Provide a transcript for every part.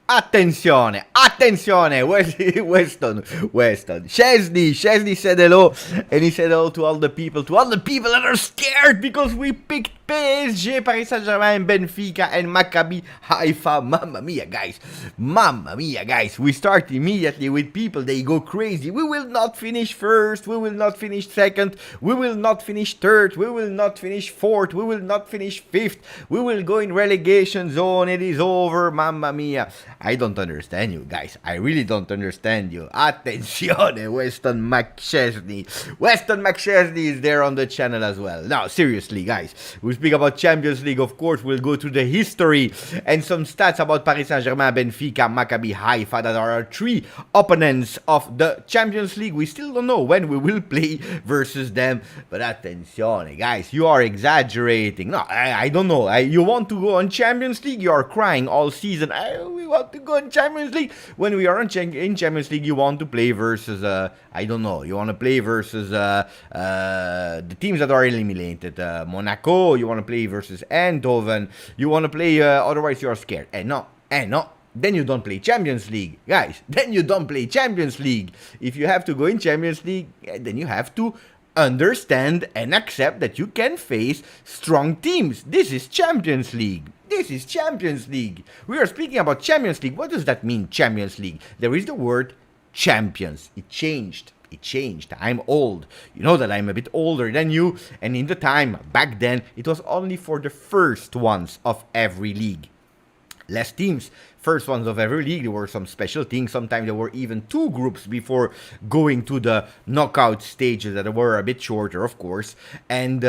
Attenzione, attenzione, Weston, Chesney said hello, and he said hello to all the people that are scared because we picked PSG, Paris Saint-Germain, Benfica, and Maccabi, Haifa. Mamma mia, guys, we start immediately with people, they go crazy. We will not finish first, we will not finish second, we will not finish third, we will not finish fourth, we will not finish fifth, we will go in relegation zone, it is over, mamma mia. I don't understand you guys. I really don't understand you. Attenzione, Weston McChesney. Weston McChesney is there on the channel as well. Now, seriously, guys, we speak about Champions League. Of course, we'll go to the history and some stats about Paris Saint-Germain, Benfica, Maccabi, Haifa, that are our three opponents of the Champions League. We still don't know when we will play versus them. But attenzione, guys, you are exaggerating. No, I don't know. You want to go on Champions League? You are crying all season. We want to go in Champions League. When we are in Champions League, you want to play versus I don't know. You want to play versus the teams that are eliminated. Monaco. You want to play versus Eindhoven. You want to play. Otherwise, you are scared. No. Then you don't play Champions League, guys. Then you don't play Champions League. If you have to go in Champions League, then you have to understand and accept that you can face strong teams. This is Champions League. This is Champions League. We are speaking about Champions League. What does that mean, Champions League? There is the word champions. It changed. I'm old. You know that I'm a bit older than you. And in the time, back then, it was only for the first ones of every league. Less teams. First ones of every league, there were some special things. Sometimes there were even two groups before going to the knockout stages that were a bit shorter, of course. And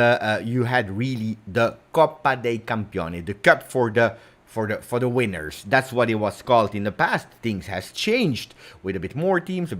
you had really the Coppa dei Campioni, the cup for the winners. That's what it was called in the past. Things has changed with a bit more teams.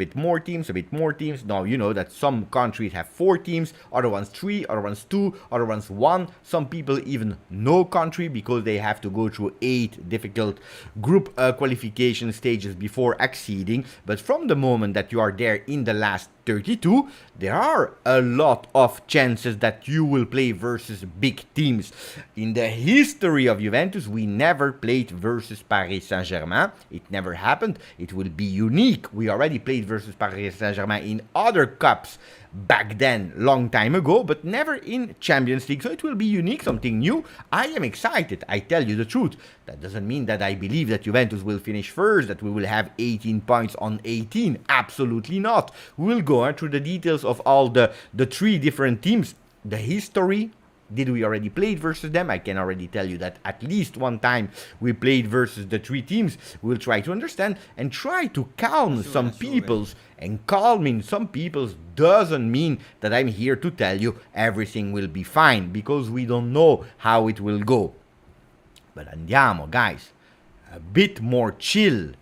Now you know that some countries have 4 teams, other ones 3, other ones 2, other ones 1. Some people even no country because they have to go through 8 difficult group qualification stages before acceding. But from the moment that you are there in the last 32, there are a lot of chances that you will play versus big teams. In the history of Juventus, we never played versus Paris Saint-Germain. It never happened. It will be unique. We already played versus Paris Saint-Germain in other cups back then, long time ago, but never in Champions League. So it will be unique, something new. I am excited. I tell you the truth. That doesn't mean that I believe that Juventus will finish first, that we will have 18 points on 18. Absolutely not. We will go through the details of all the 3 different teams. The history. Did we already play versus them? I can already tell you that at least one time we played versus the 3 teams. We'll try to understand and try to calm some peoples. And calming some peoples doesn't mean that I'm here to tell you everything will be fine, because we don't know how it will go. But andiamo, guys. A bit more chill.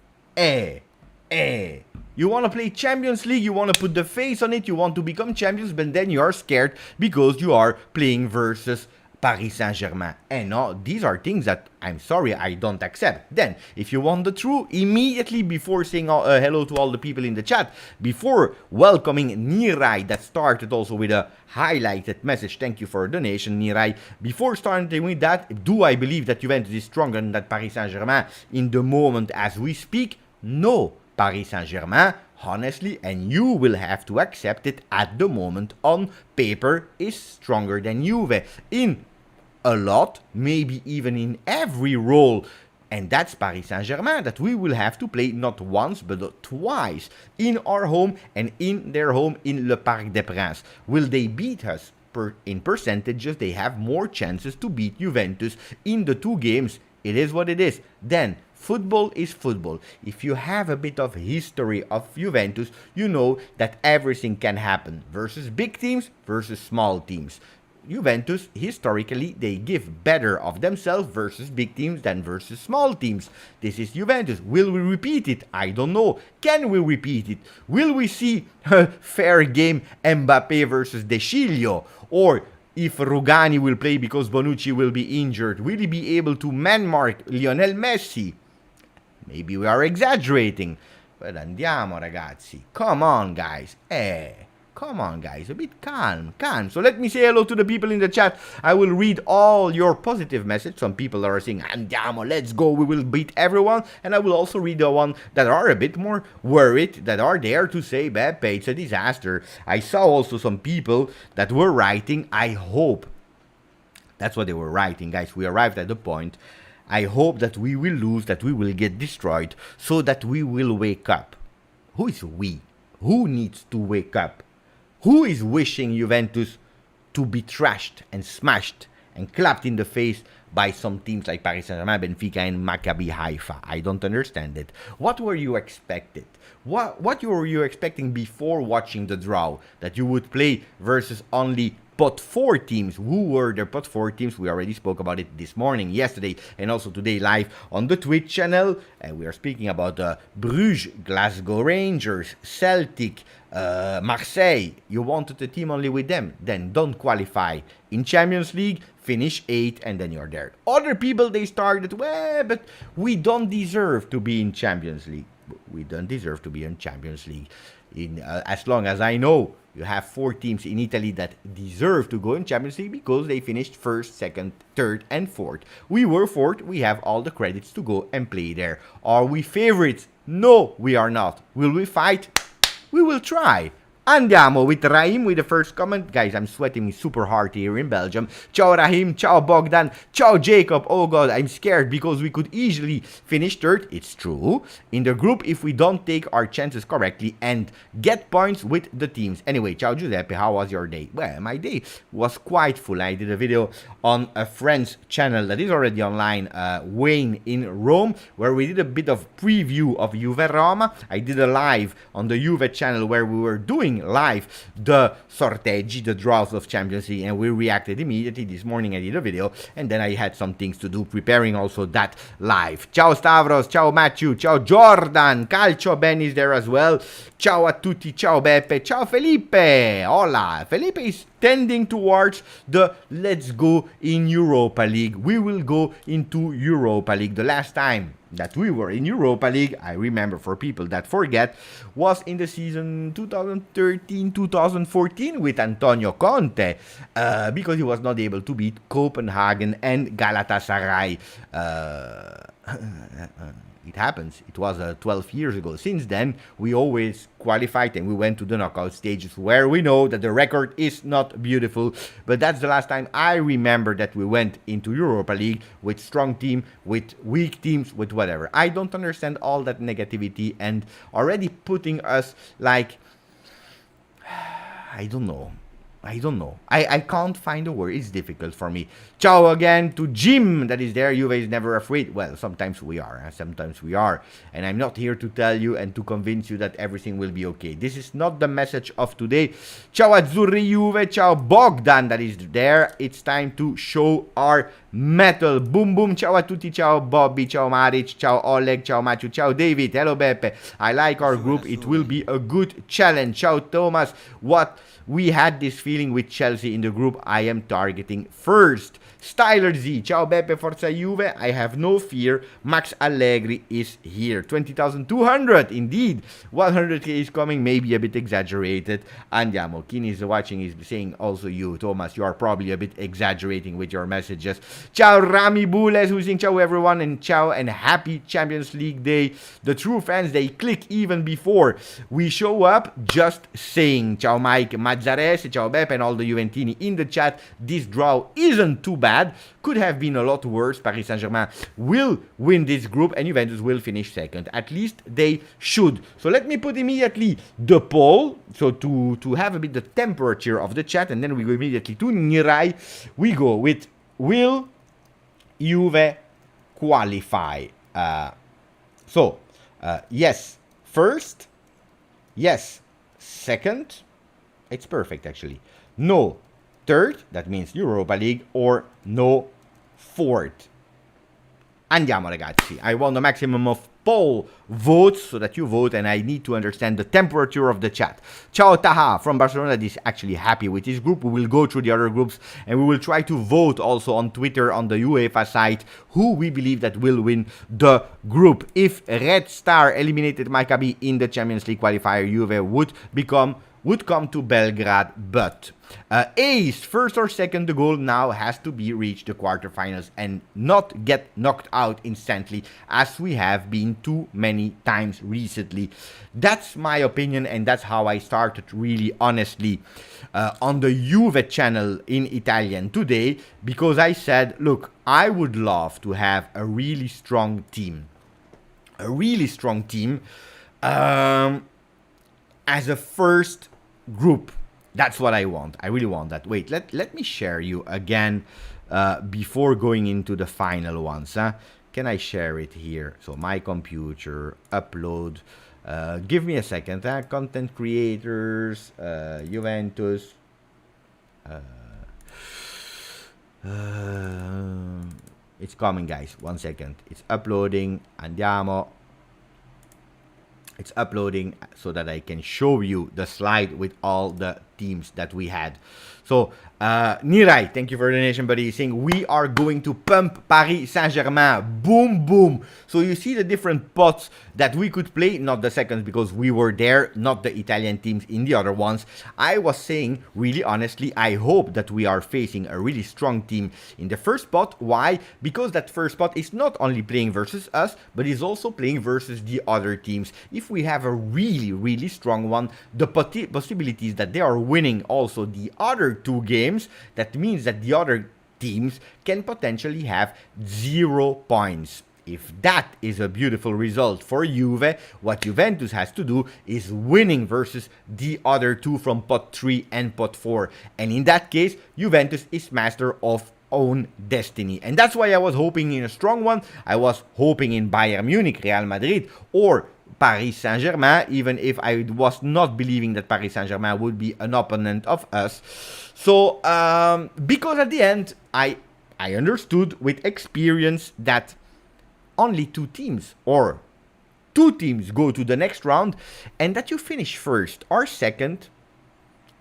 You want to play Champions League, you want to put the face on it, you want to become champions, but then you are scared because you are playing versus Paris Saint-Germain. And no, these are things that, I'm sorry, I don't accept. Then, if you want the truth, immediately before saying hello to all the people in the chat, before welcoming Nirai, that started also with a highlighted message, thank you for a donation, Nirai. Before starting with that, do I believe that Juventus is stronger than that Paris Saint-Germain in the moment as we speak? No. Paris Saint-Germain, honestly, and you will have to accept it at the moment, on paper, is stronger than Juve. In a lot, maybe even in every role. And that's Paris Saint-Germain that we will have to play not once but twice. In our home and in their home in Le Parc des Princes. Will they beat us? In percentages, they have more chances to beat Juventus in the 2 games. It is what it is. Then, football is football. If you have a bit of history of Juventus, you know that everything can happen. Versus big teams, versus small teams. Juventus, historically, they give better of themselves versus big teams than versus small teams. This is Juventus. Will we repeat it? I don't know. Can we repeat it? Will we see a fair game Mbappe versus De Sciglio? Or if Rugani will play because Bonucci will be injured, will he be able to man-mark Lionel Messi? Maybe we are exaggerating. But andiamo, ragazzi. Come on, guys. Come on, guys, a bit calm. So let me say hello to the people in the chat. I will read all your positive messages. Some people are saying, andiamo, let's go, we will beat everyone. And I will also read the one that are a bit more worried, that are there to say, Beppe, it's a disaster. I saw also some people that were writing, I hope. That's what they were writing, guys. We arrived at the point. I hope that we will lose, that we will get destroyed, so that we will wake up. Who is we? Who needs to wake up? Who is wishing Juventus to be trashed and smashed and clapped in the face by some teams like Paris Saint-Germain, Benfica, and Maccabi Haifa? I don't understand it. What were you expected? What were you expecting before watching the draw? That you would play versus only pot 4 teams. Who were the pot 4 teams? We already spoke about it this morning, yesterday, and also today live on the Twitch channel. And we are speaking about Bruges, Glasgow Rangers, Celtic, Marseille. You wanted a team only with them, then don't qualify in Champions League, finish 8th, and then you're there. Other people, they started, well, but we don't deserve to be in Champions League. We don't deserve to be in Champions League. As long as I know, you have 4 teams in Italy that deserve to go in Champions League because they finished 1st, 2nd, 3rd, and 4th. We were 4th. We have all the credits to go and play there. Are we favorites? No, we are not. Will we fight? We will try. Andiamo with Rahim with the first comment. Guys, I'm sweating super hard here in Belgium. Ciao Rahim, ciao Bogdan, ciao Jacob. Oh god, I'm scared because we could easily finish 3rd. It's true. In the group if we don't take our chances correctly and get points with the teams. Anyway, ciao Giuseppe, how was your day? Well, my day was quite full. I did a video on a friend's channel that is already online, Wayne in Rome, where we did a bit of preview of Juve Roma. I did a live on the Juve channel where we were doing live the sorteggi, the draws of Champions League, and we reacted immediately. This morning I did a video, and then I had some things to do, preparing also that live. Ciao Stavros, ciao Matthew, ciao Jordan, Calcio Ben is there as well. Ciao a tutti, ciao Beppe, ciao Felipe. Hola, Felipe is tending towards the let's go in Europa League. We will go into Europa League. The last time that we were in Europa League, I remember, for people that forget, was in the season 2013-2014 with Antonio Conte, because he was not able to beat Copenhagen and Galatasaray. It happens. It was 12 years ago. Since then, we always qualified and we went to the knockout stages, where we know that the record is not beautiful. But that's the last time I remember that we went into Europa League with strong team, with weak teams, with whatever. I don't understand all that negativity and already putting us like, I don't know. I can't find a word. It's difficult for me. Ciao again to Jim that is there. Juve is never afraid. Well, sometimes we are. Sometimes we are. And I'm not here to tell you and to convince you that everything will be okay. This is not the message of today. Ciao Azzurri Juve. Ciao Bogdan that is there. It's time to show our metal. Boom boom. Ciao a tutti. Ciao Bobby. Ciao Maric. Ciao Oleg. Ciao Matthew. Ciao David. Hello Beppe. I like our group. It will be a good challenge. Ciao Thomas. What? We had this feeling with Chelsea in the group. I am targeting first. Styler Z, ciao Beppe, Forza Juve. I have no fear. Max Allegri is here. 20,200, indeed. 100k is coming, maybe a bit exaggerated. Andiamo. Kini is watching, is saying also you, Thomas, you are probably a bit exaggerating with your messages. Ciao Rami Bules, who's saying ciao everyone, and ciao and happy Champions League day. The true fans, they click even before we show up, just saying. Ciao Mike Mazzares, ciao Beppe, and all the Juventini in the chat. This draw isn't too bad. Could have been a lot worse. Paris Saint-Germain will win this group and Juventus will finish 2nd. At least they should. So let me put immediately the poll. So to have a bit the temperature of the chat, and then we go immediately to Nirai. We go with, will Juve qualify? Yes, first. Yes, second. It's perfect actually. No, 3rd, that means Europa League, or no, 4th. Andiamo ragazzi, I want a maximum of poll votes so that you vote, and I need to understand the temperature of the chat. Ciao Taha from Barcelona is actually happy with his group. We will go through the other groups and we will try to vote also on Twitter on the UEFA site who we believe that will win the group. If Red Star eliminated Maccabi in the Champions League qualifier, Juve would come to Belgrade, but ace, first or second, the goal now has to be reached the quarterfinals and not get knocked out instantly as we have been too many times recently. That's my opinion, and that's how I started really honestly on the Juve channel in Italian today, because I said, look, I would love to have a really strong team. A really strong team as a first group. That's what I want. I really want that. Wait, let me share you again before going into the final ones. Can I share it here? So my computer, upload. Give me a second. Content creators, Juventus. It's coming, guys. 1 second. It's uploading. Andiamo. It's uploading so that I can show you the slide with all the teams that we had. So, Nirai, thank you for the donation, buddy. Saying we are going to pump Paris Saint-Germain. Boom, boom. So you see the different pots that we could play. Not the seconds because we were there, not the Italian teams in the other ones. I was saying, really honestly, I hope that we are facing a really strong team in the first pot. Why? Because that first pot is not only playing versus us, but is also playing versus the other teams. If we have a really, really strong one, the possibilities that they are winning also the other two games, that means that the other teams can potentially have 0 points. If that is a beautiful result for Juve, what Juventus has to do is winning versus the other two from pot 3 and pot 4. And in that case, Juventus is master of own destiny. And that's why I was hoping in a strong one. I was hoping in Bayern Munich, Real Madrid, or Paris Saint-Germain, even if I was not believing that Paris Saint-Germain would be an opponent of us. So, because at the end, I understood with experience that only two teams or two teams go to the next round, and that you finish first or second,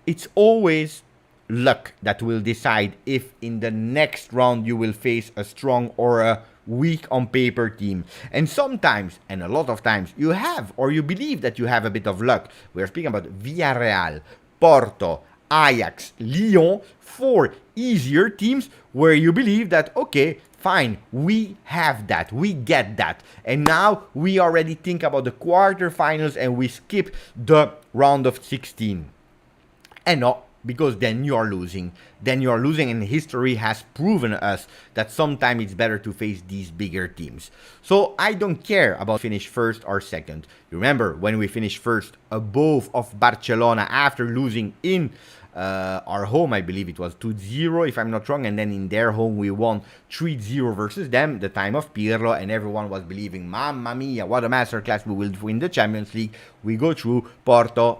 it's always luck that will decide if in the next round you will face a strong or a weak on paper team. And sometimes, and a lot of times, you have or you believe that you have a bit of luck. We're speaking about Villarreal, Porto, Ajax, Lyon, 4 easier teams where you believe that, okay, fine, we have that, we get that. And now we already think about the quarterfinals and we skip the round of 16. And no, because then you are losing. Then you are losing, and history has proven us that sometimes it's better to face these bigger teams. So I don't care about finish first or second. You remember when we finished first above of Barcelona after losing in our home, I believe it was 2-0 if I'm not wrong, and then in their home we won 3-0 versus them, the time of Pirlo, and everyone was believing, mamma mia, what a masterclass, we will win the Champions League. We go through Porto,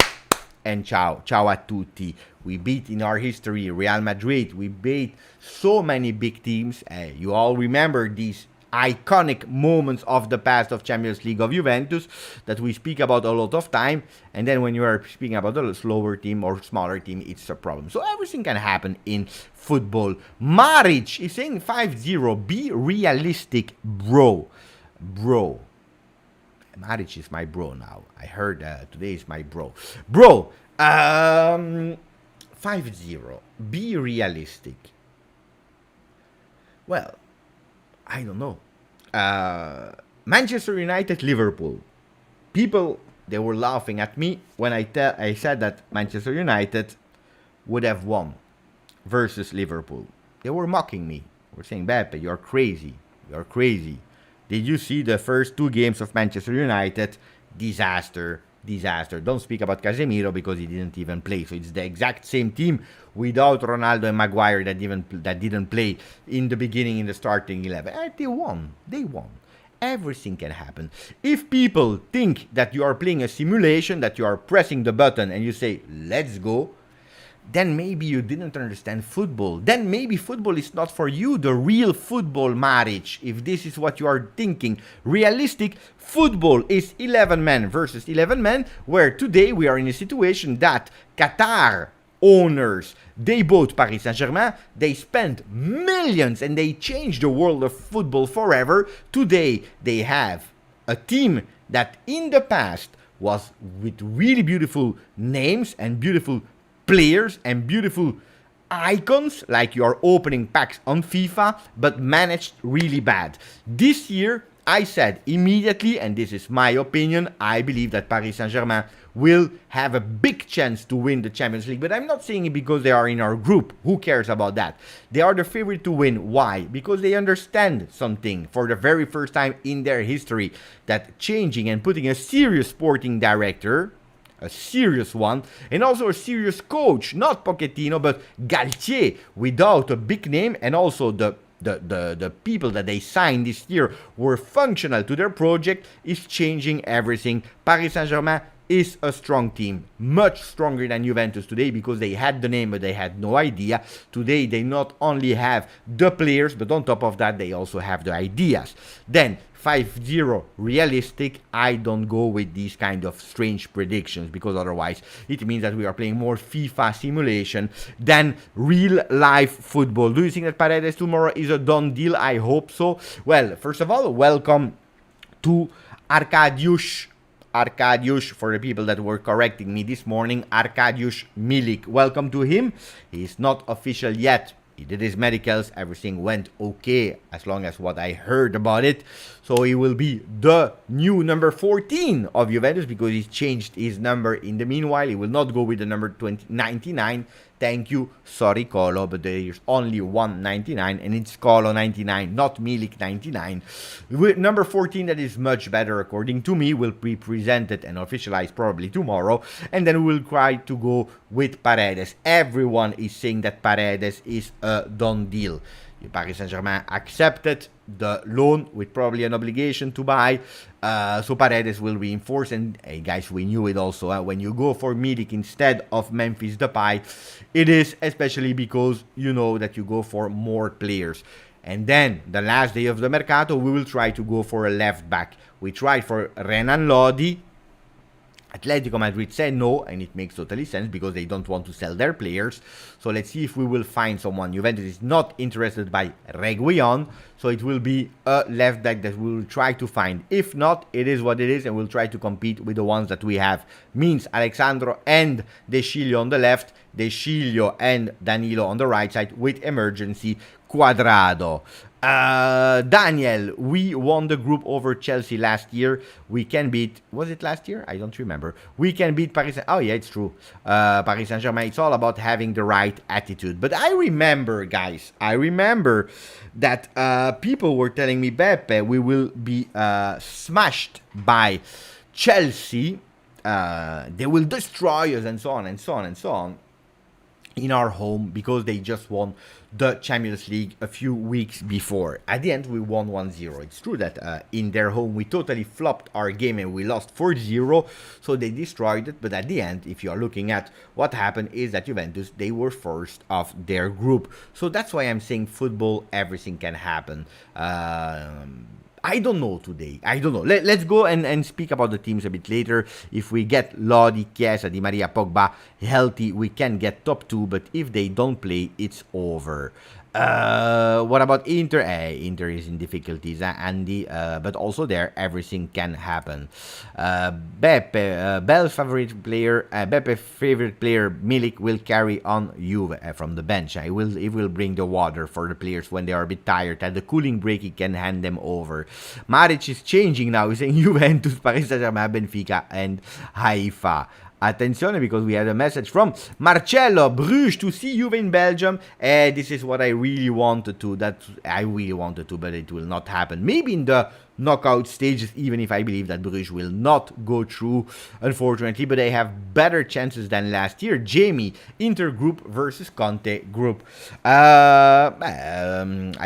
and ciao a tutti. We beat in our history Real Madrid. We beat so many big teams. You all remember these iconic moments of the past of Champions League of Juventus that we speak about a lot of time. And then when you are speaking about a slower team or smaller team, it's a problem. So everything can happen in football. Maric is saying 5-0. Be realistic, bro. Bro. Maric is my bro now. I heard today is my bro. Bro, 5-0. Be realistic. Well, I don't know. Manchester United, Liverpool. People, they were laughing at me when I said that Manchester United would have won versus Liverpool. They were mocking me. They were saying, Beppe, you're crazy. You're crazy. Did you see the first 2 games of Manchester United? Disaster. Disaster. Don't speak about Casemiro because he didn't even play. So it's the exact same team without Ronaldo and Maguire that didn't play in the beginning in the starting 11. And they won. They won. Everything can happen. If people think that you are playing a simulation, that you are pressing the button and you say, let's go, then maybe you didn't understand football. Then maybe football is not for you, the real football, Maric, if this is what you are thinking. Realistic football is 11 men versus 11 men, where today we are in a situation that Qatar owners, they bought Paris Saint-Germain, they spent millions and they changed the world of football forever. Today they have a team that in the past was with really beautiful names and beautiful players and beautiful icons, like your opening packs on FIFA, but managed really bad. This year, I said immediately, and this is my opinion, I believe that Paris Saint-Germain will have a big chance to win the Champions League. But I'm not saying it because they are in our group. Who cares about that? They are the favorite to win. Why? Because they understand something for the very first time in their history, that changing and putting a serious sporting director, a serious one, and also a serious coach, not Pochettino, but Galtier, without a big name, and also the people that they signed this year were functional to their project, is changing everything. Paris Saint-Germain is a strong team, much stronger than Juventus today, because they had the name but they had no idea. Today they not only have the players, but on top of that they also have the ideas. Then 5-0 realistic. I don't go with these kind of strange predictions, because otherwise it means that we are playing more FIFA simulation than real life football. Do you think that Paredes tomorrow is a done deal? I hope so. Well, first of all, welcome to Arkadiusz, for the people that were correcting me this morning, Arkadiusz Milik. Welcome to him. He's not official yet. He did his medicals. Everything went okay, as long as what I heard about it. So he will be the new number 14 of Juventus, because he's changed his number in the meanwhile. He will not go with the number 99. Thank you. Sorry, Colo, but there's only one 99, and it's Colo 99, not Milik 99. With number 14, that is much better, according to me, will be presented and officialized probably tomorrow, and then we'll try to go with Paredes. Everyone is saying that Paredes is a done deal. Paris Saint-Germain accepted the loan with probably an obligation to buy, so Paredes will reinforce. And hey guys, we knew it also, when you go for Milik instead of Memphis Depay, it is especially because you know that you go for more players. And then the last day of the Mercato, we will try to go for a left back. We tried for Renan Lodi. Atletico Madrid said no, and it makes totally sense because they don't want to sell their players. So let's see if we will find someone. Juventus is not interested by Reguilon, so it will be a left back that we will try to find. If not, it is what it is, and we'll try to compete with the ones that we have. Means Alexandro and De Sciglio on the left, De Sciglio and Danilo on the right side, with emergency Cuadrado. Daniel, we won the group over Chelsea last year. We can beat, was it last year? I don't remember. We can beat Paris. Oh yeah, it's true. Paris Saint-Germain. It's all about having the right attitude. But I remember, guys, that people were telling me, Beppe, we will be smashed by Chelsea. They will destroy us, and so on and so on and so on, in our home, because they just won the Champions League a few weeks before. At the end, we won 1-0. It's true that in their home, we totally flopped our game and we lost 4-0, so they destroyed it. But at the end, if you are looking at what happened, is that Juventus, they were first of their group. So that's why I'm saying football, everything can happen. I don't know today. I don't know. Let's go and speak about the teams a bit later. If we get Lodi, Kiesa, Di Maria, Pogba healthy, we can get top 2. But if they don't play, it's over. What about Inter? Inter is in difficulties, Andy. But also there, everything can happen. Bell's favorite player, Beppe's favorite player, Milik, will carry on Juve from the bench. He will bring the water for the players when they are a bit tired. At the cooling break, he can hand them over. Maric is changing now. He's saying Juventus, Paris Saint-Germain, Benfica, and Haifa. Attenzione, because we had a message from Marcello, Bruges to see Juve in Belgium. This is what I really wanted to. But it will not happen. Maybe in the knockout stages, even if I believe that Bruges will not go through, unfortunately. But they have better chances than last year. Jamie, Inter group versus Conte group. I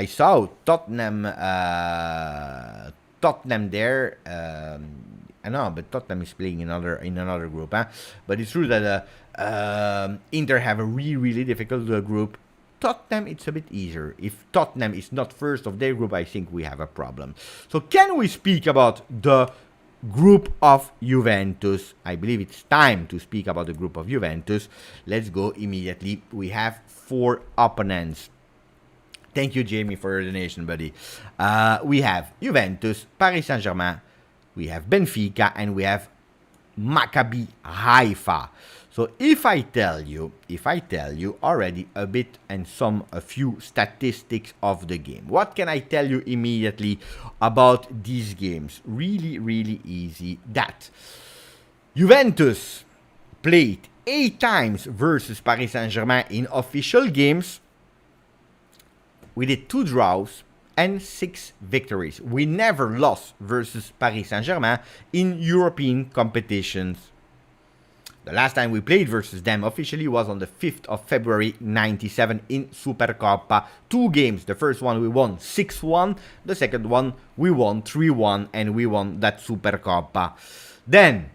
saw Tottenham there. I know, but Tottenham is playing in another group, huh? But it's true that Inter have a really difficult group. Tottenham, it's a bit easier. If Tottenham is not first of their group, I think we have a problem. So can we speak about the group of Juventus? I believe it's time to speak about the group of Juventus. Let's go immediately. We have 4 opponents. Thank you, Jamie, for your donation, buddy. We have Juventus, Paris Saint-Germain, we have Benfica, and we have Maccabi Haifa. So if I tell you already a few statistics of the game, what can I tell you immediately about these games? Really easy. That Juventus played 8 times versus Paris Saint-Germain in official games. We did 2 draws and 6 victories. We never lost versus Paris Saint-Germain in European competitions. The last time we played versus them officially was on the 5th of February 97 in Supercoppa. 2 games. The first one we won 6-1. The second one we won 3-1, and we won that Supercoppa. Then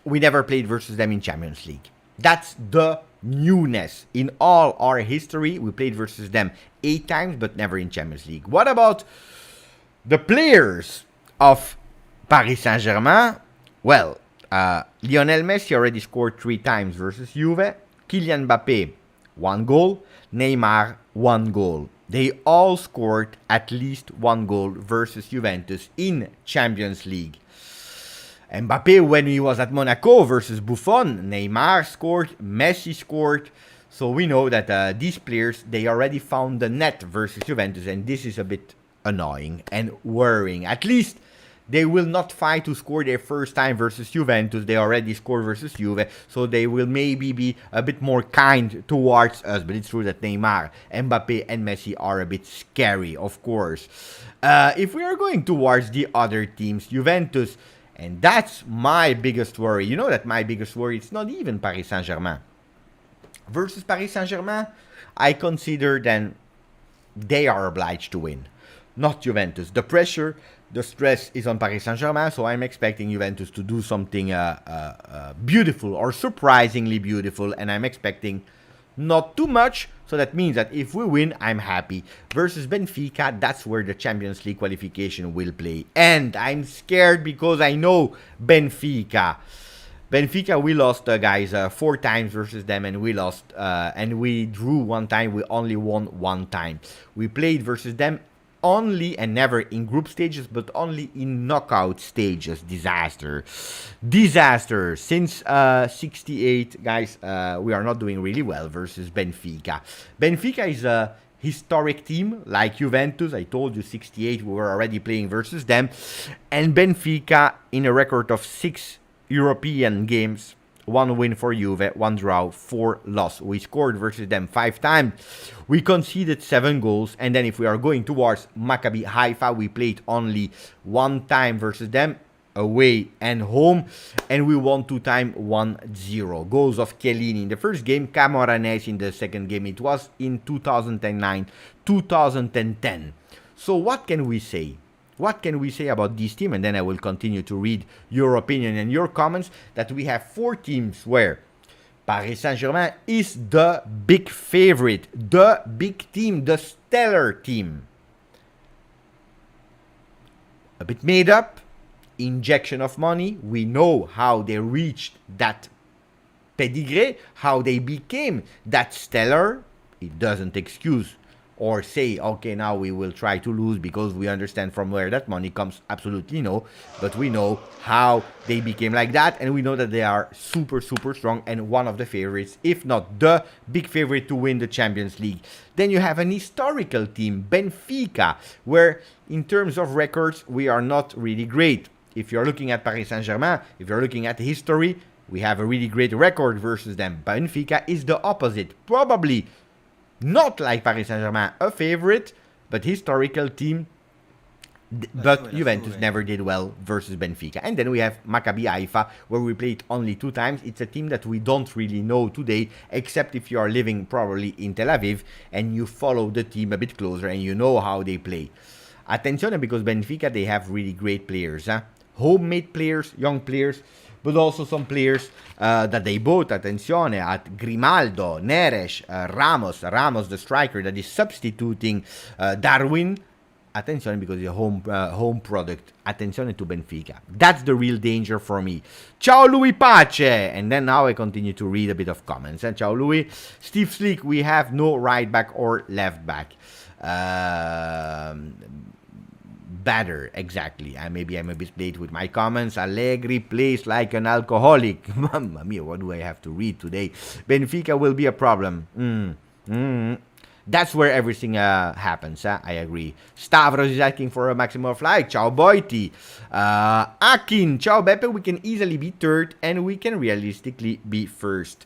we never played versus them in Champions League. That's the newness. In all our history, we played versus them 8 times, but never in Champions League. What about the players of Paris Saint-Germain? Well, Lionel Messi already scored 3 times versus Juve. Kylian Mbappé, 1 goal. Neymar, 1 goal. They all scored at least 1 goal versus Juventus in Champions League. Mbappé, when he was at Monaco versus Buffon, Neymar scored, Messi scored. So we know that these players, they already found the net versus Juventus, and this is a bit annoying and worrying. At least they will not fight to score their first time versus Juventus. They already scored versus Juve, so they will maybe be a bit more kind towards us. But it's true that Neymar, Mbappé, and Messi are a bit scary, of course. If we are going towards the other teams, Juventus, and that's my biggest worry. You know that my biggest worry, it's not even Paris Saint-Germain. Versus Paris Saint-Germain, I consider then they are obliged to win, not Juventus. The pressure, the stress is on Paris Saint-Germain, so I'm expecting Juventus to do something beautiful or surprisingly beautiful, and I'm expecting not too much, so that means that if we win, I'm happy. Versus Benfica, that's where the Champions League qualification will play. And I'm scared because I know Benfica. Benfica, we lost, guys, 4 times versus them, and we lost. And we drew 1 time, we only won 1 time. We played versus them only and never in group stages, but only in knockout stages. Disaster. Since 68, guys, we are not doing really well versus Benfica. Benfica is a historic team like Juventus. I told you 68 we were already playing versus them, and Benfica in a record of 6 European games, 1 win for Juve, 1 draw, 4 loss. We scored versus them 5 times. We conceded 7 goals. And then if we are going towards Maccabi Haifa, we played only 1 time versus them, away and home. And we won 2 times, 1-0. Goals of Chiellini in the first game, Camoranesi in the second game. It was in 2009, 2010. So what can we say? What can we say about this team? And then I will continue to read your opinion and your comments. That we have 4 teams where Paris Saint-Germain is the big favorite, the big team, the stellar team. A bit made up, injection of money. We know how they reached that pedigree, how they became that stellar. It doesn't excuse or say, okay, now we will try to lose because we understand from where that money comes. Absolutely no. But we know how they became like that, and we know that they are super strong and one of the favorites, if not the big favorite to win the Champions League. Then you have an historical team, Benfica, where in terms of records, we are not really great. If you're looking at Paris Saint-Germain, if you're looking at history, we have a really great record versus them. Benfica is the opposite. Probably not like Paris Saint-Germain, a favorite, but historical team But Juventus never did well versus Benfica. And then we have Maccabi Haifa, where we played only 2 times. It's a team that we don't really know today, except if you are living probably in Tel Aviv and you follow the team a bit closer and you know how they play. Attenzione, because Benfica, they have really great players. Homemade players, young players, but also some players that they bought, attenzione, at Grimaldo, Neres, Ramos, the striker that is substituting Darwin. Attenzione, because it's a home product. Attenzione to Benfica. That's the real danger for me. Ciao Louis Pace! And then now I continue to read a bit of comments. And ciao Louis. Steve Sleek, we have no right back or left back. Better, exactly. Maybe I'm a bit late with my comments. Allegri plays like an alcoholic. Mamma mia, what do I have to read today? Benfica will be a problem. That's where everything happens. I agree. Stavros is asking for a maximum of like. Ciao Boiti. Akin. Ciao Beppe. We can easily be third and we can realistically be first.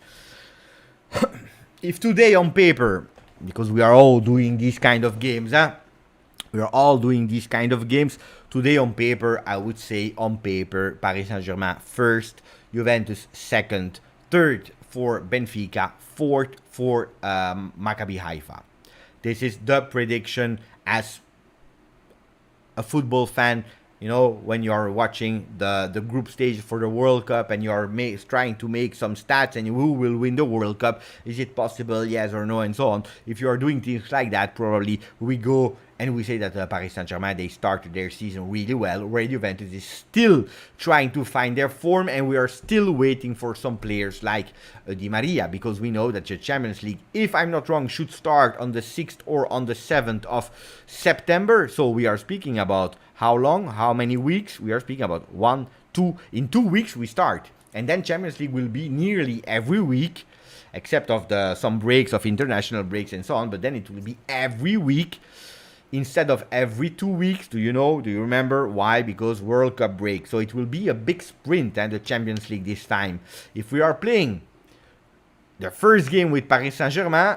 If today on paper, because we are all doing these kind of games, we are all doing these kind of games. Today on paper, I would say on paper, Paris Saint-Germain first, Juventus second, third for Benfica, fourth for Maccabi Haifa. This is the prediction as a football fan. You know, when you are watching the group stage for the World Cup and you are trying to make some stats and who will win the World Cup, is it possible, yes or no, and so on. If you are doing things like that, probably we go and we say that Paris Saint-Germain, they started their season really well, where Juventus is still trying to find their form, and we are still waiting for some players like Di Maria, because we know that the Champions League, if I'm not wrong, should start on the 6th or on the 7th of September. So we are speaking about how long, how many weeks? We are speaking about in 2 weeks we start. And then Champions League will be nearly every week, except of some breaks, of international breaks and so on, but then it will be every week instead of every 2 weeks. Do you remember why? Because World Cup break. So it will be a big sprint and the Champions League this time. If we are playing the first game with Paris Saint-Germain,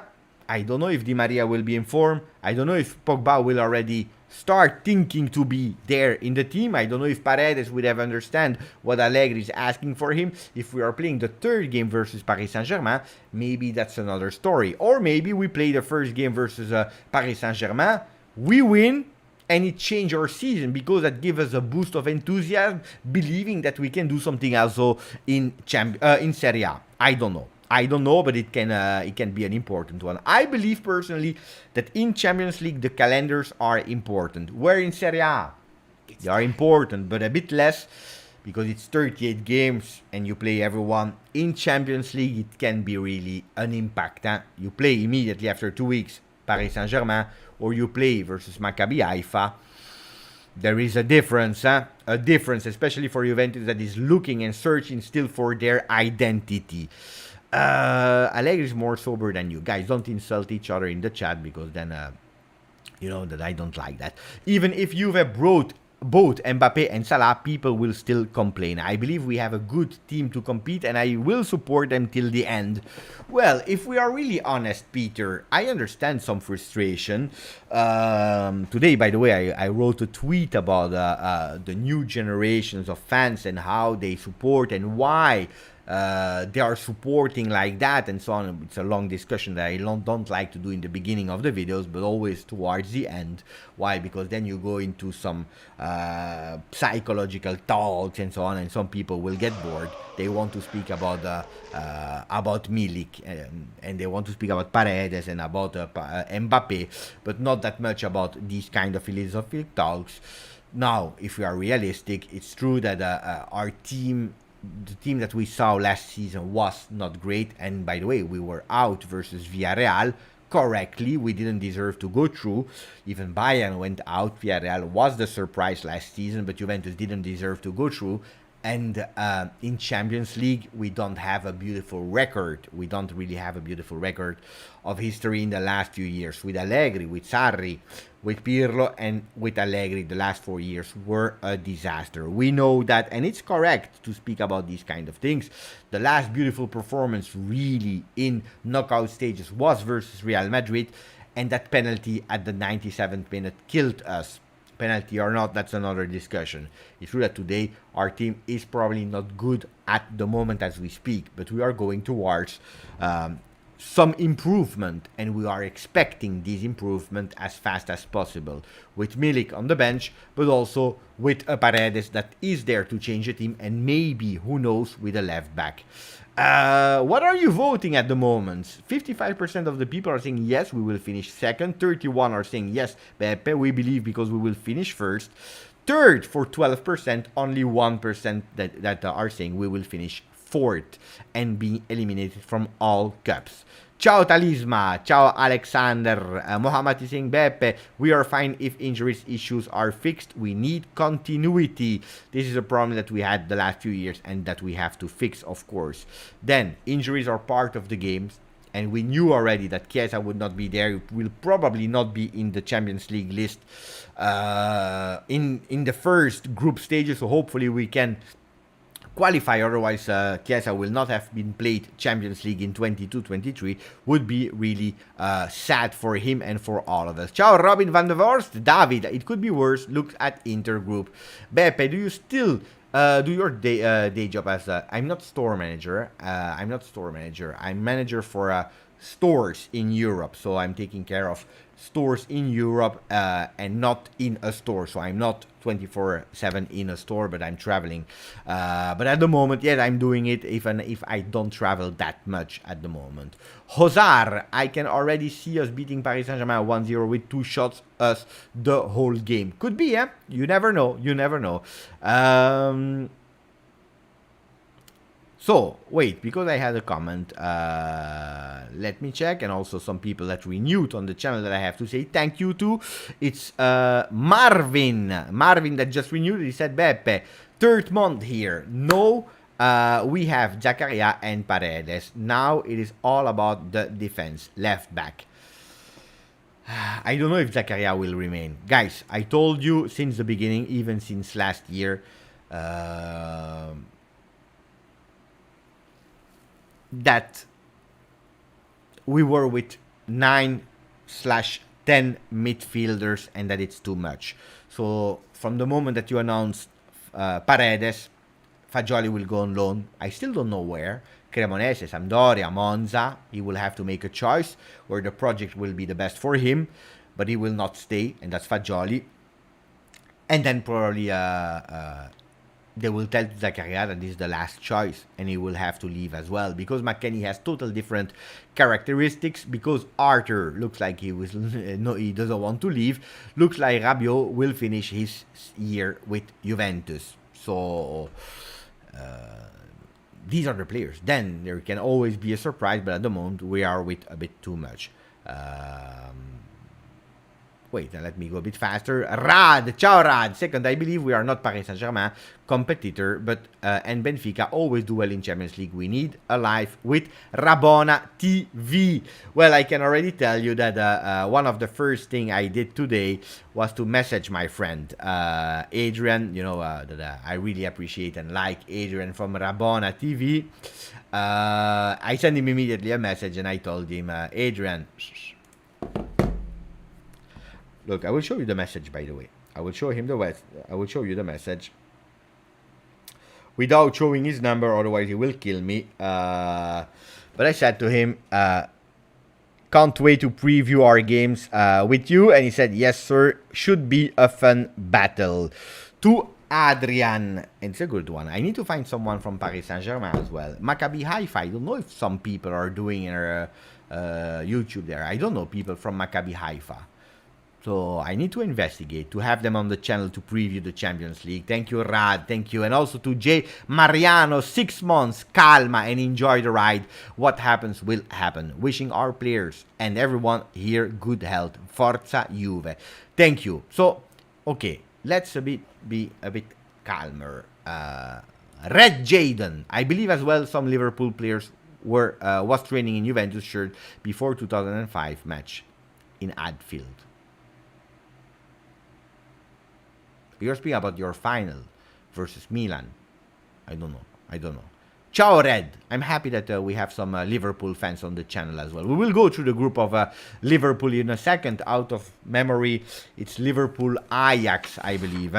I don't know if Di Maria will be informed. I don't know if Pogba will already start thinking to be there in the team. I don't know if Paredes would have understand what Allegri is asking for him. If we are playing the third game versus Paris Saint-Germain, maybe that's another story. Or maybe we play the first game versus Paris Saint-Germain, we win, and it changes our season, because that gives us a boost of enthusiasm, believing that we can do something also in Serie A. I don't know, but it can be an important one. I believe personally that in Champions League the calendars are important. Where in Serie A they are important, but a bit less, because it's 38 games and you play everyone. In Champions League it can be really an impact. You play immediately after 2 weeks Paris Saint-Germain, or you play versus Maccabi Haifa. There is a difference, especially for Juventus that is looking and searching still for their identity. Allegri is more sober than you. Guys, don't insult each other in the chat, because then, you know that I don't like that. Even if Juve brought both Mbappe and Salah, people will still complain. I believe we have a good team to compete, and I will support them till the end. Well, if we are really honest, Peter, I understand some frustration. Today, by the way, I wrote a tweet about the new generations of fans and how they support and why they are supporting like that and so on. It's a long discussion that I don't like to do in the beginning of the videos, but always towards the end. Why? Because then you go into some psychological talks and so on, and some people will get bored. They want to speak about Milik, and they want to speak about Paredes and about Mbappe, but not that much about these kind of philosophical talks. Now, if we are realistic, it's true that our team, the team that we saw last season, was not great. And by the way, we were out versus Villarreal correctly. We didn't deserve to go through. Even Bayern went out. Villarreal was the surprise last season, but Juventus didn't deserve to go through. And in Champions League, we don't have a beautiful record. We don't really have a beautiful record of history in the last few years. With Allegri, with Sarri, with Pirlo, and with Allegri, the last 4 years were a disaster. We know that, and it's correct to speak about these kind of things. The last beautiful performance really in knockout stages was versus Real Madrid, and that penalty at the 97th minute killed us. Penalty or not, that's another discussion. It's true that today our team is probably not good at the moment as we speak, but we are going towards some improvement, and we are expecting this improvement as fast as possible with Milik on the bench, but also with a Paredes that is there to change the team, and maybe, who knows, with a left back. What are you voting at the moment? 55% of the people are saying yes, we will finish second. 31 are saying yes, Pepe, we believe because we will finish first. Third for 12%, only 1% that are saying we will finish fourth and be eliminated from all cups. Ciao Talisma, ciao Alexander, Mohammad is saying, Beppe, we are fine if injuries issues are fixed. We need continuity. This is a problem that we had the last few years and that we have to fix, of course. Then, injuries are part of the games, and we knew already that Kiesa would not be there. It will probably not be in the Champions League list in the first group stages, so hopefully we can qualify, otherwise Kiesa will not have been played Champions League in 22-23. Would be really sad for him and for all of us. Ciao Robin van der Vorst, David, it could be worse, look at Intergroup. Beppe, do you still do your day job as I'm not store manager, I'm manager for stores in Europe, so I'm taking care of stores in Europe and not in a store, so I'm not 24/7 in a store, but I'm traveling. But at the moment, yeah, I'm doing it even if I don't travel that much at the moment. Hozar, I can already see us beating Paris Saint-Germain 1-0 with 2 shots us the whole game. Could be, eh? You never know. You never know. So, wait, because I had a comment, let me check, and also some people that renewed on the channel that I have to say thank you to. It's Marvin that just renewed. He said, Beppe, third month here. No, we have Zakaria and Paredes. Now it is all about the defense, left back. I don't know if Zakaria will remain. Guys, I told you since the beginning, even since last year, that we were with 9/10 midfielders and that it's too much. So from the moment that you announced Paredes, Fagioli will go on loan. I still don't know where. Cremonese, Sampdoria, Monza. He will have to make a choice where the project will be the best for him, but he will not stay, and that's Fagioli. And then probably they will tell Zakaria that this is the last choice and he will have to leave as well, because McKennie has total different characteristics, because Arthur looks like he was no, he doesn't want to leave. Looks like Rabiot will finish his year with Juventus. So these are the players. Then there can always be a surprise, but at the moment we are with a bit too much. Wait, let me go a bit faster. Rad, ciao Rad. Second, I believe we are not Paris Saint-Germain competitor, but and Benfica always do well in Champions League. We need a live with Rabona TV. Well, I can already tell you that one of the first thing I did today was to message my friend Adrian. You know that I really appreciate and like Adrian from Rabona TV. I sent him immediately a message and I told him, Adrian. Look, I will show you the message, by the way. I will show him I will show you the message without showing his number, otherwise he will kill me. But I said to him, can't wait to preview our games with you. And he said, yes, sir. Should be a fun battle. To Adrian. It's a good one. I need to find someone from Paris Saint-Germain as well. Maccabi Haifa. I don't know if some people are doing YouTube there. I don't know people from Maccabi Haifa. So I need to investigate, to have them on the channel to preview the Champions League. Thank you, Rad. Thank you. And also to J. Mariano, 6 months. Calma and enjoy the ride. What happens will happen. Wishing our players and everyone here good health. Forza Juve. Thank you. So, okay. Let's be a bit calmer. Red Jaden. I believe as well some Liverpool players was training in Juventus shirt before 2005 match in Anfield. You're speaking about your final versus Milan. I don't know. Ciao Red. I'm happy that we have some Liverpool fans on the channel as well. We will go through the group of Liverpool in a second. Out of memory, it's Liverpool, Ajax, I believe.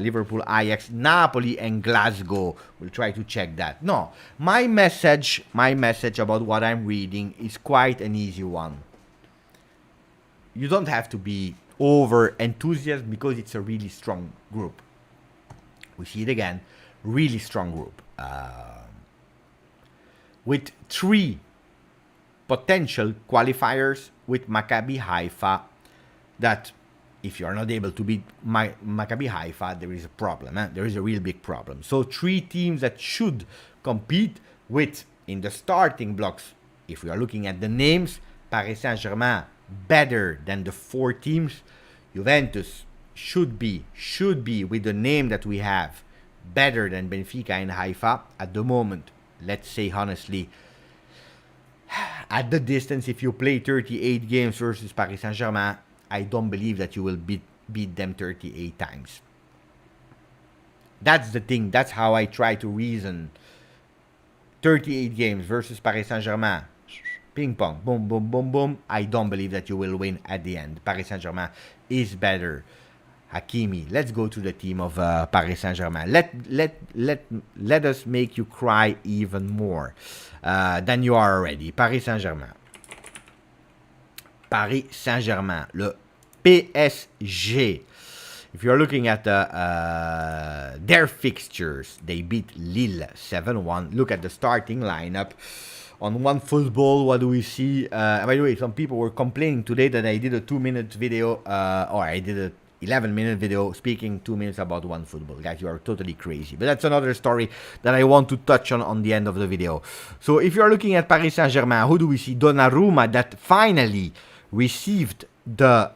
Liverpool, Ajax, Napoli, and Glasgow. We'll try to check that. No, my message about what I'm reading is quite an easy one. You don't have to be over enthusiastic because it's a really strong group. We see it again, really strong group. With 3 potential qualifiers with Maccabi Haifa, that if you are not able to beat Maccabi Haifa, there is a problem. There is a real big problem. So 3 teams that should compete with, in the starting blocks, if we are looking at the names, Paris Saint-Germain better than the 4 teams. Juventus should be with the name that we have better than Benfica and Haifa at the moment. Let's say honestly, at the distance, if you play 38 games versus Paris Saint-Germain, I don't believe that you will beat them 38 times. That's the thing. That's how I try to reason. 38 games versus Paris Saint-Germain. Ping pong. Boom, boom, boom, boom. I don't believe that you will win at the end. Paris Saint-Germain is better. Hakimi, let's go to the team of Paris Saint-Germain. Let us make you cry even more than you are already. Paris Saint-Germain. Paris Saint-Germain, le PSG. If you're looking at their fixtures, they beat Lille 7-1. Look at the starting lineup. On OneFootball, what do we see? By the way, some people were complaining today that I did a 2-minute video, or I did a 11-minute video speaking 2 minutes about OneFootball. Guys, you are totally crazy. But that's another story that I want to touch on the end of the video. So if you are looking at Paris Saint-Germain, who do we see? Donnarumma, that finally received the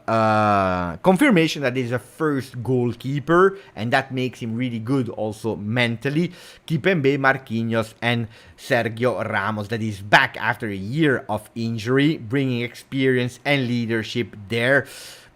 confirmation that he's a first goalkeeper, and that makes him really good also mentally. Kimpembe, Marquinhos, and Sergio Ramos, that is back after a year of injury, bringing experience and leadership there.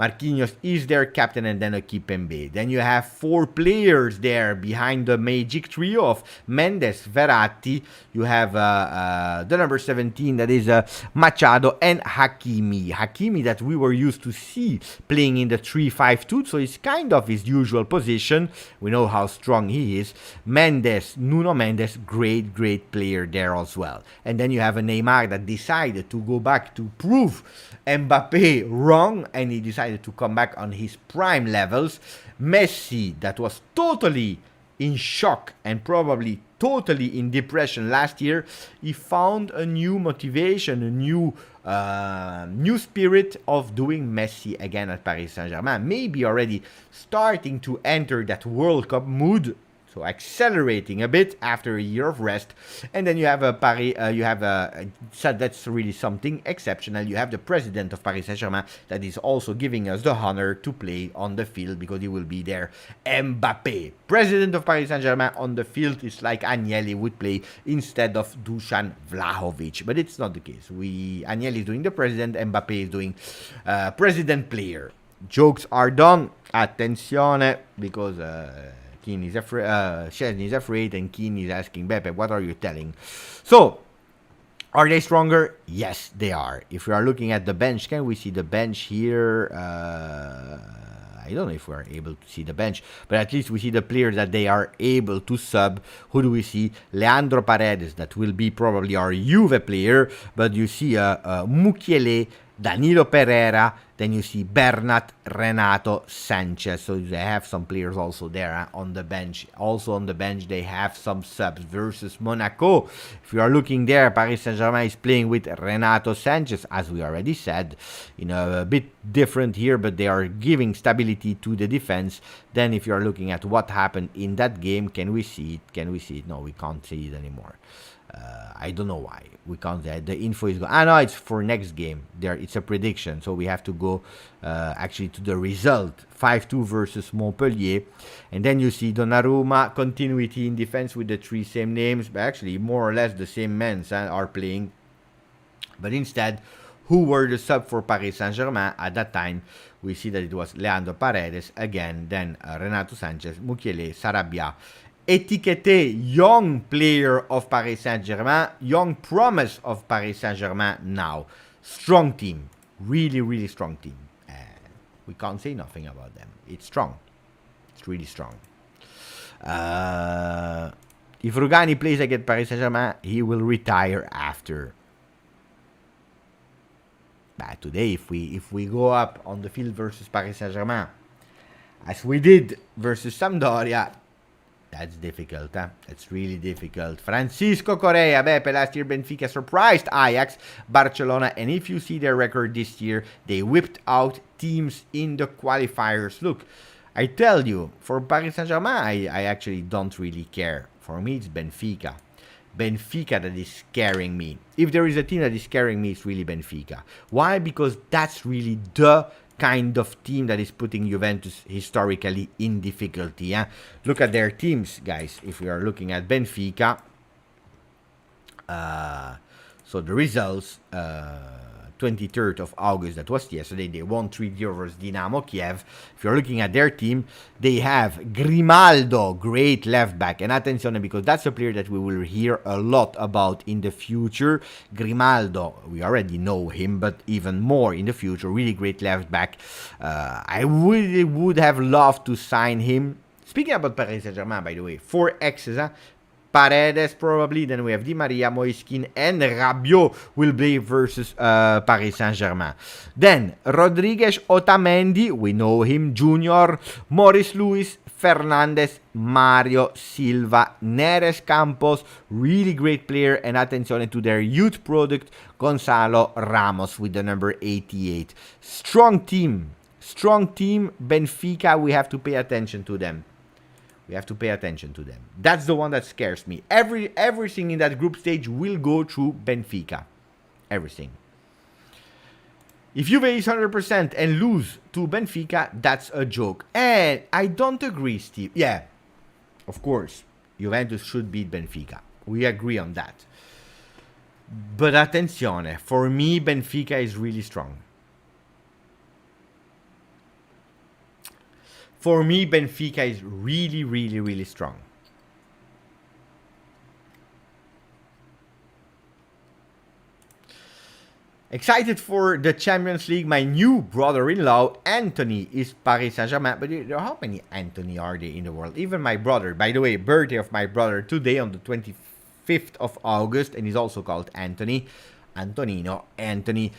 Marquinhos is their captain, and then a Kimpembe. Then you have 4 players there behind the magic trio of Mendes, Verratti. You have the number 17, that is Machado, and Hakimi. Hakimi that we were used to see playing in the 3-5-2, so it's kind of his usual position. We know how strong he is. Mendes, Nuno Mendes, great player there as well. And then you have a Neymar that decided to go back to prove Mbappe wrong, and he decided to come back on his prime levels. Messi, that was totally in shock and probably totally in depression last year, he found a new motivation, a new spirit of doing Messi again at Paris Saint-Germain. Maybe already starting to enter that World Cup mood. So accelerating a bit after a year of rest. And then you have a Paris, so that's really something exceptional. You have the president of Paris Saint-Germain that is also giving us the honor to play on the field because he will be there. Mbappe, president of Paris Saint-Germain on the field, is like Agnelli would play instead of Dusan Vlahovic. But it's not the case. Agnelli is doing the president, Mbappe is doing president player. Jokes are done. Attenzione, because Keane is afraid, Szczesny is afraid, and Keane is asking Beppe, what are you telling? So, are they stronger? Yes, they are. If we are looking at the bench, can we see the bench here? I don't know if we're able to see the bench, but at least we see the players that they are able to sub. Who do we see? Leandro Paredes, that will be probably our Juve player, but you see Mukiele, Danilo Pereira, then you see Bernat, Renato, Sanchez. So they have some players also there on the bench. Also on the bench, they have some subs versus Monaco. If you are looking there, Paris Saint-Germain is playing with Renato Sanchez, as we already said. A bit different here, but they are giving stability to the defense. Then if you are looking at what happened in that game, can we see it? Can we see it? No, we can't see it anymore. I don't know why we can't. The info is gone. No, it's for next game. It's a prediction, so we have to go actually to the result. 5-2 versus Montpellier, and then you see Donnarumma, continuity in defense with the 3 same names, but actually more or less the same men are playing. But instead, who were the sub for Paris Saint-Germain at that time? We see that it was Leandro Paredes again, then Renato Sanchez, Mukiele, Sarabia, Etiquette, young player of Paris Saint-Germain, young promise of Paris Saint-Germain now. Strong team. Really, really strong team. We can't say nothing about them. It's strong. It's really strong. If Rugani plays against Paris Saint-Germain, he will retire after. But today, if we go up on the field versus Paris Saint-Germain, as we did versus Sampdoria, that's difficult, huh? It's really difficult. Francisco Correa, Beppe, last year Benfica surprised Ajax, Barcelona, and if you see their record this year, they whipped out teams in the qualifiers. Look, I tell you, for Paris Saint-Germain, I actually don't really care. For me, it's Benfica. Benfica that is scaring me. If there is a team that is scaring me, it's really Benfica. Why? Because that's really the kind of team that is putting Juventus historically in difficulty. Look at their teams, guys. If we are looking at Benfica, so the results, 23rd of August, that was yesterday, they won 3-0 versus Dynamo Kiev. If you're looking at their team, they have Grimaldo, great left back. And attention, because that's a player that we will hear a lot about in the future. Grimaldo, we already know him, but even more in the future, really great left back. I really would have loved to sign him. Speaking about Paris Saint-Germain, by the way, 4 X's, Paredes probably, then we have Di Maria, Moiskin, and Rabiot will play versus Paris Saint-Germain. Then, Rodriguez Otamendi, we know him, Junior, Maurice Lewis, Fernandez, Mario Silva, Neres Campos, really great player, and attention to their youth product, Gonzalo Ramos with the number 88. Strong team, Benfica, we have to pay attention to them. We have to pay attention to them. That's the one that scares me. Everything in that group stage will go through Benfica. Everything. If Juve is 100% and lose to Benfica, that's a joke. And I don't agree, Steve. Yeah, of course, Juventus should beat Benfica. We agree on that. But attenzione, for me, Benfica is really strong. For me, Benfica is really, really, really strong. Excited for the Champions League. My new brother-in-law, Anthony, is Paris Saint-Germain. But how many Anthony are there in the world? Even my brother. By the way, birthday of my brother today on the 25th of August. And he's also called Anthony. Anthony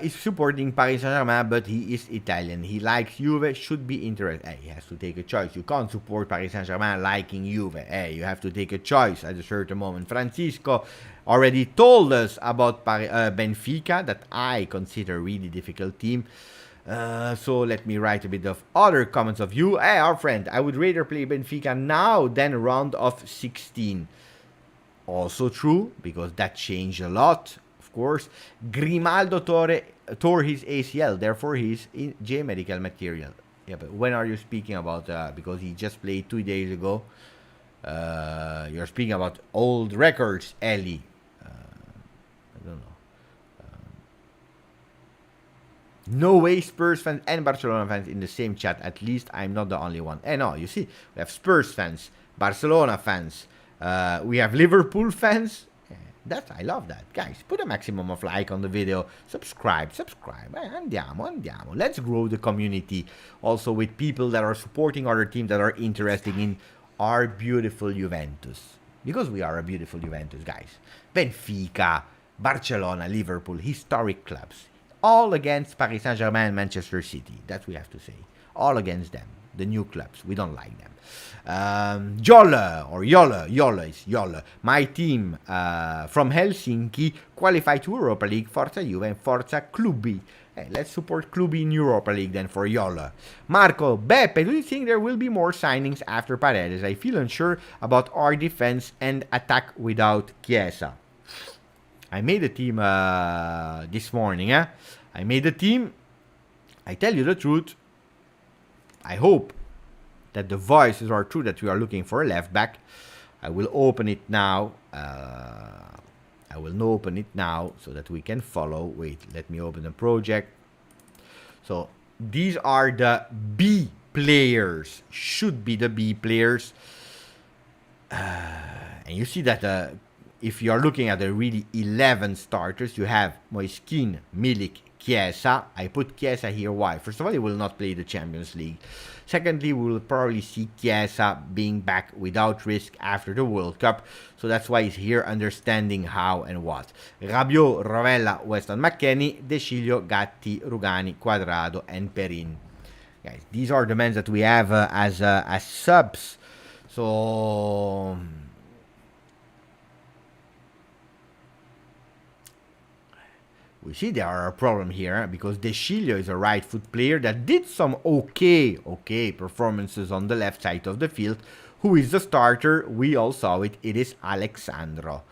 is supporting Paris Saint-Germain, but he is Italian. He likes Juve, should be interested. Hey, he has to take a choice. You can't support Paris Saint-Germain liking Juve. Hey, you have to take a choice at a certain moment. Francisco already told us about Benfica, that I consider a really difficult team. So let me write a bit of other comments of you. Hey, our friend, I would rather play Benfica now than round of 16. Also true, because that changed a lot, of course. Grimaldo tore his ACL, therefore he's in J medical material. Yeah, but when are you speaking about, because he just played 2 days ago. You're speaking about old records, Ellie. I don't know. No way Spurs fans and Barcelona fans in the same chat. At least I'm not the only one. No, you see, we have Spurs fans, Barcelona fans. We have Liverpool fans. I love that. Guys, put a maximum of like on the video. Subscribe. Andiamo. Let's grow the community. Also with people that are supporting other teams that are interested in our beautiful Juventus. Because we are a beautiful Juventus, guys. Benfica, Barcelona, Liverpool, historic clubs. All against Paris Saint-Germain and Manchester City. That we have to say. All against them. The new clubs. We don't like them. Jolle is Jolle. My team from Helsinki qualified to Europa League, Forza Juve and Forza Clubi. Hey, let's support Clubi in Europa League then for Jolle. Marco, Beppe, do you think there will be more signings after Paredes? I feel unsure about our defense and attack without Kiesa. I made a team this morning. I made a team. I tell you the truth. I hope that the voices are true, that we are looking for a left back. I will open it now. So that we can follow. Wait, let me open the project. So these are the B players. Should be the B players. And you see that if you're looking at the really 11 starters, you have Moiskin, Milik, Kiesa. I put Kiesa here. Why? First of all, he will not play the Champions League. Secondly, we will probably see Kiesa being back without risk after the World Cup. So that's why he's here, understanding how and what. Rabiot, Rovella, Weston McKennie, De Sciglio, Gatti, Rugani, Quadrado, and Perin. Guys, these are the men that we have as subs. So we see there are a problem here because De Sciglio is a right foot player that did some okay performances on the left side of the field. Who is the starter? We all saw it. It is Alexandro.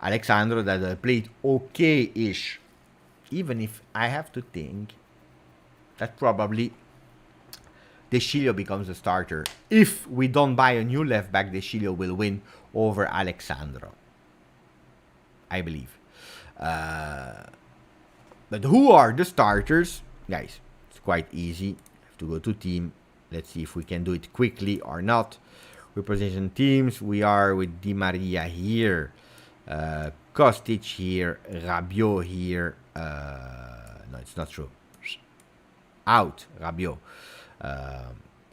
Alexandro that played okay-ish. Even if I have to think that probably De Sciglio becomes a starter. If we don't buy a new left back, De Sciglio will win over Alexandro. I believe. But who are the starters? Guys, it's quite easy. Have to go to team. Let's see if we can do it quickly or not. Representation teams. We are with Di Maria here. Kostic here. Rabiot here. No, it's not true. Out, Rabiot.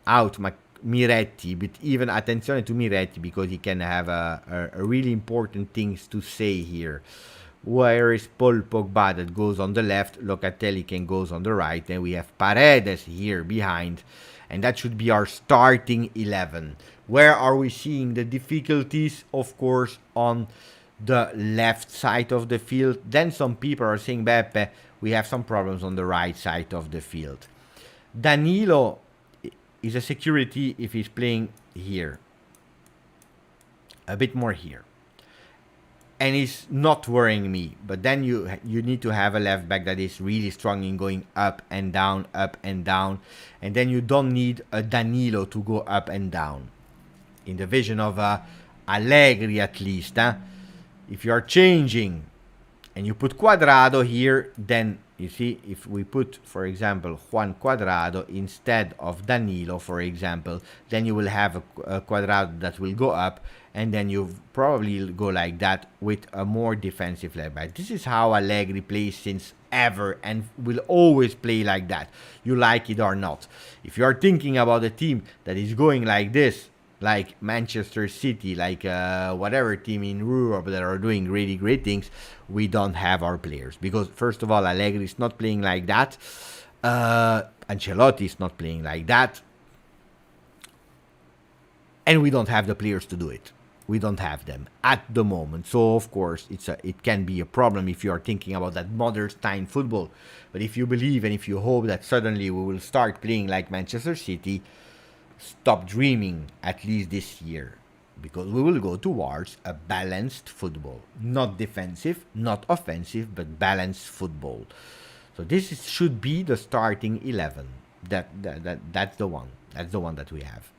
Out, Miretti. But even attention to Miretti because he can have a really important things to say here. Where is Paul Pogba that goes on the left, Locatelli can goes on the right, and we have Paredes here behind, and that should be our starting 11. Where are we seeing the difficulties? Of course, on the left side of the field. Then some people are saying, Beppe, we have some problems on the right side of the field. Danilo is a security if he's playing here. A bit more here. And it's not worrying me. But then you need to have a left back that is really strong in going up and down, up and down. And then you don't need a Danilo to go up and down. In the vision of Allegri at least. If you are changing and you put Quadrado here, then you see if we put, for example, Juan Quadrado instead of Danilo, for example, then you will have a Quadrado that will go up. And then you probably go like that with a more defensive left back. This is how Allegri plays since ever and will always play like that. You like it or not. If you are thinking about a team that is going like this, like Manchester City, like whatever team in Europe that are doing really great things, we don't have our players. Because first of all, Allegri is not playing like that. Ancelotti is not playing like that. And we don't have the players to do it. We don't have them at the moment. So, of course, it can be a problem if you are thinking about that modern style football. But if you believe and if you hope that suddenly we will start playing like Manchester City, stop dreaming at least this year. Because we will go towards a balanced football. Not defensive, not offensive, but balanced football. So this should be the starting 11. That's the one. That's the one that we have.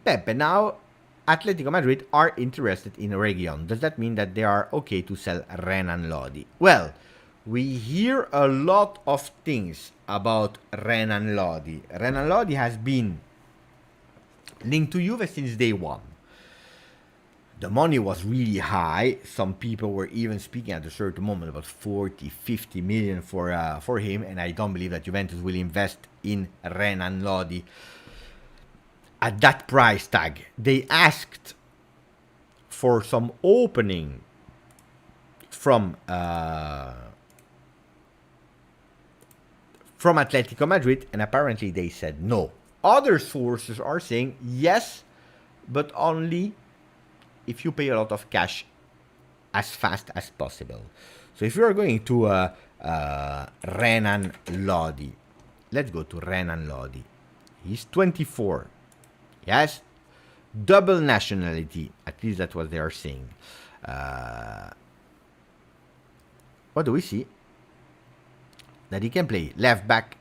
Pepe, now Atletico Madrid are interested in Region. Does that mean that they are okay to sell Renan Lodi? Well, we hear a lot of things about Renan Lodi. Renan Lodi has been linked to Juve since day one. The money was really high. Some people were even speaking at a certain moment about 40, 50 million for him. And I don't believe that Juventus will invest in Renan Lodi at that price tag. They asked for some opening from Atletico Madrid, and apparently they said no. Other sources are saying yes, but only if you pay a lot of cash as fast as possible. So if you are going to Renan Lodi, let's go to Renan Lodi. He's 24. Yes, double nationality. At least that's what they are saying. What do we see? That he can play left back.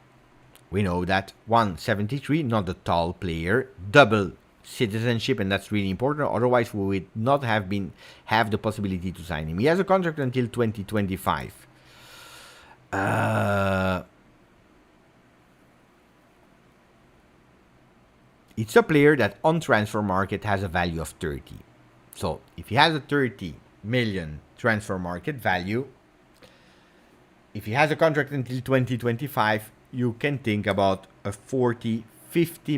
We know that. 173, not a tall player. Double citizenship, and that's really important. Otherwise, we would not have the possibility to sign him. He has a contract until 2025. It's a player that on transfer market has a value of 30. So if he has a 30 million transfer market value, if he has a contract until 2025, you can think about a 40-50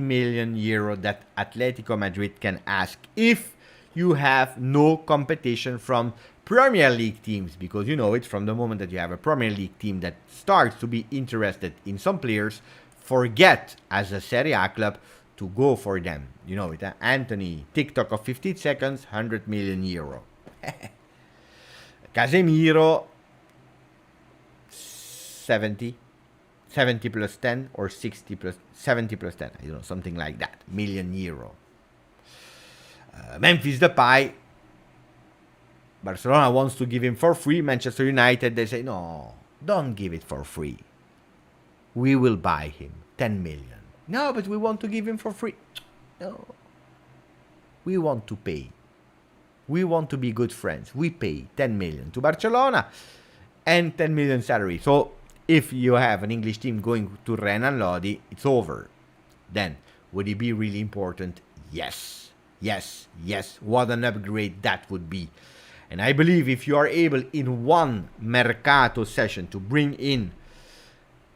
million euro that Atletico Madrid can ask if you have no competition from Premier League teams, because you know it, from the moment that you have a Premier League team that starts to be interested in some players, forget as a Serie A club to go for them. You know it, Anthony, TikTok of 15 seconds, 100 million euro. Casemiro, 70 plus 10 or 60 plus 70 plus 10, I don't know, something like that, million euro. Memphis Depay, Barcelona wants to give him for free. Manchester United, they say, no, don't give it for free. We will buy him, 10 million. No, but we want to give him for free. No. We want to pay. We want to be good friends. We pay 10 million to Barcelona and 10 million salary. So if you have an English team going to Renan Lodi, it's over. Then, would it be really important? Yes. Yes, yes. What an upgrade that would be. And I believe if you are able in one Mercato session to bring in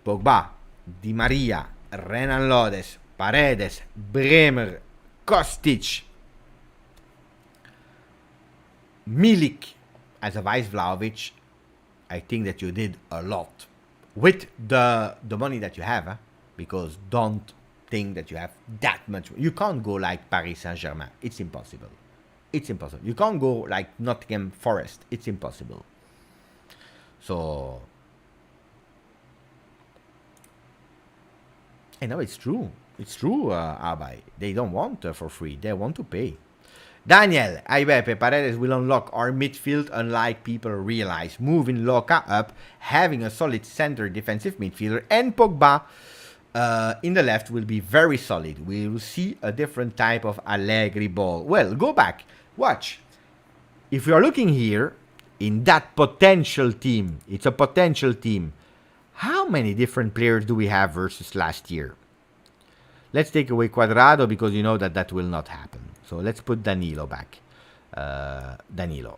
Pogba, Di Maria, Renan Lodi, Paredes, Bremer, Kostic, Milik as a vice Vlahovic, I think that you did a lot with the money that you have, because don't think that you have that much. You can't go like Paris Saint-Germain. It's impossible. It's impossible. You can't go like Nottingham Forest. It's impossible. So, and no, it's true. It's true, Abai. They don't want for free. They want to pay. Daniel, Ibepe, Paredes will unlock our midfield unlike people realize. Moving Loca up, having a solid center defensive midfielder, and Pogba in the left will be very solid. We will see a different type of Allegri ball. Well, go back. Watch. If we are looking here, in that potential team, it's a potential team. How many different players do we have versus last year? Let's take away Cuadrado, because you know that that will not happen. So let's put Danilo back. Danilo.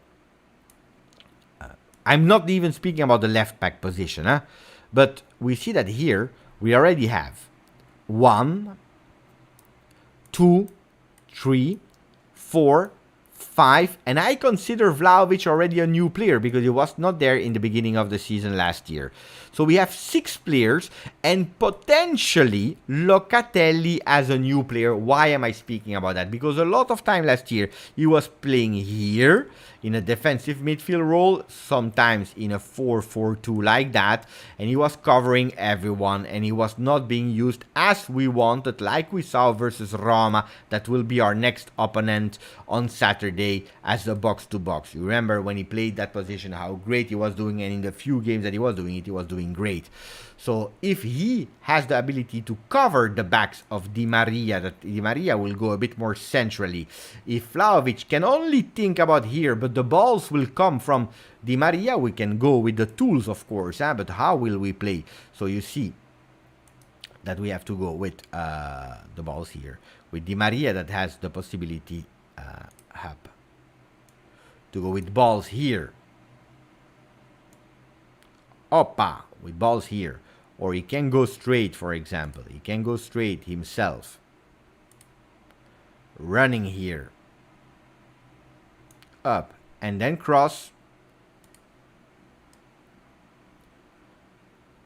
I'm not even speaking about the left back position, but we see that here we already have 1, 2, 3, 4, 5, and I consider Vlahovic already a new player because he was not there in the beginning of the season last year. So we have 6 players and potentially Locatelli as a new player. Why am I speaking about that? Because a lot of time last year he was playing here in a defensive midfield role, sometimes in a 4-4-2 like that, and he was covering everyone and he was not being used as we wanted, like we saw versus Roma. That will be our next opponent on Saturday as a box-to-box. You remember when he played that position, how great he was doing, and in the few games that he was doing it, he was doing great. So if he has the ability to cover the backs of Di Maria, that Di Maria will go a bit more centrally. If Vlahovic can only think about here, but the balls will come from Di Maria, we can go with the tools, of course, but how will we play? So you see that we have to go with the balls here. With Di Maria that has the possibility to go with balls here. Oppa, with balls here. Or he can go straight, for example. He can go straight himself. Running here. Up. And then cross.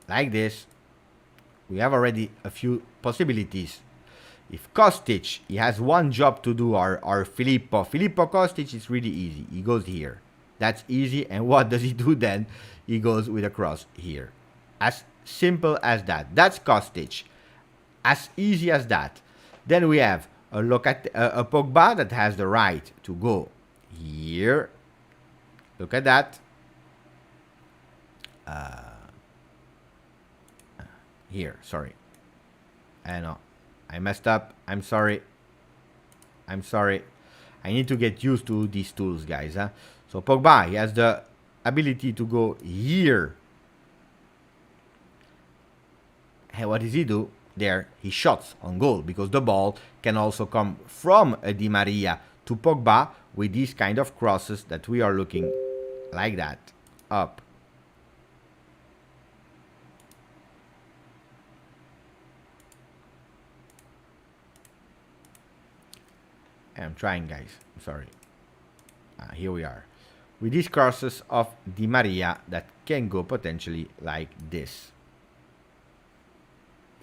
Like this. We have already a few possibilities. If Kostic, he has one job to do, our Filippo. Filippo Kostic is really easy. He goes here. That's easy. And what does he do then? He goes with a cross here. As simple as that. That's Kostic. As easy as that. Then we have a Pogba that has the right to go here. Look at that. Here, sorry. I know. I messed up. I'm sorry. I'm sorry. I need to get used to these tools, guys. So Pogba, he has the ability to go here. Hey, what does he do? there his shots on goal, because the ball can also come from Di Maria to Pogba with these kind of crosses that we are looking like that, up. I'm trying, guys. I'm sorry. Here we are. With these crosses of Di Maria that can go potentially like this.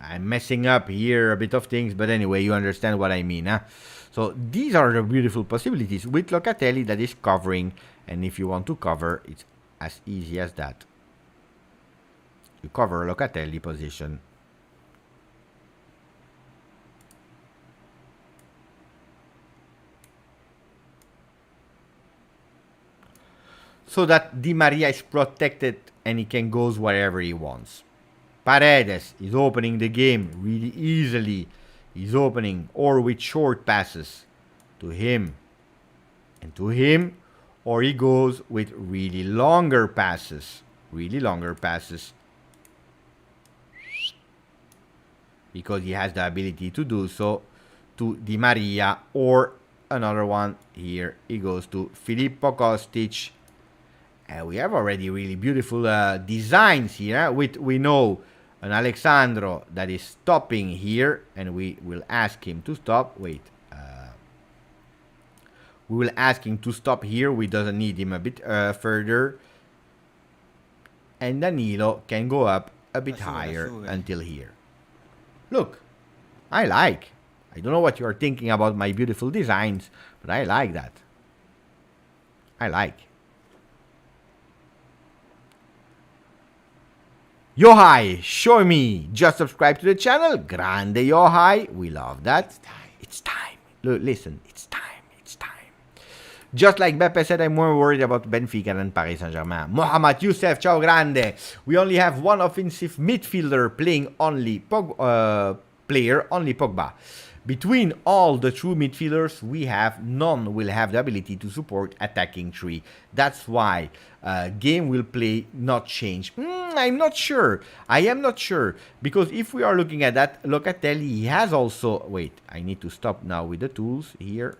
I'm messing up here a bit of things, but anyway, you understand what I mean, huh? So these are the beautiful possibilities with Locatelli that is covering, and if you want to cover, it's as easy as that. You cover Locatelli position. So that Di Maria is protected and he can go wherever he wants. Paredes is opening the game really easily. He's opening, or with short passes to him and to him, or he goes with really longer passes. Because he has the ability to do so to Di Maria, or another one here. He goes to Filippo Kostic. We have already really beautiful designs here. We know an Alexandro that is stopping here, and we will ask him to stop. Wait. We will ask him to stop here. We doesn't need him a bit further. And Danilo can go up a bit higher until here. Look, I like. I don't know what you are thinking about my beautiful designs, but I like that. I like. Yohai, show me. Just subscribe to the channel. Grande Yohai. We love that. It's time. Look, listen, it's time. Just like Beppe said, I'm more worried about Benfica than Paris Saint-Germain. Mohamed Youssef, ciao grande. We only have one offensive midfielder playing only Pogba. Between all the true midfielders we have, none will have the ability to support attacking three. That's why game will play not change. I'm not sure. I am not sure. Because if we are looking at that, Locatelli, he has also... Wait, I need to stop now with the tools here.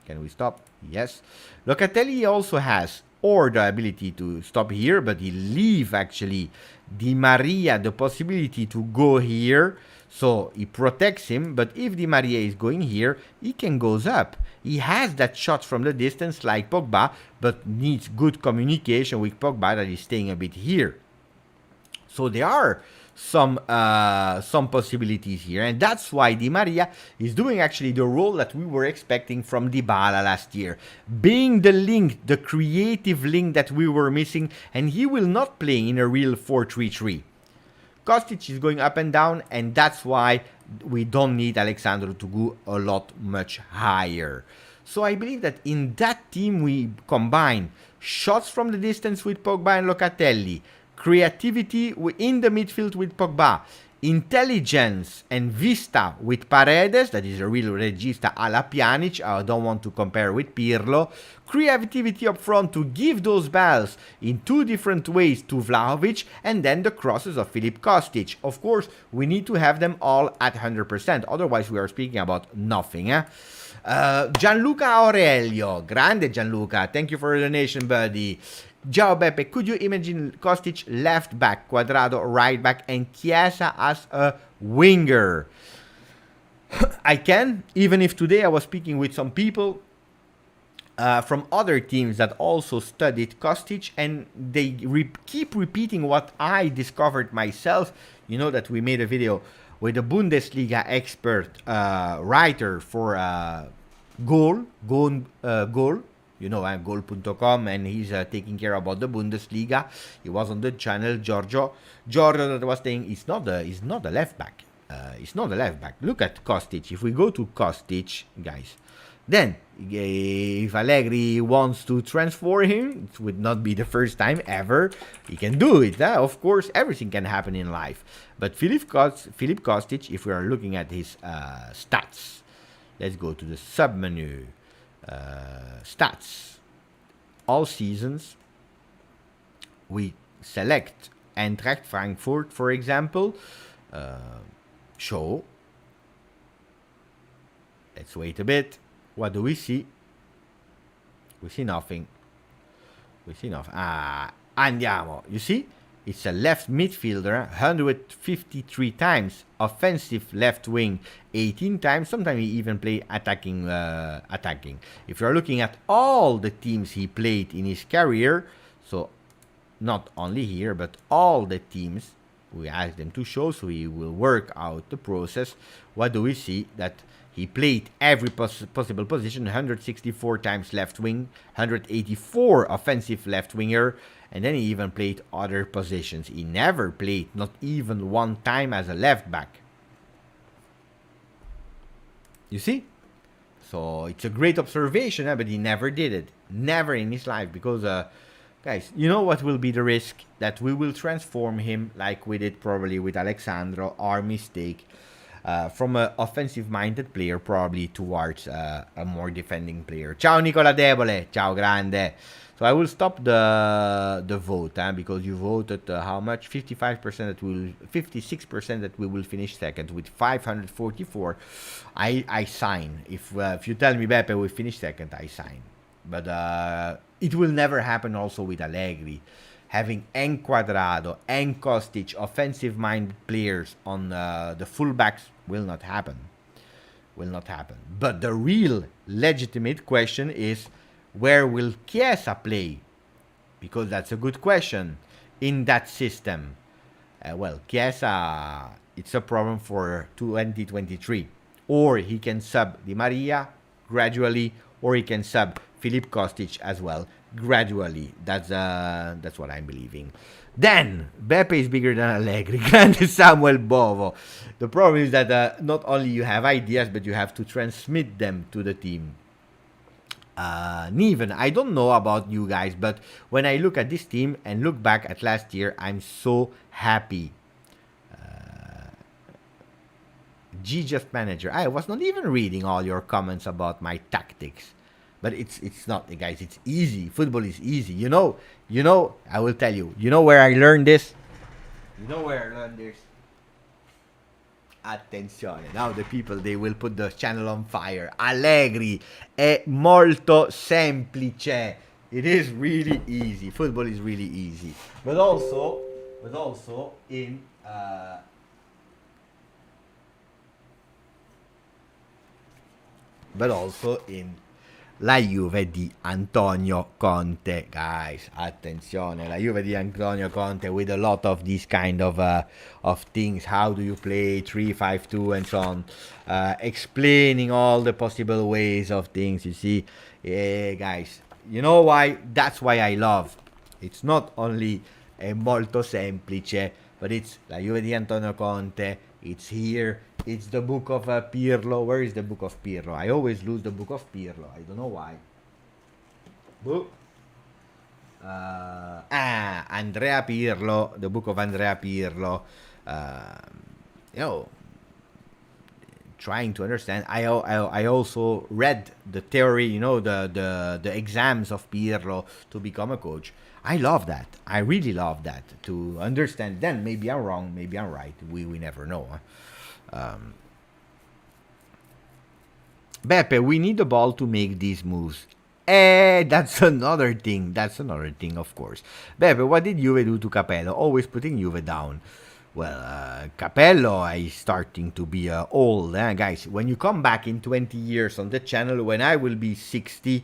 Can we stop? Yes. Locatelli also has or the ability to stop here, but he leave actually Di Maria the possibility to go here. So he protects him, but if Di Maria is going here, he can goes up. He has that shot from the distance like Pogba, but needs good communication with Pogba that is staying a bit here. So there are some possibilities here, and that's why Di Maria is doing actually the role that we were expecting from Dybala last year, being the link, the creative link that we were missing, and he will not play in a real 4-3-3. Kostic is going up and down, and that's why we don't need Alexandro to go a lot much higher. So I believe that in that team we combine shots from the distance with Pogba and Locatelli, creativity in the midfield with Pogba, intelligence and vista with Paredes, that is a real regista alla Pjanic, I don't want to compare with Pirlo, creativity up front to give those balls in two different ways to Vlahovic, and then the crosses of Filip Kostic. Of course, we need to have them all at 100%, otherwise we are speaking about nothing. Gianluca Aurelio, grande Gianluca, thank you for the donation, buddy. Ciao Beppe, could you imagine Kostic left back, Cuadrado right back, and Kiesa as a winger? I can, even if today I was speaking with some people from other teams that also studied Kostic, and they keep repeating what I discovered myself. You know that we made a video with a Bundesliga expert writer for Goal. You know, goal.com, and he's taking care about the Bundesliga. He was on the channel, Giorgio that was saying he's not a left back. He's not a left back. Look at Kostic. If we go to Kostic, guys, then if Allegri wants to transfer him, it would not be the first time ever. He can do it. Of course, everything can happen in life. But Filip Kostic, if we are looking at his stats, let's go to the sub-menu. Stats, all seasons. We select Eintracht Frankfurt, for example. show. Let's wait a bit. What do we see? We see nothing. We see nothing. Andiamo. You see? It's a left midfielder, 153 times. Offensive left wing, 18 times. Sometimes he even play attacking. If you're looking at all the teams he played in his career, so not only here, but all the teams, we ask them to show, so we will work out the process. What do we see? That he played every possible position, 164 times left wing, 184 offensive left winger, and then he even played other positions. He never played, not even one time, as a left back. You see? So it's a great observation, but he never did it. Never in his life, because, guys, you know what will be the risk? That we will transform him, like we did probably with Alexandro, our mistake, from an offensive-minded player probably towards a more defending player. Ciao Nicola Debole, ciao grande. So I will stop the vote, because you voted how much? 55% that will, 56% that we will finish second with 544. I sign. If you tell me Beppe will finish second, I sign. But it will never happen also with Allegri. Having Quadrado and Kostic, offensive-minded players on the fullbacks will not happen. Will not happen. But the real legitimate question is, where will Kiesa play? Because that's a good question in that system. Well, Kiesa, it's a problem for 2023. Or he can sub Di Maria gradually, or he can sub Filip Kostic as well gradually. That's what I'm believing. Then Beppe is bigger than Allegri. Grande Samuel Bovo. The problem is that not only you have ideas, but you have to transmit them to the team. Niven, I don't know about you guys, but when I look at this team and look back at last year, I'm so happy. GJustjuve manager, I was not even reading all your comments about my tactics. But it's not, guys, it's easy. Football is easy. You know, I will tell you. You know where I learned this? You know where I learned this? Attenzione. Now the people, they will put the channel on fire. Allegri è molto semplice. It is really easy. Football is really easy. But also in la Juve di Antonio Conte, guys. Attenzione, la Juve di Antonio Conte, with a lot of these kind of things. How do you play 3-5-2 and so on? Explaining all the possible ways of things. You see, guys. You know why? That's why I love. It's not only molto semplice, but it's la Juve di Antonio Conte. It's here. It's the book of Pirlo. Where is the book of Pirlo? I always lose the book of Pirlo. I don't know why. Book. Andrea Pirlo. The book of Andrea Pirlo. Trying to understand. I also read the theory. The exams of Pirlo to become a coach. I love that. I really love that, to understand. Then maybe I'm wrong. Maybe I'm right. We never know. Beppe, we need the ball to make these moves. That's another thing. Of course. Beppe, what did Juve do to Capello? Always putting Juve down. Well, Capello is starting to be old, guys. When you come back in 20 years on the channel, when I will be 60,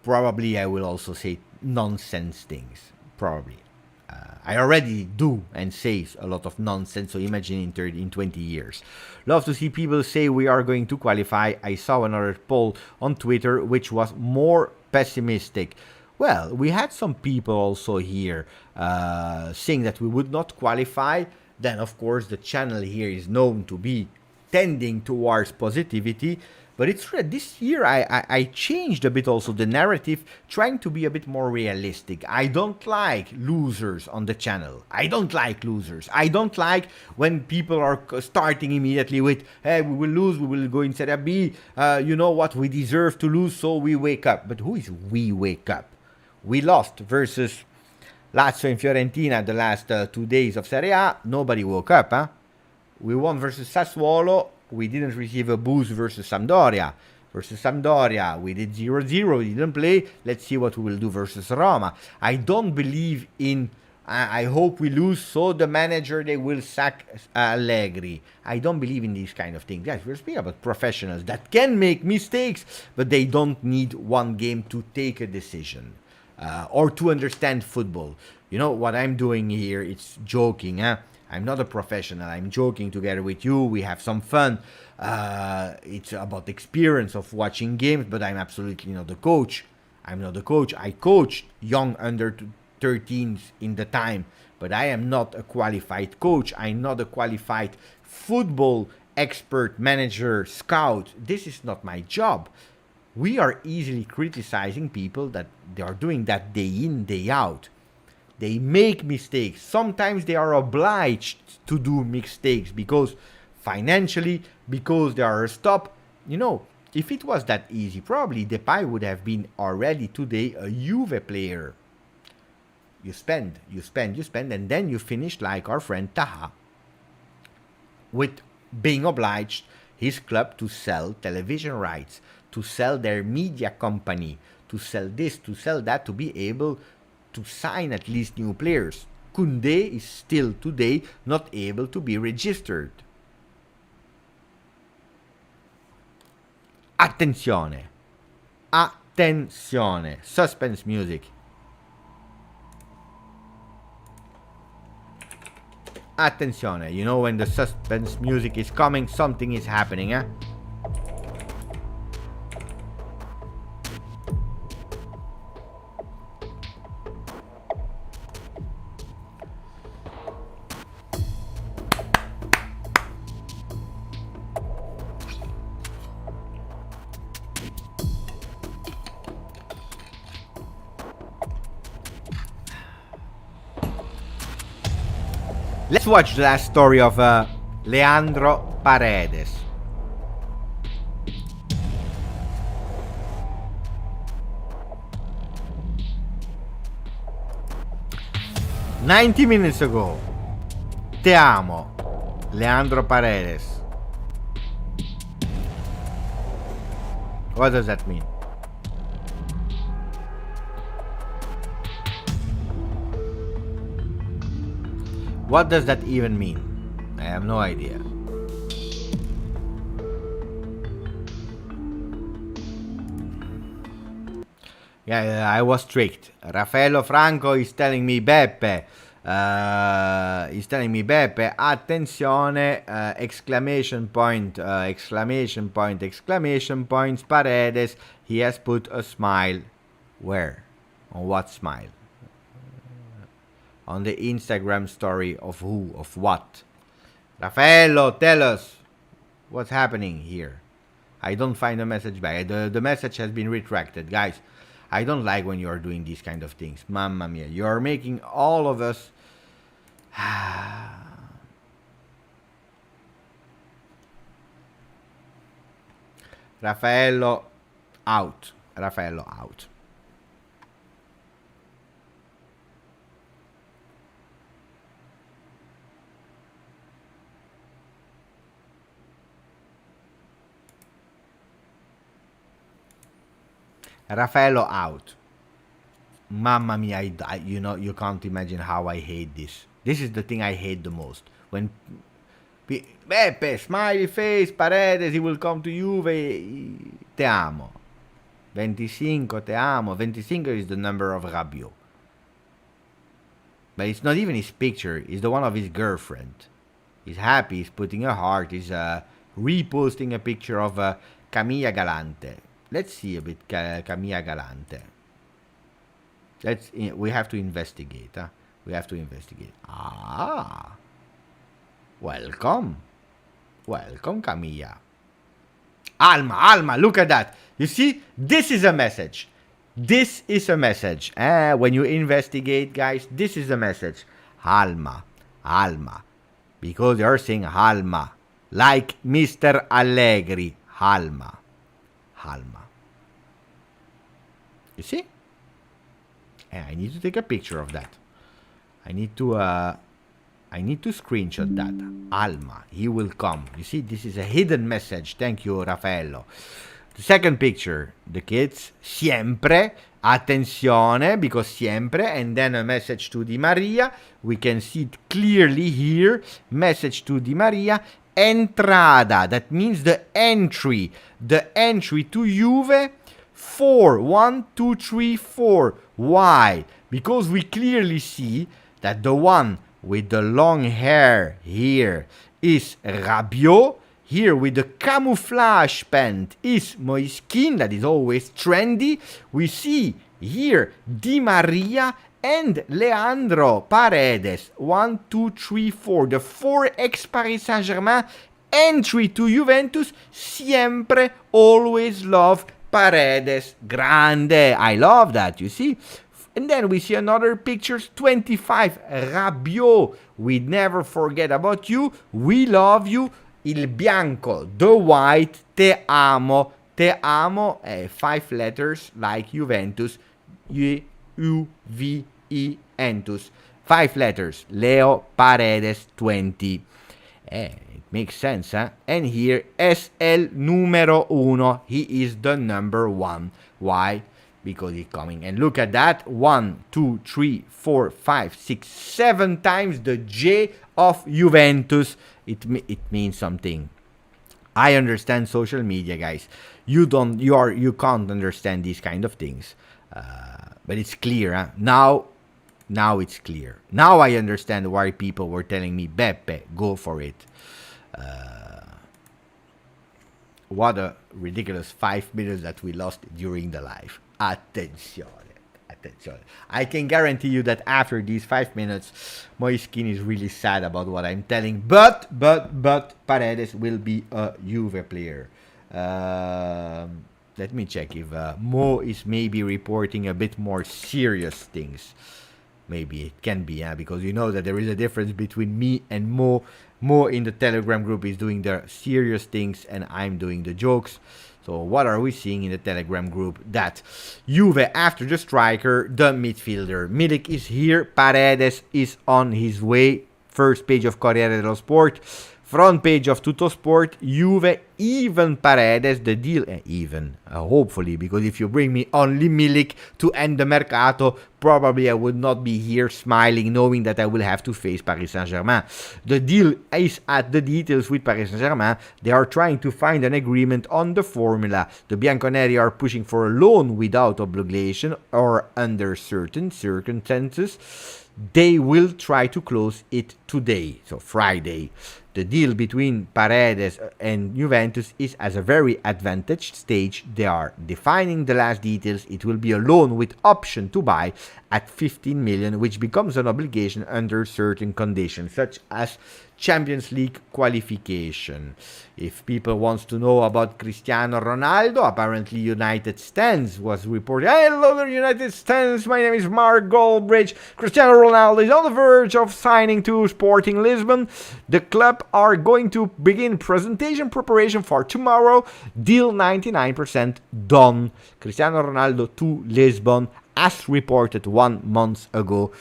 probably I will also say nonsense things. Probably. I already do and say a lot of nonsense, so imagine in 20 years. Love to see people say we are going to qualify. I saw another poll on Twitter which was more pessimistic. Well, we had some people also here saying that we would not qualify. Then, of course, the channel here is known to be tending towards positivity. But it's this year I changed a bit also the narrative, trying to be a bit more realistic. I don't like losers on the channel. I don't like losers. I don't like when people are starting immediately with, hey, we will lose, we will go in Serie B. You know what, we deserve to lose, so we wake up. But who is we wake up? We lost versus Lazio and Fiorentina the last 2 days of Serie A. Nobody woke up, huh? We won versus Sassuolo. We didn't receive a boost versus Sampdoria. Versus Sampdoria, we did 0-0. We didn't play. Let's see what we will do versus Roma. I don't believe in... I hope we lose, so the manager, they will sack Allegri. I don't believe in these kind of things. Guys, we're speaking about professionals that can make mistakes, but they don't need one game to take a decision or to understand football. You know, what I'm doing here, it's joking, huh? I'm not a professional. I'm joking together with you. We have some fun. It's about experience of watching games, but I'm absolutely not the coach. I'm not the coach. I coached young under 13s in the time, but I am not a qualified coach. I'm not a qualified football expert, manager, scout. This is not my job. We are easily criticizing people that they are doing that day in, day out. They make mistakes. Sometimes they are obliged to do mistakes because financially, because they are a stop. You know, if it was that easy, probably Depay would have been already today a Juve player. You spend, and then you finish like our friend Taha, with being obliged his club to sell television rights, to sell their media company, to sell this, to sell that, to be able to sign at least new players. Koundé is still today not able to be registered. Attenzione. Attenzione. Suspense music. Attenzione. You know when the suspense music is coming, something is happening, eh? Let's watch the last story of Leandro Paredes. "90 minutes ago. Te amo, Leandro Paredes." What does that mean? What does that even mean? I have no idea. Yeah, I was tricked. Raffaello Franco is telling me Beppe. Attenzione, exclamation point, exclamation points, Paredes. He has put a smile. Where? On what smile? On the Instagram story of who? Of what? Raffaello, tell us what's happening here. I don't find the message back. The message has been retracted. Guys, I don't like when you are doing these kind of things. Mamma mia. You are making all of us... Raffaello out. Raffaello out. Raffaello out. Mamma mia, you know, you can't imagine how I hate this. This is the thing I hate the most. When Beppe, smiley face, Paredes, he will come to Juve. Te amo. 25, te amo. 25 is the number of Rabiot. But it's not even his picture. It's the one of his girlfriend. He's happy. He's putting a heart. He's reposting a picture of Camilla Galante. Let's see a bit Camilla Galante. We have to investigate. Huh? We have to investigate. Ah. Welcome. Welcome, Camilla. Alma, look at that. You see? This is a message. This is a message. When you investigate, guys, this is a message. Alma. Because you're saying Alma. Like Mr. Allegri. Alma. You see? And I need to take a picture of that. I need to I need to screenshot that. Alma, he will come. You see, this is a hidden message. Thank you, Raffaello. The second picture, the kids, siempre, attenzione, because siempre, and then a message to Di Maria. We can see it clearly here. Message to Di Maria. Entrada, that means the entry to Juve. 4, 1, 2, 3, 4. Why? Because we clearly see that the one with the long hair here is Rabiot. Here with the camouflage pant is Moiskin, that is always trendy. We see here Di Maria and Leandro Paredes. 1, 2, 3, 4. The 4 ex-Paris Saint-Germain entry to Juventus. Siempre, always love Paredes. Grande. I love that, you see. And then we see another pictures, 25, Rabiot. We never forget about you. We love you. Il bianco, the white, te amo. Te amo, 5 letters like Juventus. U-V-E-Entus. 5 letters. Leo Paredes 20. It makes sense, huh? And here, es el número uno. He is the number 1. Why? Because he's coming. And look at that. 1, 2, 3, 4, 5, 6, 7 times the J of Juventus. It means something. I understand social media, guys. You can't understand these kind of things. But it's clear, huh? Now it's clear. Now I understand why people were telling me, Beppe, go for it. What a ridiculous 5 minutes that we lost during the live. Attenzione. I can guarantee you that after these 5 minutes, Moiskin is really sad about what I'm telling. But Paredes will be a Juve player. Let me check if Mo is maybe reporting a bit more serious things. Maybe it can be, because you know that there is a difference between me and Mo. Mo in the Telegram group is doing the serious things and I'm doing the jokes. So what are we seeing in the Telegram group? That Juve, after the striker, the midfielder. Milik is here. Paredes is on his way. First page of Corriere dello Sport. Front page of Tuttosport. Juve, even Paredes. The deal, hopefully, because if you bring me only Milik to end the Mercato, probably I would not be here smiling, knowing that I will have to face Paris Saint-Germain. The deal is at the details with Paris Saint-Germain. They are trying to find an agreement on the formula. The Bianconeri are pushing for a loan without obligation or under certain circumstances. They will try to close it today, so Friday. The deal between Paredes and Juventus is at a very advantaged stage. They are defining the last details. It will be a loan with option to buy at 15 million, which becomes an obligation under certain conditions, such as Champions League qualification. If people wants to know about Cristiano Ronaldo, apparently United Stands was reporting. Hello there, United Stands. My name is Mark Goldbridge. Cristiano Ronaldo is on the verge of signing to Sporting Lisbon. The club are going to begin presentation preparation for tomorrow. Deal 99% done. Cristiano Ronaldo to Lisbon, as reported 1 month ago.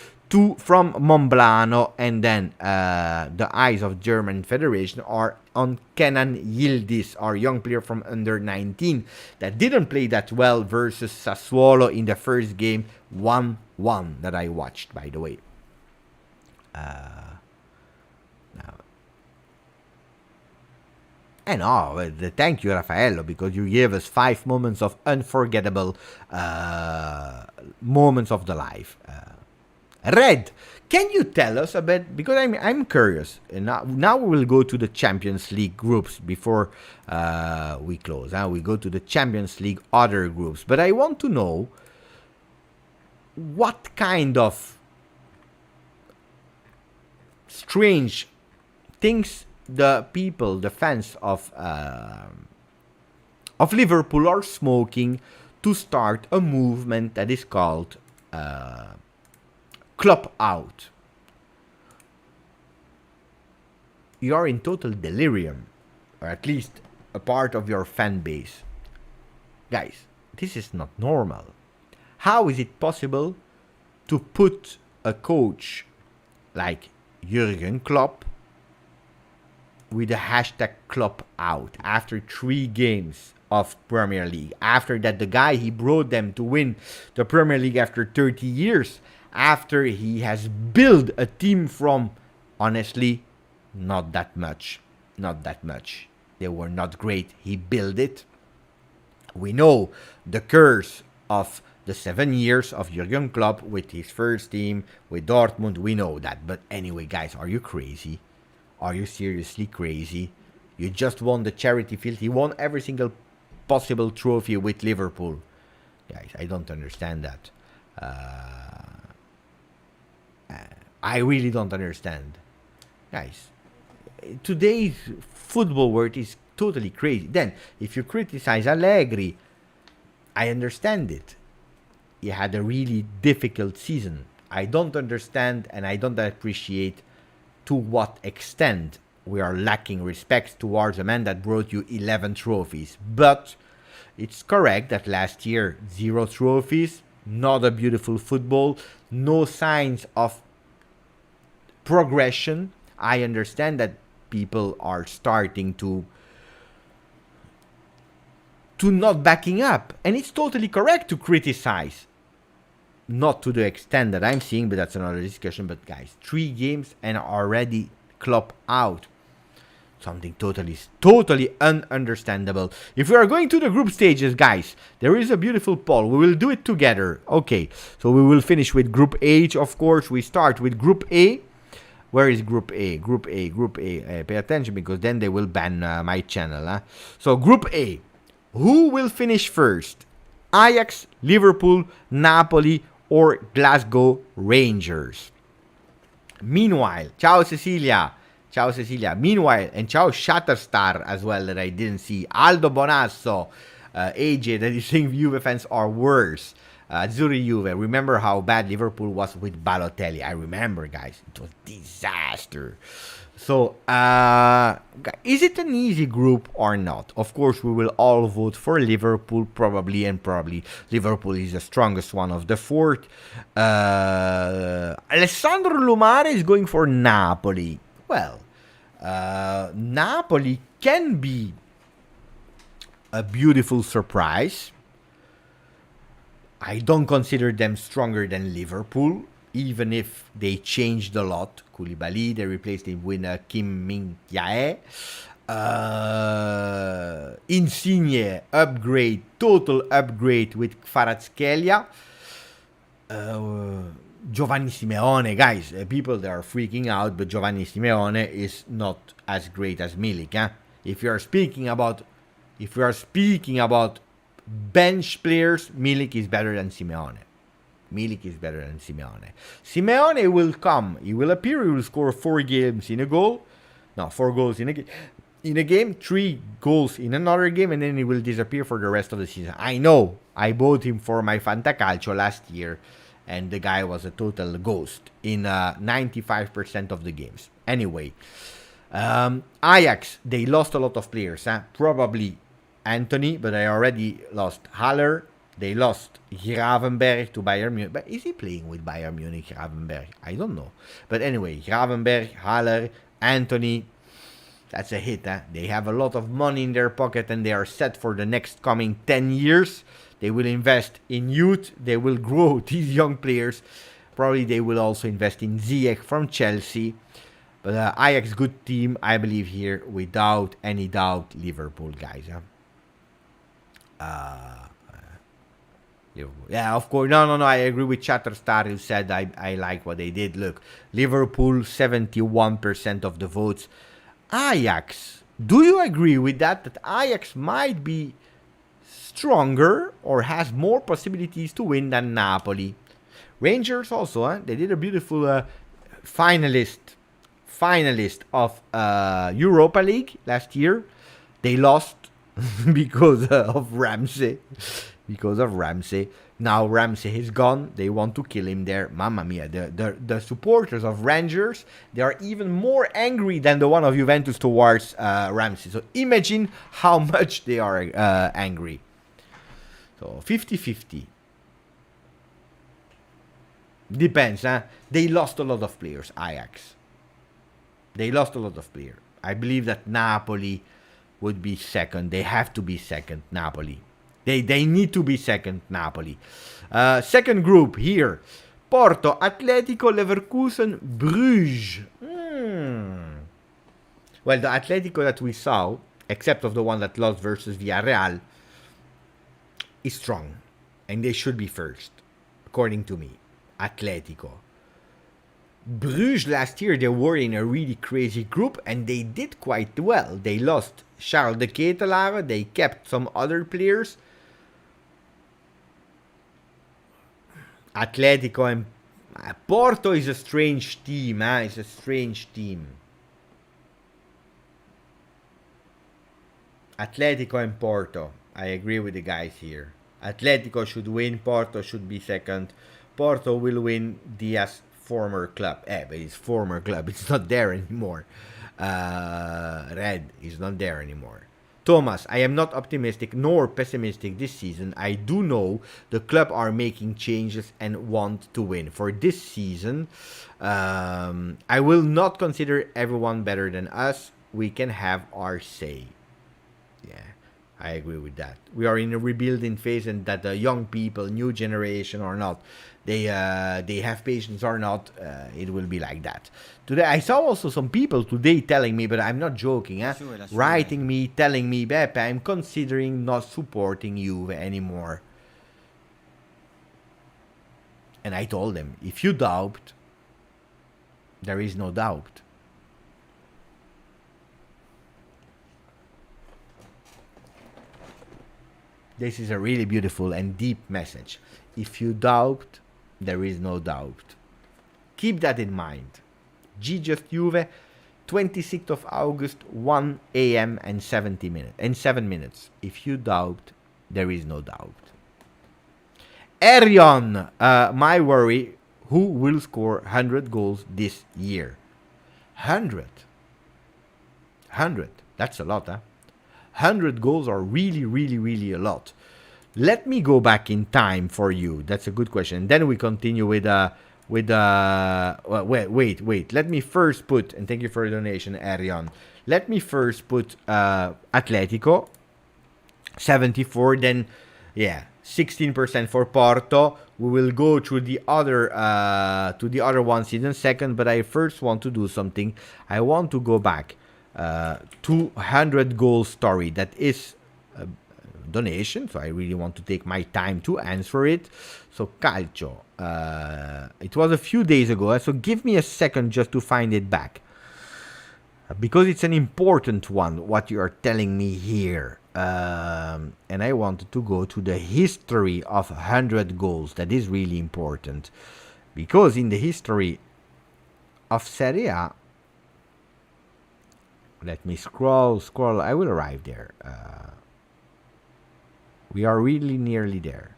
From Monblano, and then the eyes of German Federation are on Kenan Yildiz, our young player from under 19 that didn't play that well versus Sassuolo in the first game, 1-1 that I watched, by the way. Thank you, Raffaello, because you gave us 5 moments of unforgettable moments of the life. Red, can you tell us a bit, because I'm curious, and now we will go to the Champions League groups before we close. We go to the Champions League other groups, but I want to know what kind of strange things the people, the fans of Liverpool are smoking to start a movement that is called Club Out. You are in total delirium, or at least a part of your fan base. Guys, this is not normal. How is it possible to put a coach like Jurgen Klopp with the hashtag Klopp out after 3 games of Premier League. After that, the guy, he brought them to win the Premier League after 30 years. After he has built a team from, honestly, not that much. Not that much. They were not great. He built it. We know the curse of the 7 years of Jurgen Klopp with his first team, with Dortmund. We know that. But anyway, guys, are you crazy? Are you seriously crazy? You just won the charity field. He won every single possible trophy with Liverpool. Guys, I don't understand that. I really don't understand. Guys, today's football world is totally crazy. Then, if you criticize Allegri, I understand it. He had a really difficult season. I don't understand and I don't appreciate to what extent we are lacking respect towards a man that brought you 11 trophies. But it's correct that last year, 0 trophies, not a beautiful football, no signs of progression. I understand that people are starting to not backing up. And it's totally correct to criticize. Not to the extent that I'm seeing, but that's another discussion. But guys, 3 games and already Klopp out. Something totally ununderstandable. If we are going to the group stages, guys, there is a beautiful poll. We will do it together. Okay, so we will finish with Group H, of course. We start with Group A. Where is Group A? Group A. Pay attention because then they will ban my channel. Huh? So Group A. Who will finish first? Ajax, Liverpool, Napoli, or Glasgow Rangers? Meanwhile, ciao Cecilia. Ciao Cecilia. Meanwhile, and ciao Shatterstar as well that I didn't see. Aldo Bonasso. AJ that is saying Juve fans are worse. Zuri Juve. Remember how bad Liverpool was with Balotelli. I remember, guys. It was disaster. So, is it an easy group or not? Of course, we will all vote for Liverpool, probably, and probably Liverpool is the strongest one of the 4th. Alessandro Lumare is going for Napoli. Well, Napoli can be a beautiful surprise. I don't consider them stronger than Liverpool, even if they changed a lot. Koulibaly, they replaced him with Kim Min-jae. Insigne, upgrade, total upgrade with Kvaratskhelia. Giovanni Simeone, guys, people that are freaking out, but Giovanni Simeone is not as great as Milik. Huh? If you are speaking about bench players, Milik is better than Simeone. Simeone will come. He will appear. He will score 4 goals in a game, 3 goals in another game, and then he will disappear for the rest of the season. I know. I bought him for my Fantacalcio last year, and the guy was a total ghost in 95% of the games. Anyway, Ajax, they lost a lot of players. Huh? Probably Anthony, but I already lost Haller. They lost Gravenberg to Bayern Munich. But is he playing with Bayern Munich, Gravenberg? I don't know. But anyway, Gravenberg, Haller, Anthony. That's a hit. Huh? They have a lot of money in their pocket and they are set for the next coming 10 years. They will invest in youth. They will grow these young players. Probably they will also invest in Ziyech from Chelsea. But Ajax, good team, I believe here, without any doubt, Liverpool, guys. Huh? Liverpool. Yeah, of course. No. I agree with Chatterstar who said I like what they did. Look, Liverpool, 71% of the votes. Ajax, do you agree with that? That Ajax might be stronger or has more possibilities to win than Napoli? Rangers also, huh? They did a beautiful finalist of Europa League last year. They lost because of Ramsey. Now Ramsey is gone. They want to kill him there. Mamma mia. The supporters of Rangers, they are even more angry than the one of Juventus towards Ramsey. So imagine how much they are angry. So 50-50. Depends, huh? They lost a lot of players, Ajax. They lost a lot of players. I believe that Napoli would be second. They have to be second, Napoli. They need to be second, Napoli. Second group here. Porto, Atletico, Leverkusen, Bruges. Well, the Atletico that we saw, except of the one that lost versus Villarreal, is strong. And they should be first, according to me. Atletico. Bruges last year, they were in a really crazy group and they did quite well. They lost Charles de Ketelaere, they kept some other players. Atletico and Porto is a strange team, It's a strange team. Atletico and Porto. I agree with the guys here. Atletico should win, Porto should be second. Porto will win Diaz's former club. But his former club, it's not there anymore. Red is not there anymore. Thomas, I am not optimistic nor pessimistic this season. I do know the club are making changes and want to win. For this season, I will not consider everyone better than us. We can have our say. Yeah, I agree with that. We are in a rebuilding phase, and that the young people, new generation or not, they have patience or not, it will be like that. Today, I saw also some people today telling me, but I'm not joking, writing me, telling me, Beppe, I'm considering not supporting Juve anymore. And I told them, if you doubt, there is no doubt. This is a really beautiful and deep message. If you doubt, there is no doubt. Keep that in mind. GJustjuve, 26th of August, 1 a.m. and 7 minutes. If you doubt, there is no doubt. Erion, my worry, who will score 100 goals this year? 100. That's a lot, 100 goals are really, really, really a lot. Let me go back in time for you. That's a good question. And then we continue with wait. Let me first put, and thank you for the donation, Arion. Let me first put Atletico, 74. Then, 16% for Porto. We will go through the other to the other ones in a second. But I first want to do something. I want to go back. 200 goal story that is a donation, so I really want to take my time to answer it. So Calcio, it was a few days ago, so give me a second just to find it back, because it's an important one what you are telling me here, and I wanted to go to the history of 100 goals. That is really important, because in the history of Serie A, let me scroll. I will arrive there. We are really nearly there.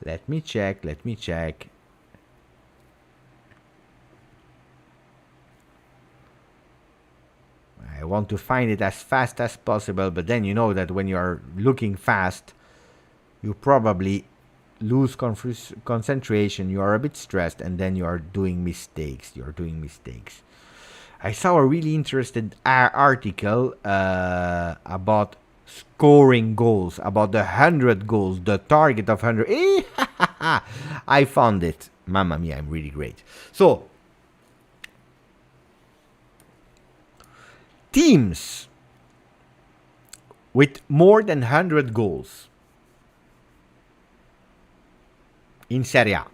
Let me check. I want to find it as fast as possible, but then you know that when you are looking fast, you probably lose concentration, you are a bit stressed, and then you are doing mistakes. I saw a really interesting article about scoring goals, about the 100 goals, the target of 100. I found it. Mamma mia, I'm really great. So, teams with more than 100 goals in Serie A.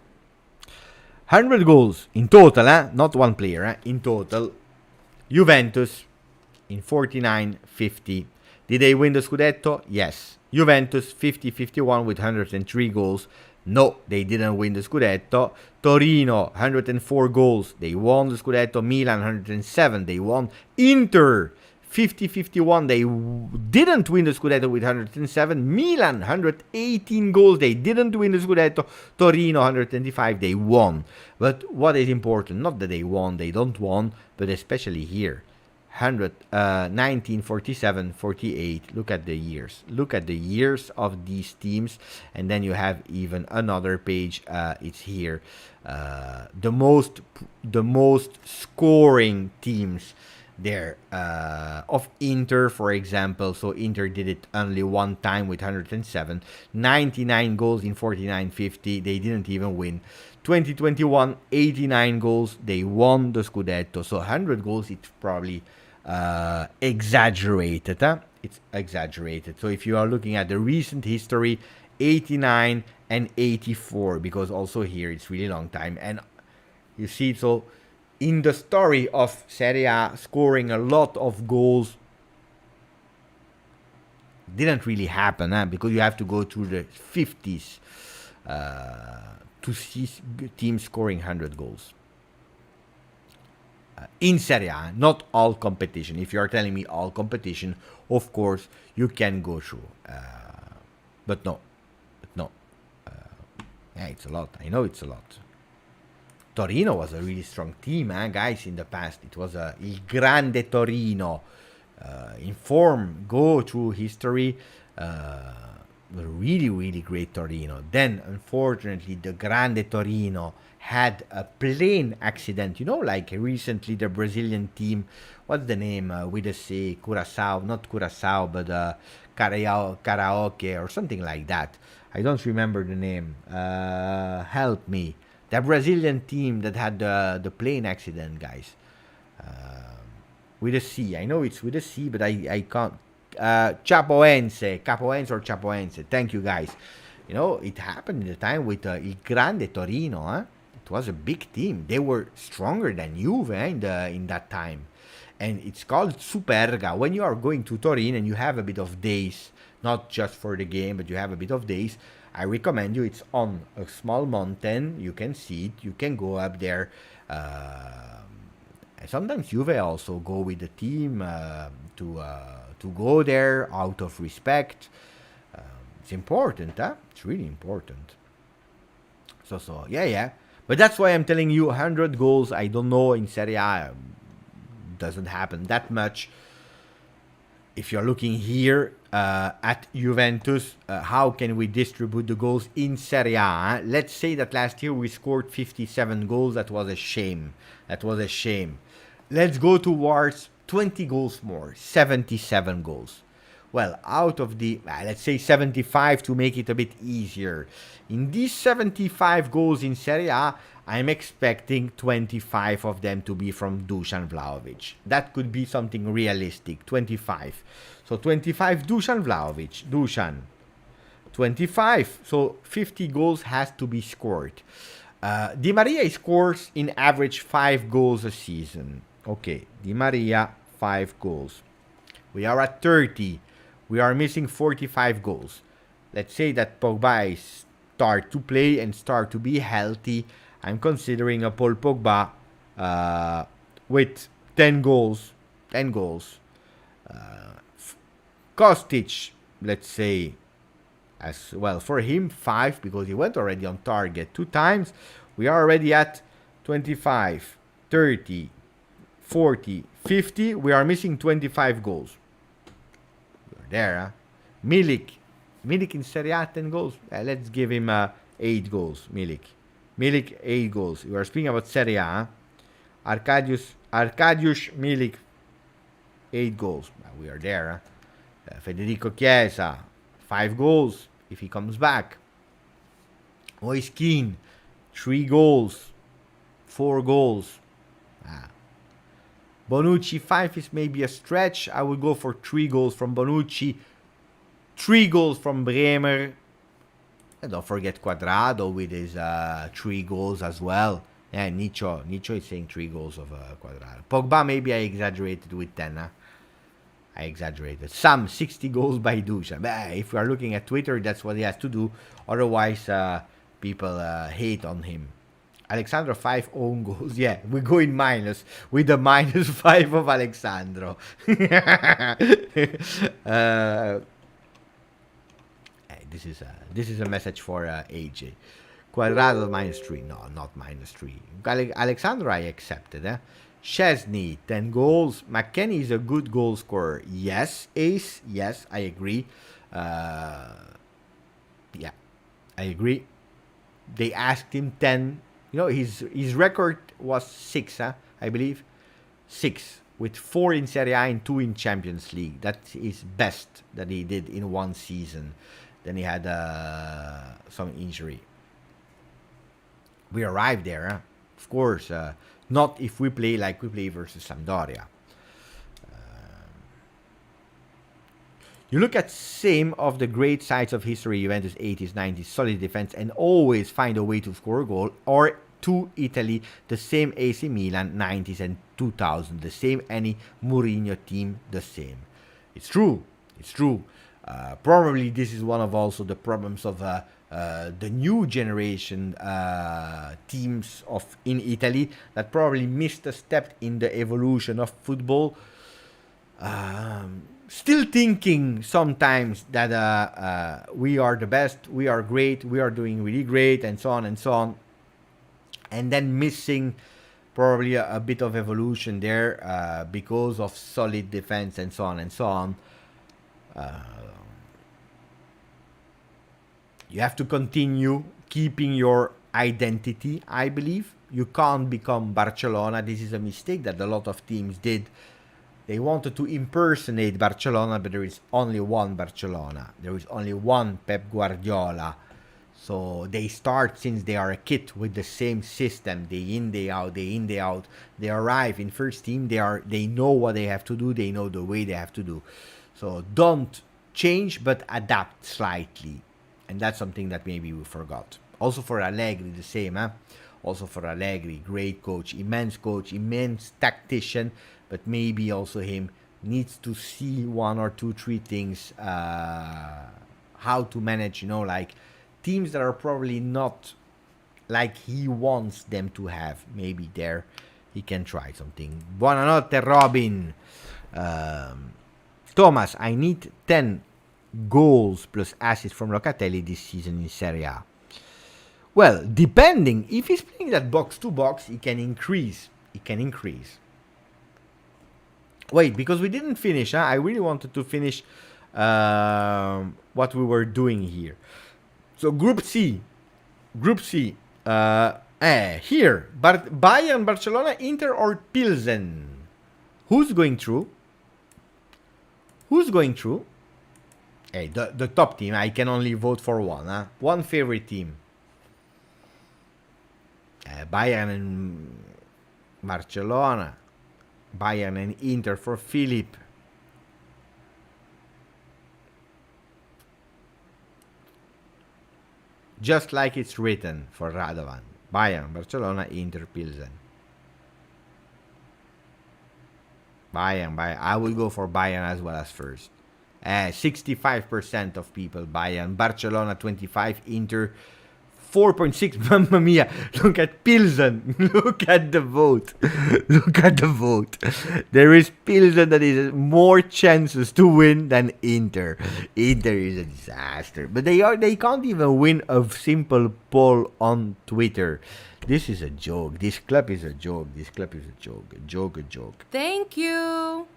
100 goals in total, not one player, in total. Juventus in 49-50. Did they win the Scudetto? Yes. Juventus 50-51 with 103 goals. No, they didn't win the Scudetto. Torino 104 goals. They won the Scudetto. Milan 107. They won. Inter 50-51, they didn't win the Scudetto with 107. Milan, 118 goals, they didn't win the Scudetto. Torino, 125, they won. But what is important, not that they won, they don't won, but especially here. 1947, 48. Look at the years. Look at the years of these teams, and then you have even another page. It's here. The most scoring teams there of Inter, for example. So Inter did it only one time with 107, 99 goals in 49-50. They didn't even win. 2021, 89 goals. They won the Scudetto. So 100 goals, it's probably exaggerated. It's exaggerated. So if you are looking at the recent history, 89 and 84, because also here it's really long time. And you see, so in the story of Serie A, scoring a lot of goals didn't really happen, because you have to go through the 50s to see teams scoring 100 goals. In Serie A, not all competition. If you are telling me all competition, of course, you can go through. But no. Yeah, it's a lot. I know it's a lot. Torino was a really strong team, guys, in the past. It was Il Grande Torino. In form, go through history. Really, really great Torino. Then, unfortunately, the Grande Torino had a plane accident. You know, like recently the Brazilian team, what's the name with the C? Curaçao, not Curaçao, but Karaoke or something like that. I don't remember the name. Help me. The Brazilian team that had the plane accident, guys. With a C. I know it's with a C, but I can't. Capoense or Chapoense. Thank you, guys. You know, it happened in the time with Il Grande Torino. It was a big team. They were stronger than Juve in that time. And it's called Superga. When you are going to Torino and you have a bit of days, not just for the game, but you have a bit of days, I recommend you. It's on a small mountain. You can see it. You can go up there. And sometimes Juve also go with the team to go there out of respect. It's important, It's really important. So yeah. But that's why I'm telling you, 100 goals. I don't know, in Serie A doesn't happen that much. If you're looking here at Juventus, how can we distribute the goals in Serie A? Let's say that last year we scored 57 goals. That was a shame. Let's go towards 20 goals more, 77 goals. Well, out of the, let's say 75 to make it a bit easier. In these 75 goals in Serie A, I'm expecting 25 of them to be from Dusan Vlahovic. That could be something realistic, 25. So 25 Dusan Vlahovic, 25. So 50 goals has to be scored. Di Maria scores in average 5 goals a season. Okay, Di Maria, 5 goals. We are at 30. We are missing 45 goals. Let's say that Pogba start to play and start to be healthy. I'm considering a Paul Pogba with 10 goals. Kostic, let's say, as well. For him, 5, because he went already on target 2 times. We are already at 25, 30, 40, 50. We are missing 25 goals. There, Milik in Serie A, 10 goals. Let's give him 8 goals. Milik, 8 goals. We are speaking about Serie A. Arkadiusz Milik, 8 goals. We are there. Federico Chiesa, 5 goals if he comes back. Moise Kean, 3 goals, 4 goals. Bonucci, 5 is maybe a stretch. I would go for 3 goals from Bonucci, 3 goals from Bremer. And don't forget Quadrado with his 3 goals as well. Yeah, Nicho is saying 3 goals of Quadrado. Pogba, maybe I exaggerated with 10. I exaggerated. Some 60 goals by Dusan. If we are looking at Twitter, that's what he has to do. Otherwise, people hate on him. Alexandro, 5 own goals. Yeah, we go in minus with the minus 5 of Alexandro. This is a message for AJ. Quadrado -3. No, not -3. Alexandro, I accepted. Chesney, 10 goals. McKennie is a good goal scorer. Yes, Ace. Yes, I agree. Yeah, I agree. They asked him 10. You know, his record was 6, I believe. 6, with 4 in Serie A and 2 in Champions League. That is best that he did in one season. Then he had some injury. We arrived there, of course. Not if we play like we play versus Sampdoria. You look at same of the great sides of history, Juventus 80s, 90s, solid defense, and always find a way to score a goal, or to Italy, the same AC Milan, 90s and 2000, the same any Mourinho team, the same. It's true. It's true. Probably this is one of also the problems of the new generation teams in Italy that probably missed a step in the evolution of football. Still thinking sometimes that we are the best, we are great, we are doing really great, and so on and so on. And then missing probably a bit of evolution there because of solid defense and so on and so on. You have to continue keeping your identity, I believe. You can't become Barcelona. This is a mistake that a lot of teams did. They wanted to impersonate Barcelona, but there is only one Barcelona. There is only one Pep Guardiola. So they start since they are a kid with the same system, day in, day out, day in, day out. They arrive in first team. They know what they have to do. They know the way they have to do. So don't change, but adapt slightly. And that's something that maybe we forgot. Also for Allegri, the same. Also for Allegri, great coach, immense tactician. But maybe also him needs to see 1 or 2, 3 things. How to manage, like teams that are probably not like he wants them to have. Maybe there he can try something. Buonanotte, Robin. Thomas, I need 10 goals plus assists from Locatelli this season in Serie A. Well, depending. If he's playing that box-to-box, he can increase. Wait, because we didn't finish. I really wanted to finish what we were doing here. So Group C. Here. Bayern, Barcelona, Inter, or Pilsen? Who's going through? Hey, the top team. I can only vote for one. One favorite team. Bayern and Barcelona. Bayern and Inter for Philip. Just like it's written for Radovan. Bayern, Barcelona, Inter, Pilsen. Bayern. I will go for Bayern as well as first. 65% of people Bayern. Barcelona 25%. Inter 4.6. Mamma mia. Look at Pilsen. Look at the vote. There is Pilsen that is more chances to win than Inter. Inter is a disaster. But they can't even win a simple poll on Twitter. This is a joke. This club is a joke. A joke. Thank you.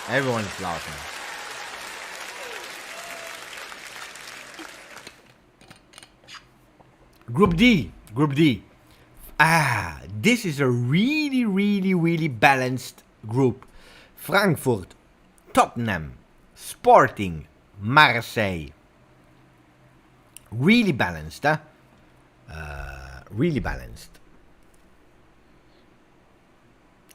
Everyone is laughing. Group D. This is a really balanced group. Frankfurt, Tottenham, Sporting, Marseille. Really balanced, Really balanced.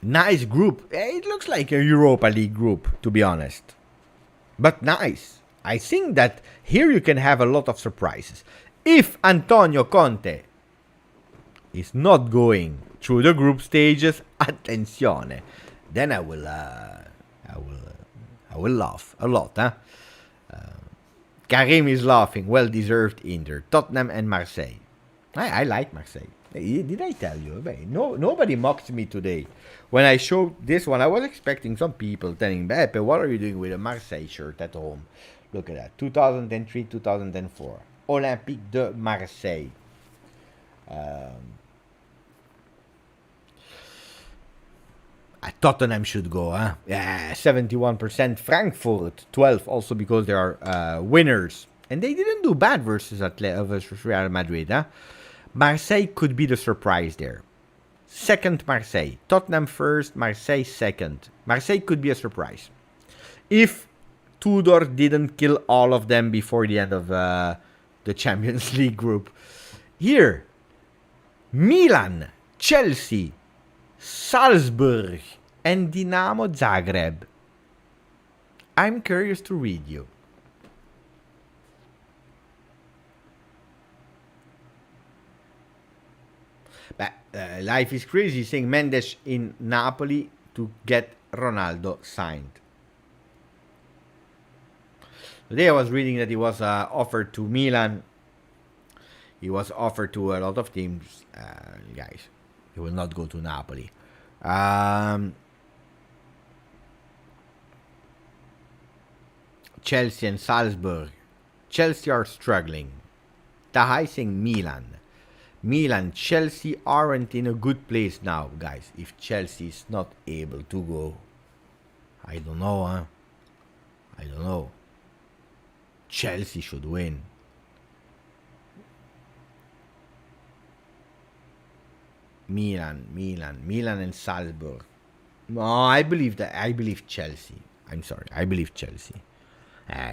Nice group. It looks like a Europa League group, to be honest. But nice. I think that here you can have a lot of surprises. If Antonio Conte is not going through the group stages, attenzione, then I will laugh a lot. Karim is laughing. Well deserved. Inter, Tottenham, and Marseille. I like Marseille. Did I tell you? Nobody mocked me today. When I showed this one, I was expecting some people telling Beppe, what are you doing with a Marseille shirt at home? Look at that. 2003, 2004. Olympique de Marseille. Tottenham should go, huh? Yeah, 71%. Frankfurt, 12, also because they are winners. And they didn't do bad versus Real Madrid, huh? Marseille could be the surprise there. Second, Marseille. Tottenham first, Marseille second. Marseille could be a surprise. If Tudor didn't kill all of them before the end of the Champions League group. Here, Milan, Chelsea, Salzburg, and Dinamo Zagreb. I'm curious to read you. But life is crazy, saying Mendes in Napoli to get Ronaldo signed. Today I was reading that he was offered to Milan. He was offered to a lot of teams. Guys, he will not go to Napoli. Chelsea and Salzburg. Chelsea are struggling. Tahai saying Milan. Milan, Chelsea aren't in a good place now, guys. If Chelsea is not able to go, I don't know, huh? I don't know. Chelsea should win. Milan and Salzburg. No, I believe Chelsea. I'm sorry, I believe Chelsea.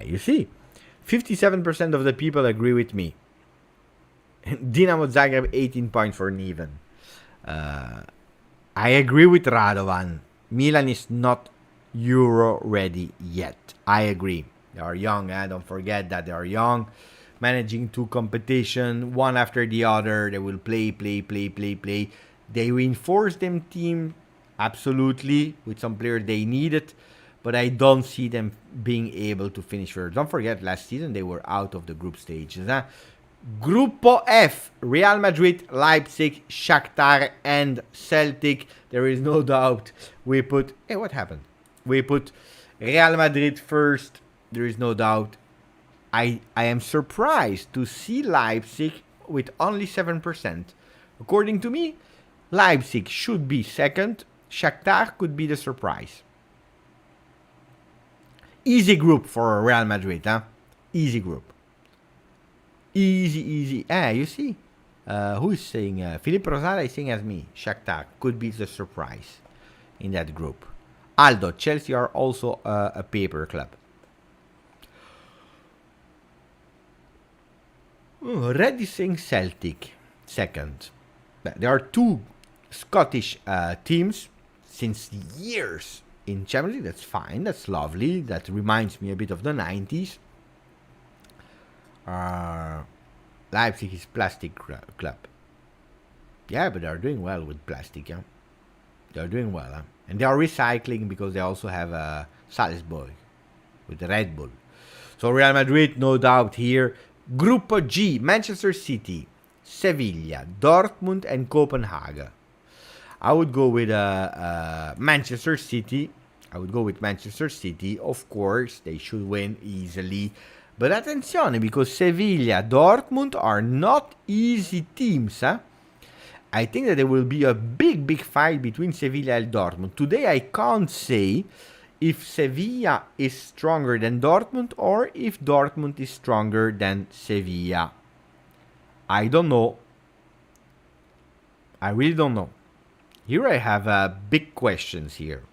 You see, 57% of the people agree with me. Dinamo Zagreb, 18 points for Neven. I agree with Radovan. Milan is not Euro ready yet. I agree. They are young, don't forget that they are young. Managing two competition, one after the other. They will play. They reinforce them team, absolutely, with some players they needed. But I don't see them being able to finish first. Don't forget, last season they were out of the group stages. Gruppo F, Real Madrid, Leipzig, Shakhtar, and Celtic. There is no doubt we put... Hey, what happened? We put Real Madrid first. There is no doubt. I am surprised to see Leipzig with only 7%. According to me, Leipzig should be second. Shakhtar could be the surprise. Easy group for Real Madrid, huh? Easy group. Easy. You see? Who is saying? Philippe Rosada is saying as me. Shakhtar could be the surprise in that group. Aldo, Chelsea are also a paper club. Red is saying Celtic second. There are two Scottish teams since years in Champions League. That's fine. That's lovely. That reminds me a bit of the 90s. Leipzig is Plastic Club. Yeah, but they're doing well with Plastic. Yeah, they're doing well. Huh? And they are recycling because they also have Salzburg with the Red Bull. So Real Madrid, no doubt here. Gruppo G, Manchester City, Sevilla, Dortmund, and Copenhagen. I would go with Manchester City. Of course, they should win easily. But attenzione, because Sevilla, Dortmund are not easy teams. Huh? I think that there will be a big fight between Sevilla and Dortmund. Today, I can't say if Sevilla is stronger than Dortmund or if Dortmund is stronger than Sevilla. I don't know. I really don't know. Here I have big questions here.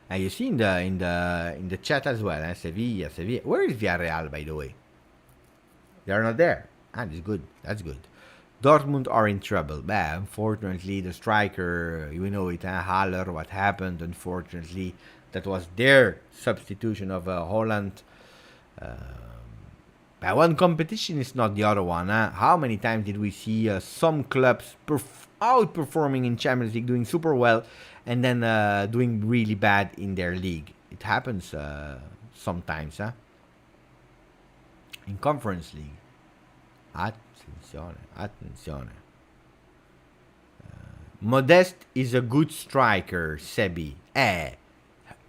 And you see in the chat as well, Sevilla. Where is Villarreal, by the way? They are not there. That's good. Dortmund are in trouble. Unfortunately, the striker, you know it, Haller, what happened, unfortunately. That was their substitution of Holland. One competition is not the other one. How many times did we see some clubs outperforming in Champions League, doing super well, and then doing really bad in their league? It happens sometimes. In Conference League. Attenzione. Modeste is a good striker, Sebi.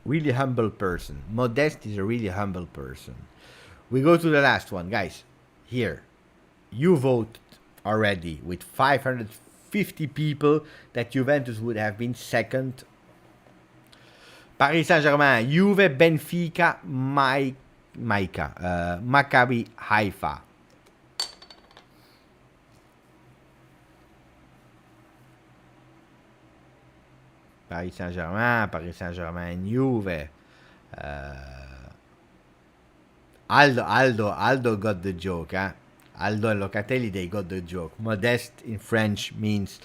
Really humble person. Modeste is a really humble person. We go to the last one, guys. Here. You voted already with 50 people that Juventus would have been second. Paris Saint-Germain, Juve, Benfica, Maccabi, Haifa. Paris Saint-Germain, Juve. Aldo got the joke, huh? Aldo and Locatelli, they got the joke. Modeste in French means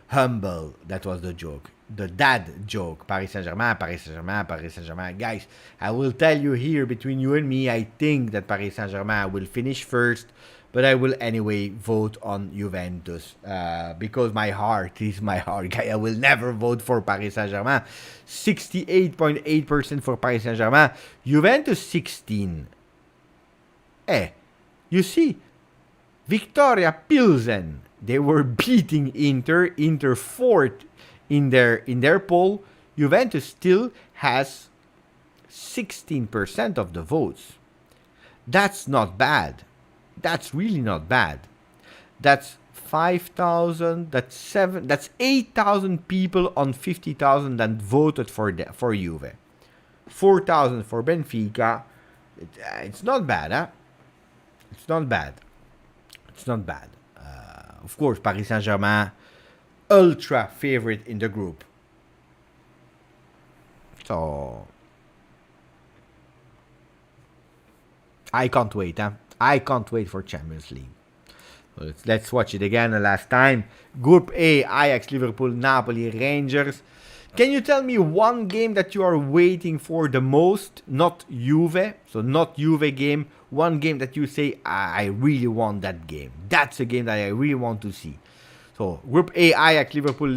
humble. That was the joke. The dad joke. Paris Saint-Germain, Paris Saint-Germain, Paris Saint-Germain. Guys, I will tell you here, between you and me, I think that Paris Saint-Germain will finish first, but I will anyway vote on Juventus because my heart is my heart. I will never vote for Paris Saint-Germain. 68.8% for Paris Saint-Germain. Juventus 16. You see, Victoria Pilsen, they were beating Inter 4th in their poll. Juventus still has 16% of the votes. That's not bad. That's really not bad. That's 5,000, that's 8,000 people on 50,000 that voted for Juve. 4,000 for Benfica. It's not bad, huh? It's not bad. Of course, Paris Saint-Germain, ultra favorite in the group. So, I can't wait, huh? I can't wait for Champions League. So let's watch it again the last time. Group A, Ajax, Liverpool, Napoli, Rangers. Can you tell me one game that you are waiting for the most? Not Juve, so not Juve game. One game that you say, I really want that game. That's a game that I really want to see. So, Group A, Ajax, Liverpool,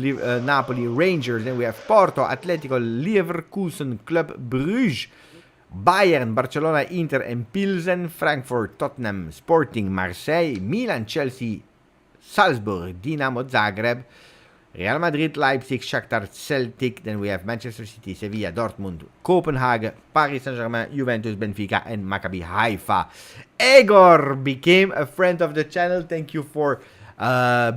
Napoli, Rangers. Then we have Porto, Atletico, Leverkusen, Club Brugge, Bayern, Barcelona, Inter and Pilsen, Frankfurt, Tottenham, Sporting, Marseille, Milan, Chelsea, Salzburg, Dinamo Zagreb, Real Madrid, Leipzig, Shakhtar, Celtic. Then we have Manchester City, Sevilla, Dortmund, Copenhagen, Paris Saint-Germain, Juventus, Benfica, and Maccabi Haifa. Egor became a friend of the channel. Thank you for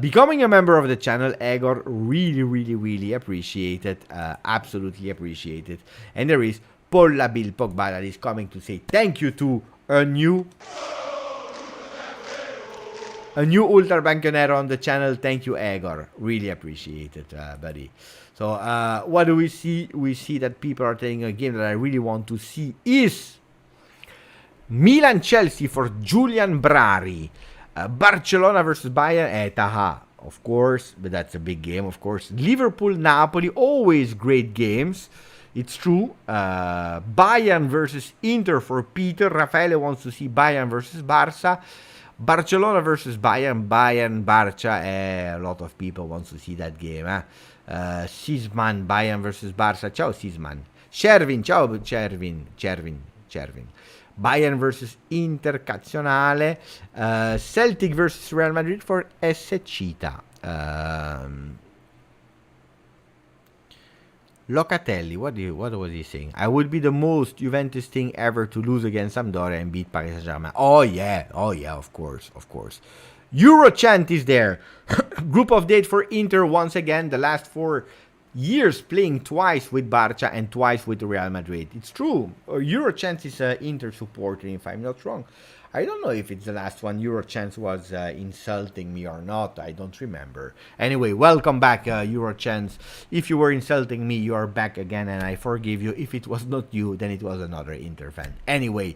becoming a member of the channel, Egor. Really appreciate it. Absolutely appreciate it. And there is Paul Labil Pogba that is coming to say thank you to a new Ultra Banconero on the channel. Thank you, Egor. Really appreciate it, buddy. So, what do we see? We see that people are telling a game that I really want to see is Milan-Chelsea for Julian Brari. Barcelona versus Bayern. Taha, of course, but that's a big game, of course. Liverpool-Napoli, always great games. It's true. Bayern versus Inter for Peter. Raffaele wants to see Bayern versus Barca. Barcelona versus Bayern. Barca. A lot of people want to see that game. Sisman, Bayern versus Barca. Ciao, Sisman. Cervin. Ciao, Cervin. Bayern versus Inter, Cazzionale. Celtic versus Real Madrid for Escita. Locatelli, what was he saying? I would be the most Juventus thing ever to lose against Sampdoria and beat Paris Saint-Germain. Oh yeah, of course. Eurochant is there. Group of date for Inter once again. The last 4 years playing twice with Barca and twice with Real Madrid. It's true. Eurochant is an Inter supporter, if I'm not wrong. I don't know if it's the last one. Eurochance was insulting me or not. I don't remember. Anyway, welcome back, Eurochance. If you were insulting me, you are back again, and I forgive you. If it was not you, then it was another Inter fan. Anyway,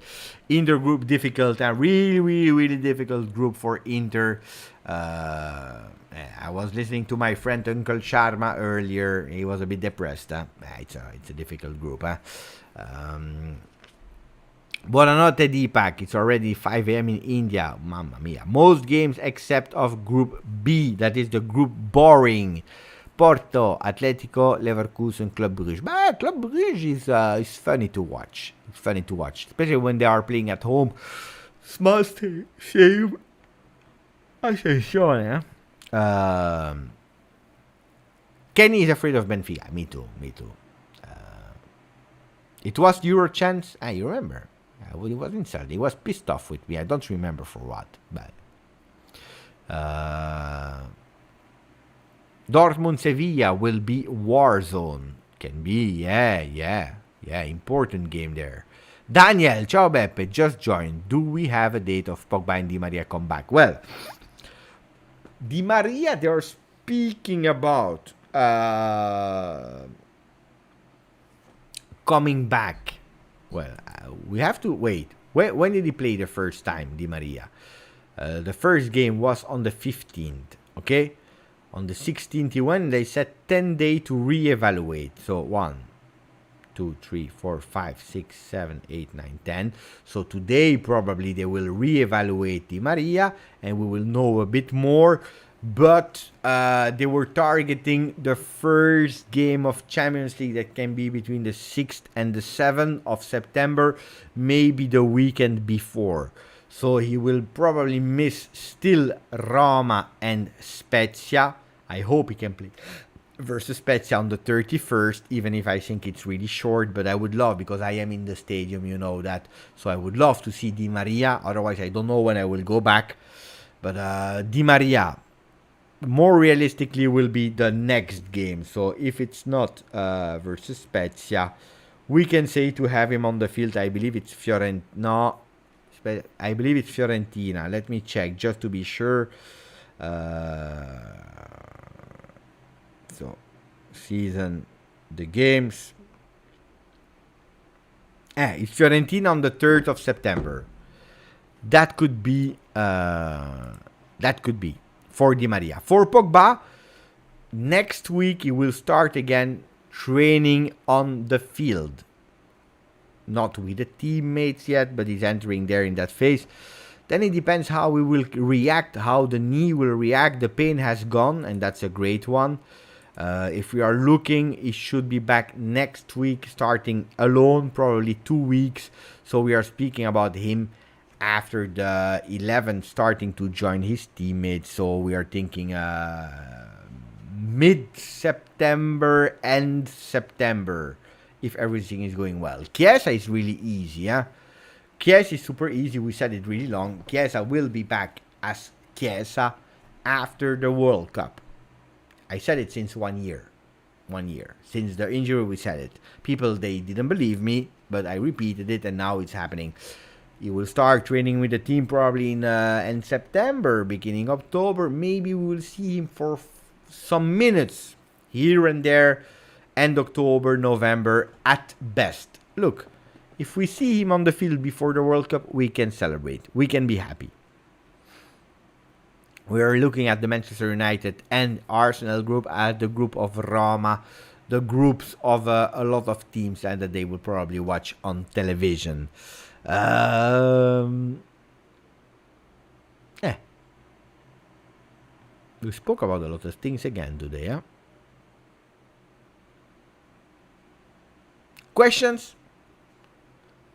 Inter group difficult. A really difficult group for Inter. I was listening to my friend Uncle Sharma earlier. He was a bit depressed. It's a difficult group. Buonanotte Deepak, it's already 5 a.m. in India. Mamma mia. Most games except of Group B, that is the group boring. Porto, Atletico, Leverkusen, Club Brugge. But Club Brugge is funny to watch. It's funny to watch, especially when they are playing at home. Small save. Attenzione, Kenny is afraid of Benfica. Me too. It was Eurochance. You remember? He was insulted. He was pissed off with me. I don't remember for what. But Dortmund Sevilla will be war zone. Can be, yeah. Important game there. Daniel, ciao Beppe, just joined. Do we have a date of Pogba and Di Maria comeback? Well, Di Maria, they are speaking about coming back. Well, we have to wait. When did he play the first time, Di Maria? The first game was on the 15th, okay? On the 16th he went, they said 10 days to re-evaluate. So 1, 2, 3, 4, 5, 6, 7, 8, 9, 10. So today probably they will re-evaluate Di Maria and we will know a bit more. But they were targeting the first game of Champions League that can be between the 6th and the 7th of September, maybe the weekend before. So he will probably miss still Roma and Spezia. I hope he can play versus Spezia on the 31st, even if I think it's really short. But I would love, because I am in the stadium, you know that. So I would love to see Di Maria. Otherwise, I don't know when I will go back. But Di Maria, more realistically, will be the next game. So if it's not versus Spezia, we can say to have him on the field. I believe it's Fiorentina. No, I believe it's Fiorentina. Let me check just to be sure. So, season, the games. It's Fiorentina on the 3rd of September. That could be. For Di Maria. For Pogba, next week he will start again training on the field. Not with the teammates yet, but he's entering there in that phase. Then it depends how we will react, how the knee will react. The pain has gone, and that's a great one. If we are looking, he should be back next week, starting alone, probably 2 weeks. So we are speaking about him after the 11th starting to join his teammates. So we are thinking mid-September, end September, if everything is going well. Kiesa is really easy, yeah? Kiesa is super easy. We said it really long. Kiesa will be back as Kiesa after the World Cup. I said it since 1 year. 1 year. Since the injury, we said it. People, they didn't believe me, but I repeated it, and now it's happening. He will start training with the team probably in September, beginning October. Maybe we will see him for some minutes here and there, end October, November at best. Look, if we see him on the field before the World Cup, we can celebrate. We can be happy. We are looking at the Manchester United and Arsenal group, at the group of Roma, the groups of a lot of teams, and that they will probably watch on television. We spoke about a lot of things again today, yeah? Questions?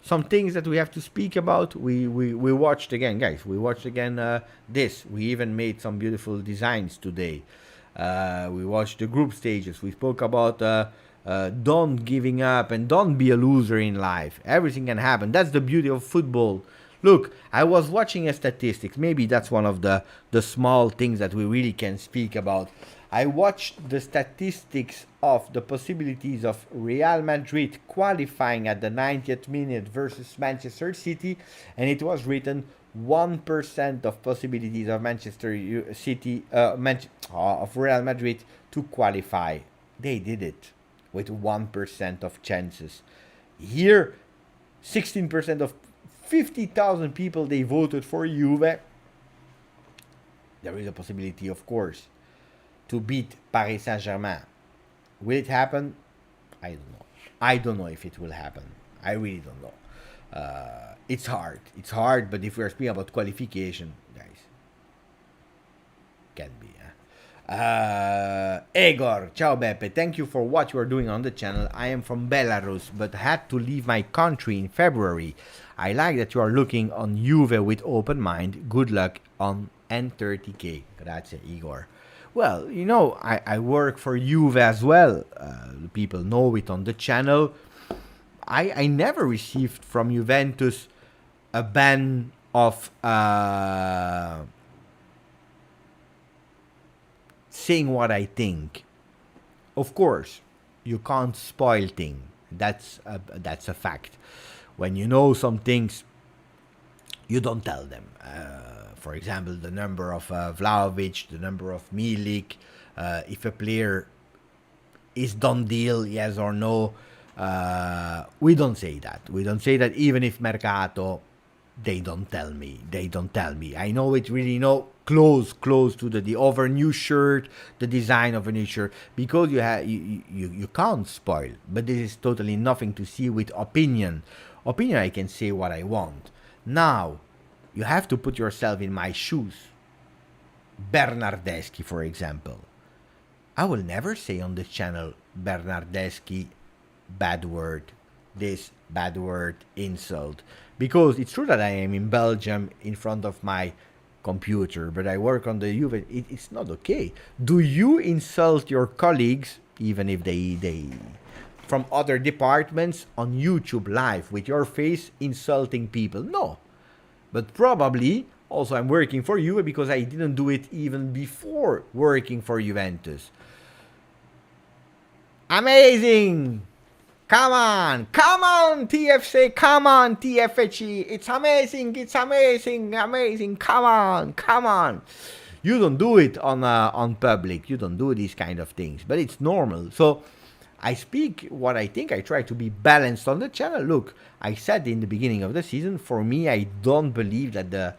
Some things that we have to speak about. We watched again, guys. We watched again this. We even made some beautiful designs today. We watched the group stages. We spoke about don't giving up and don't be a loser in life. Everything can happen. That's the beauty of football. Look, I was watching a statistics. Maybe that's one of the small things that we really can speak about. I watched the statistics of the possibilities of Real Madrid qualifying at the 90th minute versus Manchester City, and it was written 1% of possibilities of Manchester City, of Real Madrid to qualify. They did it with 1% of chances. Here, 16% of 50,000 people, they voted for Juve. There is a possibility, of course, to beat Paris Saint-Germain. Will it happen? I don't know. I don't know if it will happen. I really don't know. It's hard. It's hard, but if we're speaking about qualification, guys, can be. Egor, ciao Beppe, thank you for what you are doing on the channel. I am from Belarus, but had to leave my country in February. I like that you are looking on Juve with open mind. Good luck on N30K. Grazie, Igor. Well, you know, I work for Juve as well. People know it on the channel. I never received from Juventus a ban of saying what I think. Of course, you can't spoil things. That's a fact. When you know some things, you don't tell them. For example, the number of Vlahovic, the number of Milik, if a player is done deal, yes or no. We don't say that. We don't say that even if Mercato, they don't tell me. They don't tell me. I know it really close to the over new shirt, the design of a new shirt, because you can't spoil. But this is totally nothing to see with opinion. Opinion, I can say what I want. Now, you have to put yourself in my shoes. Bernardeschi, for example. I will never say on this channel, Bernardeschi, bad word, this bad word, insult. Because it's true that I am in Belgium in front of my computer, but I work on the Juve. It's not okay. Do you insult your colleagues, even if they from other departments, on YouTube live with your face insulting people? No. But probably also I'm working for Juve because I didn't do it even before working for Juventus. Amazing! Come on, TFC, come on, TFC, it's amazing, come on. You don't do it on public, you don't do these kind of things, but it's normal. So I speak what I think, I try to be balanced on the channel. Look, I said in the beginning of the season, for me, I don't believe that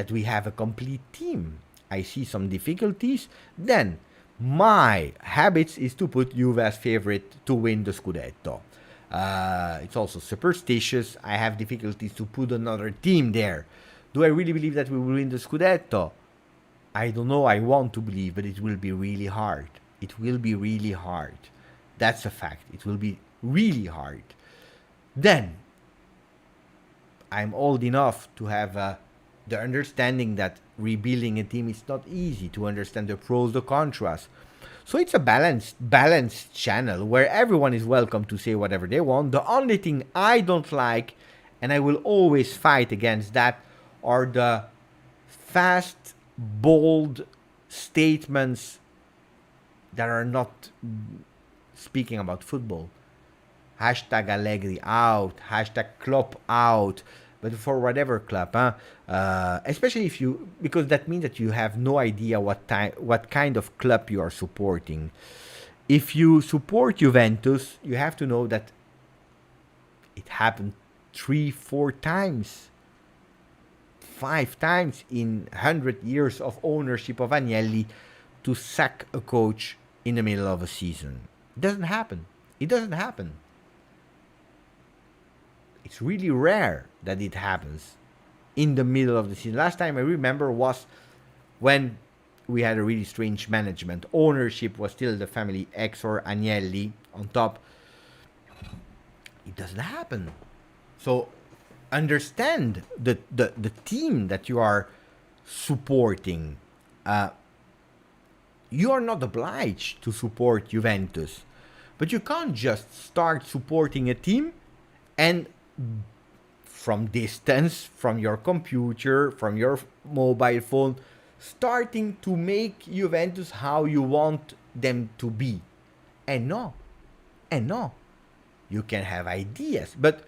we have a complete team. I see some difficulties. Then my habits is to put Juve as favorite to win the Scudetto. It's also superstitious. I have difficulties to put another team there. Do I really believe that we will win the Scudetto? I don't know. I want to believe, but it will be really hard. It will be really hard. That's a fact. It will be really hard. Then, I'm old enough to have the understanding that rebuilding a team is not easy, to understand the pros, the contras. So it's a balanced channel where everyone is welcome to say whatever they want. The only thing I don't like, and I will always fight against that, are the fast, bold statements that are not speaking about football. Hashtag Allegri out, hashtag Klopp out. But for whatever club, especially if you, because that means that you have no idea what kind of club you are supporting. If you support Juventus, you have to know that it happened 3-4 times, 5 times in 100 years of ownership of Agnelli to sack a coach in the middle of a season. It doesn't happen. It doesn't happen. It's really rare that it happens in the middle of the season. Last time I remember was when we had a really strange management. Ownership was still the family X or Agnelli on top. It doesn't happen. So understand the team that you are supporting. You are not obliged to support Juventus, but you can't just start supporting a team and from distance, from your computer, from your mobile phone, starting to make Juventus how you want them to be. And no, you can have ideas, but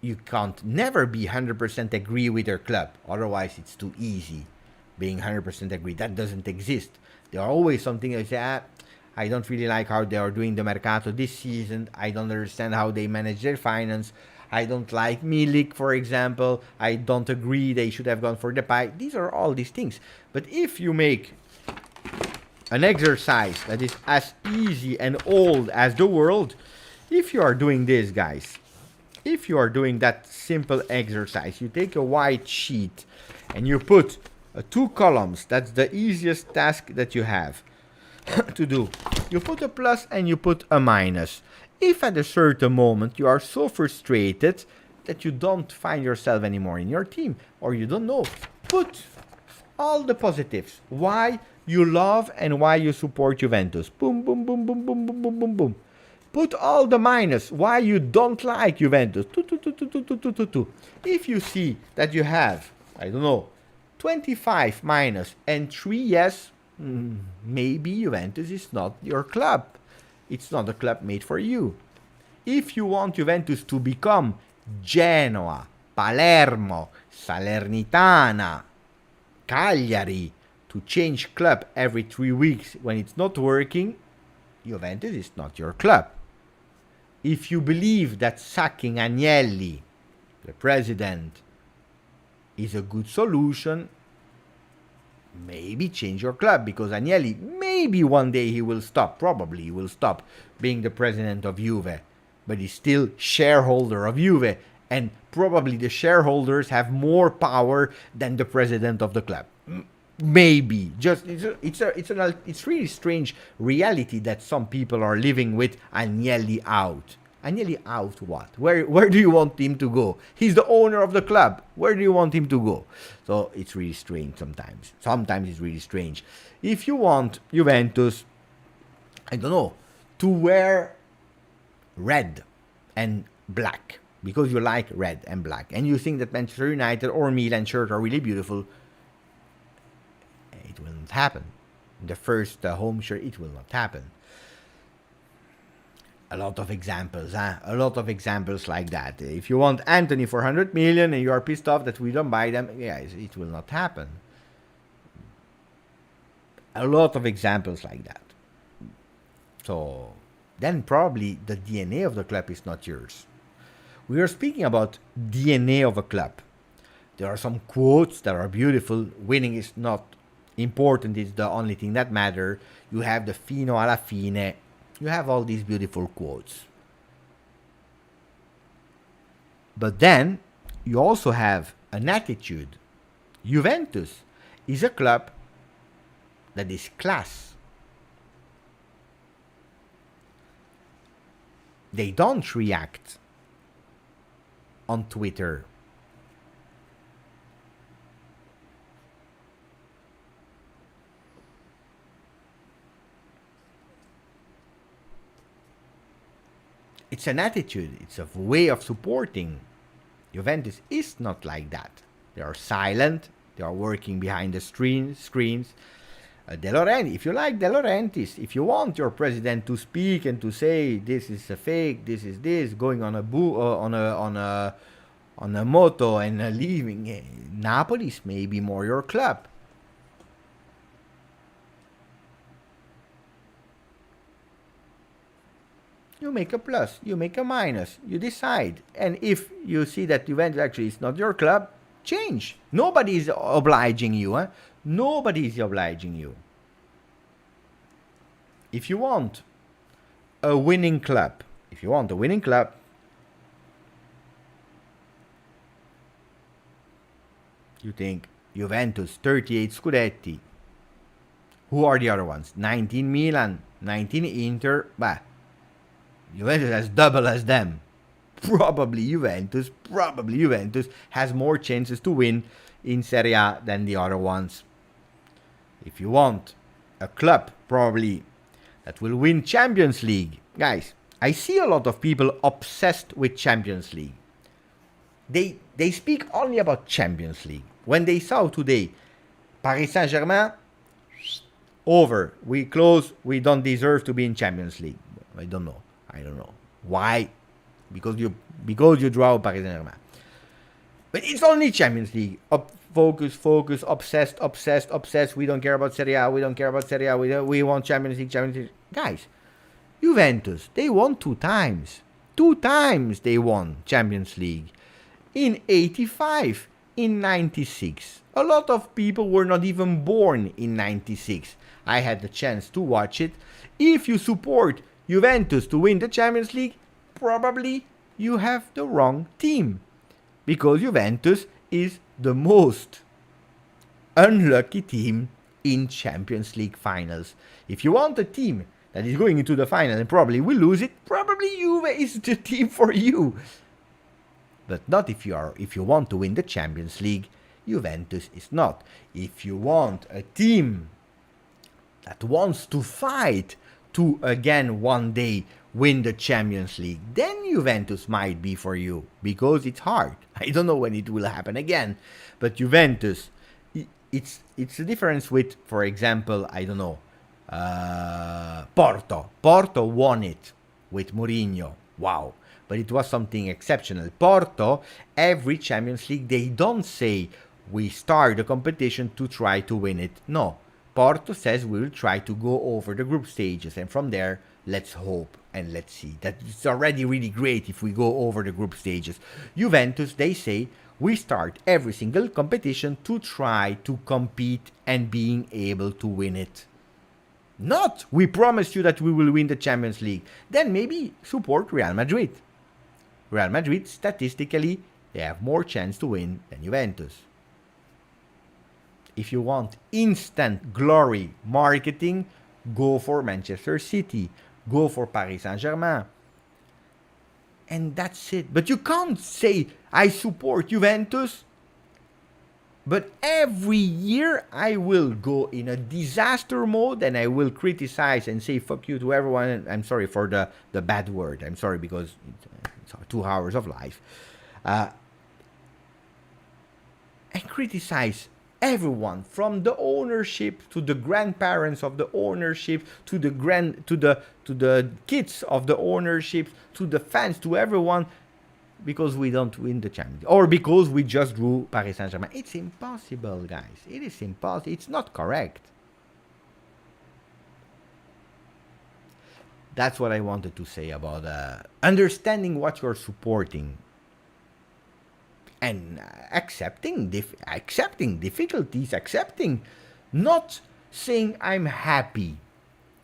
you can't never be 100% agree with your club. Otherwise, it's too easy being 100% agree. That doesn't exist. There are always something that say, I don't really like how they are doing the Mercato this season. I don't understand how they manage their finance. I don't like Milik, for example. I don't agree they should have gone for Depay. These are all these things. But if you make an exercise that is as easy and old as the world, if you are doing this, guys, if you are doing that simple exercise, you take a white sheet and you put 2 columns. That's the easiest task that you have to do. You put a plus and you put a minus. If at a certain moment you are so frustrated that you don't find yourself anymore in your team, or you don't know, put all the positives. Why you love and why you support Juventus. Boom, boom, boom, boom, boom, boom, boom, boom, boom. Put all the minus. Why you don't like Juventus. If you see that you have, I don't know, 25 minus and 3 yes, maybe Juventus is not your club. It's not a club made for you. If you want Juventus to become Genoa, Palermo, Salernitana, Cagliari, to change club every 3 weeks when it's not working, Juventus is not your club. If you believe that sacking Agnelli, the president, is a good solution, maybe change your club, because Agnelli, maybe one day he will stop, probably he will stop being the president of Juve, but he's still shareholder of Juve, and probably the shareholders have more power than the president of the club. Maybe. Just it's really strange reality that some people are living with. Agnelli out. Agnelli out what? Where do you want him to go? He's the owner of the club. Where do you want him to go? So it's really strange sometimes. Sometimes it's really strange. If you want Juventus, I don't know, to wear red and black, because you like red and black, and you think that Manchester United or Milan shirts are really beautiful, it will not happen. The first home shirt, it will not happen. A lot of examples, a lot of examples like that. If you want Anthony for 100 million and you are pissed off that we don't buy them, yes, it will not happen. A lot of examples like that. So then probably the DNA of the club is not yours. We are speaking about DNA of a club. There are some quotes that are beautiful. Winning is not important, it's the only thing that matters. You have the fino alla fine. You have all these beautiful quotes. But then you also have an attitude. Juventus is a club that is class. They don't react on Twitter. It's an attitude, it's a way of supporting. Juventus is not like that. They are silent, they are working behind the screens. De Laurentiis, if you like De Laurentiis, if you want your president to speak and to say this is a fake, this is this, going on a moto and leaving, Napoli is maybe more your club. You make a plus, you make a minus, you decide. And if you see that Juventus actually is not your club, change. Nobody is obliging you. Nobody is obliging you. If you want a winning club, you think Juventus, 38 Scudetti. Who are the other ones? 19 Milan, 19 Inter. Bah, Juventus has double as them. Probably Juventus has more chances to win in Serie A than the other ones. If you want a club probably that will win Champions League, guys, I see a lot of people obsessed with Champions League. They speak only about Champions League. When they saw today Paris Saint-Germain, over, we close, we don't deserve to be in Champions League. I don't know. Why? Because you draw Paris Saint-Germain. But it's only Champions League. Focus, obsessed. We don't care about Serie A. We want Champions League. Guys, Juventus, they won 2 times. 2 times they won Champions League. In 85, in 96. A lot of people were not even born in 96. I had the chance to watch it. If you support Juventus to win the Champions League, probably you have the wrong team. Because Juventus is the most unlucky team in Champions League finals. If you want a team that is going into the final and probably will lose it, probably Juve is the team for you. But not if you want to win the Champions League, Juventus is not. If you want a team that wants to fight to again one day win the Champions League, then Juventus might be for you, because it's hard. I don't know when it will happen again, but Juventus, it's the difference with, for example, I don't know, Porto. Porto won it with Mourinho. Wow. But it was something exceptional. Porto, every Champions League, they don't say we start the competition to try to win it. No. Porto says we will try to go over the group stages, and from there, let's hope and let's see. That it's already really great if we go over the group stages. Juventus, they say we start every single competition to try to compete and being able to win it. Not, we promise you that we will win the Champions League. Then maybe support Real Madrid. Real Madrid, statistically, they have more chance to win than Juventus. If you want instant glory marketing, go for Manchester City. Go for Paris Saint-Germain. And that's it. But you can't say, I support Juventus, but every year I will go in a disaster mode and I will criticize and say fuck you to everyone. And I'm sorry for the bad word. I'm sorry because it's 2 hours of life. And criticize everyone from the ownership to the grandparents of the ownership to the kids of the ownership to the fans to everyone. Because we don't win the Champions League. Or because we just drew Paris Saint-Germain. It's impossible, guys. It is impossible. It's not correct. That's what I wanted to say about understanding what you're supporting. And accepting difficulties. Accepting. Not saying I'm happy.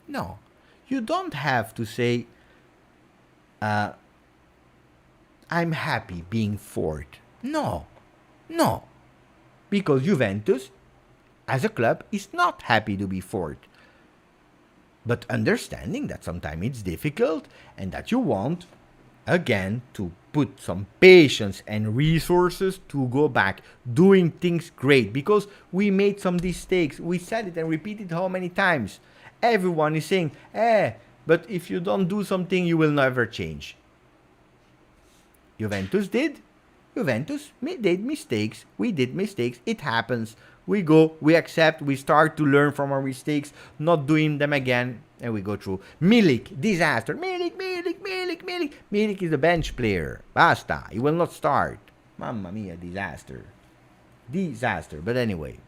No. You don't have to say... I'm happy being fourth. No. Because Juventus, as a club, is not happy to be fourth. But understanding that sometimes it's difficult and that you want, again, to put some patience and resources to go back doing things great. Because we made some mistakes. We said it and repeated how many times. Everyone is saying, but if you don't do something, you will never change. Juventus did. Juventus did mistakes. We did mistakes. It happens. We go, we accept, we start to learn from our mistakes, not doing them again, and we go through. Milik, disaster. Milik. Milik is a bench player. Basta. He will not start. Mamma mia, disaster. But anyway,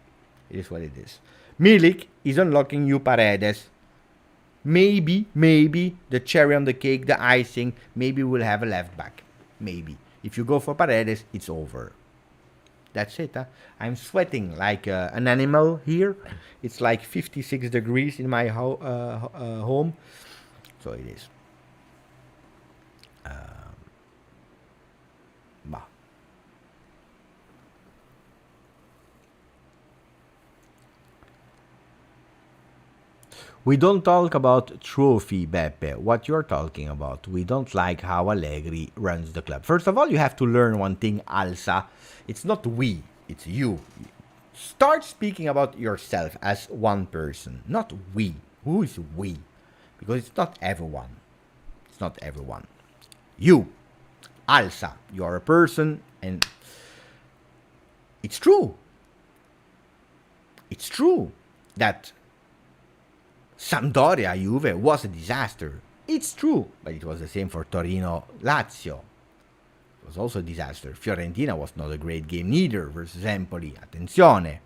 it is what it is. Milik is unlocking you Paredes. Maybe, the cherry on the cake, the icing, maybe we'll have a left back. Maybe. If you go for Paredes, it's over. That's it. I'm sweating like an animal here. It's like 56 degrees in my home. So it is. We don't talk about trophy, Beppe. What you're talking about. We don't like how Allegri runs the club. First of all, you have to learn one thing, Alsa. It's not we, it's you. Start speaking about yourself as one person, not we. Who is we? Because it's not everyone. It's not everyone. You, Alsa, you're a person, and it's true. It's true that Sampdoria Juve was a disaster. It's true, but it was the same for Torino Lazio. It was also a disaster. Fiorentina was not a great game neither versus Empoli. Attenzione.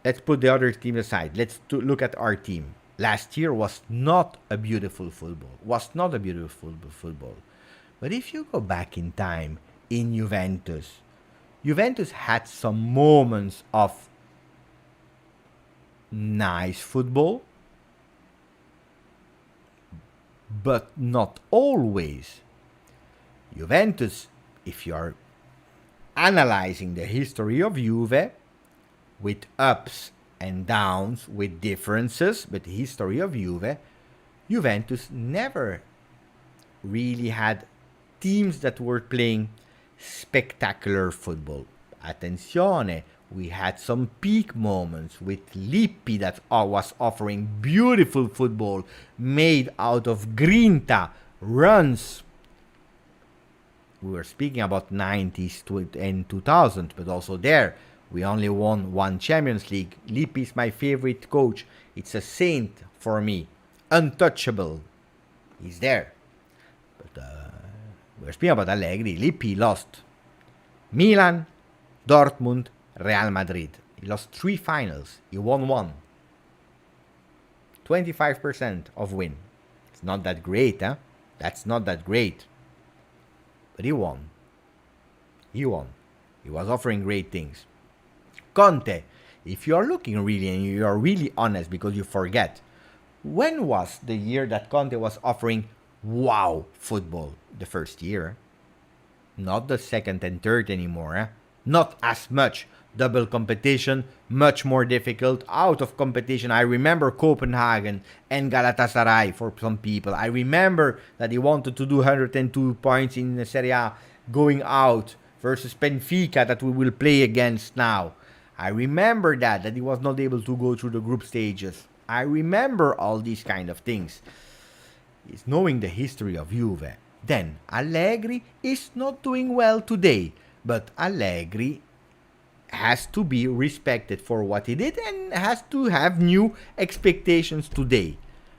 Let's put the other team aside. Let's look at our team. Last year was not a beautiful football. But if you go back in time in Juventus, Juventus had some moments of nice football, but not always. Juventus, if you are analyzing the history of Juve, with ups and downs, with differences, but the history of Juventus never really had teams that were playing spectacular football. Attenzione, we had some peak moments with Lippi that was offering beautiful football made out of grinta, runs. We were speaking about 90s and 2000, but also there We only won 1 Champions League. Lippi is my favorite coach. It's a saint for me. Untouchable. He's there. But we're speaking about Allegri. Lippi lost Milan, Dortmund, Real Madrid. He lost 3 finals. He won 1. 25% of win. It's not that great, huh? That's not that great. But he won. He won. He was offering great things. Conte, if you are looking really and you are really honest because you forget, when was the year that Conte was offering wow football? The first year. Not the second and third anymore. Eh? Not as much. Double competition, much more difficult. Out of competition, I remember Copenhagen and Galatasaray for some people. I remember that he wanted to do 102 points in the Serie A going out versus Benfica that we will play against now. I remember that he was not able to go through the group stages. I remember all these kind of things. It's knowing the history of Juve. Then, Allegri is not doing well today, but Allegri has to be respected for what he did and has to have new expectations today.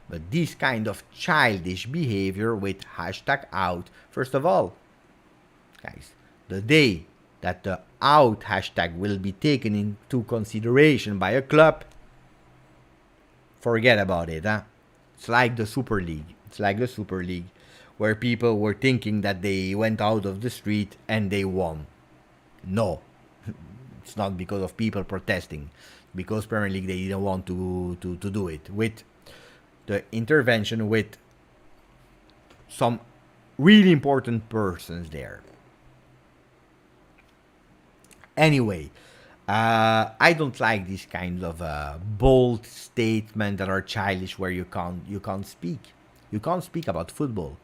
But this kind of childish behavior with #out, first of all, guys, the day that the out hashtag will be taken into consideration by a club, forget about it. Huh? It's like the Super League. It's like the Super League where people were thinking that they went out of the street and they won. No. It's not because of people protesting. Because Premier League, they didn't want to do it. With the intervention with some really important persons there. Anyway, I don't like this kind of bold statement that are childish where you can't speak. You can't speak about football.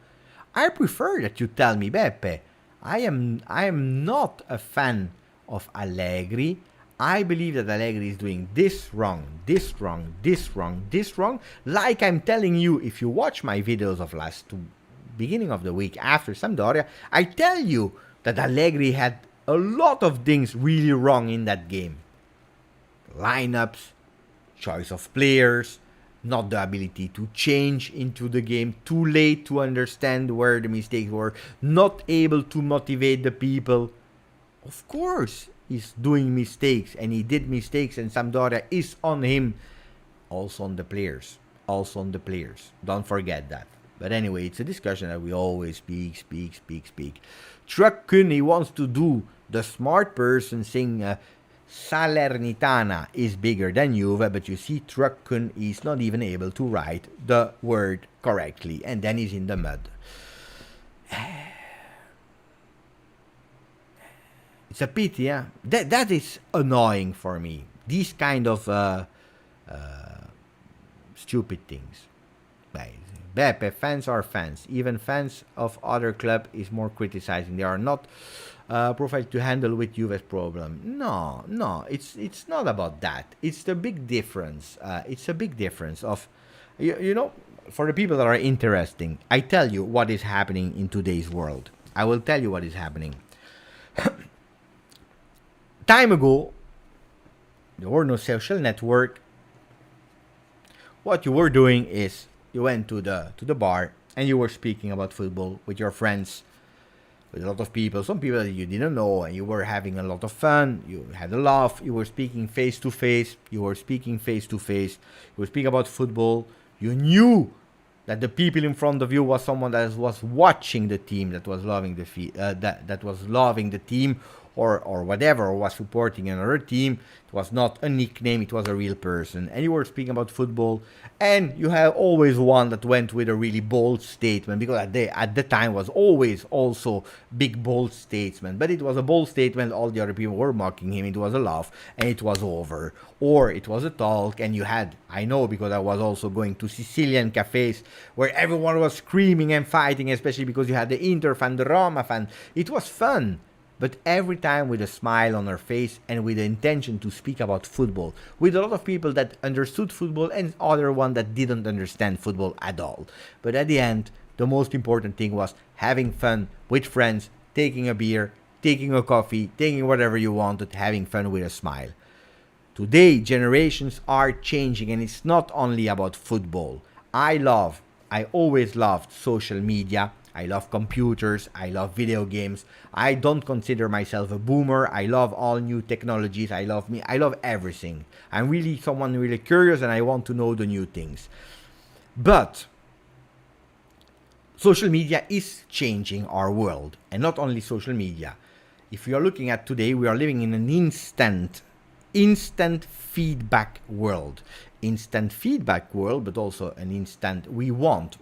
I prefer that you tell me, Beppe, I am not a fan of Allegri. I believe that Allegri is doing this wrong, this wrong, this wrong, this wrong. Like I'm telling you, if you watch my videos of beginning of the week after Sampdoria, I tell you that Allegri had a lot of things really wrong in that game. Lineups, choice of players, not the ability to change into the game, too late to understand where the mistakes were, not able to motivate the people. Of course, he's doing mistakes, and he did mistakes, and Sampdoria is on him. Also on the players. Also on the players. Don't forget that. But anyway, it's a discussion that we always speak. Truckun, he wants to do the smart person saying Salernitana is bigger than Juve, but you see Truckun is not even able to write the word correctly, and then he's in the mud. It's a pity, yeah. That is annoying for me. These kind of stupid things. Beppe, fans are fans. Even fans of other club is more criticizing. They are not profiled to handle with Juve's problem. No, it's not about that. It's the big difference. It's a big difference of, you know, for the people that are interesting, I tell you what is happening in today's world. I will tell you what is happening. Time ago, there were no social network. What you were doing is you went to the bar and you were speaking about football with your friends, with a lot of people, some people that you didn't know, and you were having a lot of fun. You had a laugh. You were speaking face to face. You were speaking about football. You knew that the people in front of you was someone that was watching the team, that was loving that was loving the team, or whatever, or was supporting another team. It was not a nickname, it was a real person. And you were speaking about football, and you have always one that went with a really bold statement, because at the time was always also big bold statement. But it was a bold statement, all the other people were mocking him, it was a laugh, and it was over. Or it was a talk, and you had, I know because I was also going to Sicilian cafes, where everyone was screaming and fighting, especially because you had the Inter fan, the Roma fan. It was fun. But every time with a smile on her face and with the intention to speak about football, with a lot of people that understood football and other one that didn't understand football at all. But at the end, the most important thing was having fun with friends, taking a beer, taking a coffee, taking whatever you wanted, having fun with a smile. Today, generations are changing, and it's not only about football. I always loved social media. I love computers. I love video games. I don't consider myself a boomer. I love all new technologies. I love everything. I'm really someone really curious, and I want to know the new things. But social media is changing our world, and not only social media. If you are looking at today, we are living in an instant feedback world, but also an instant we want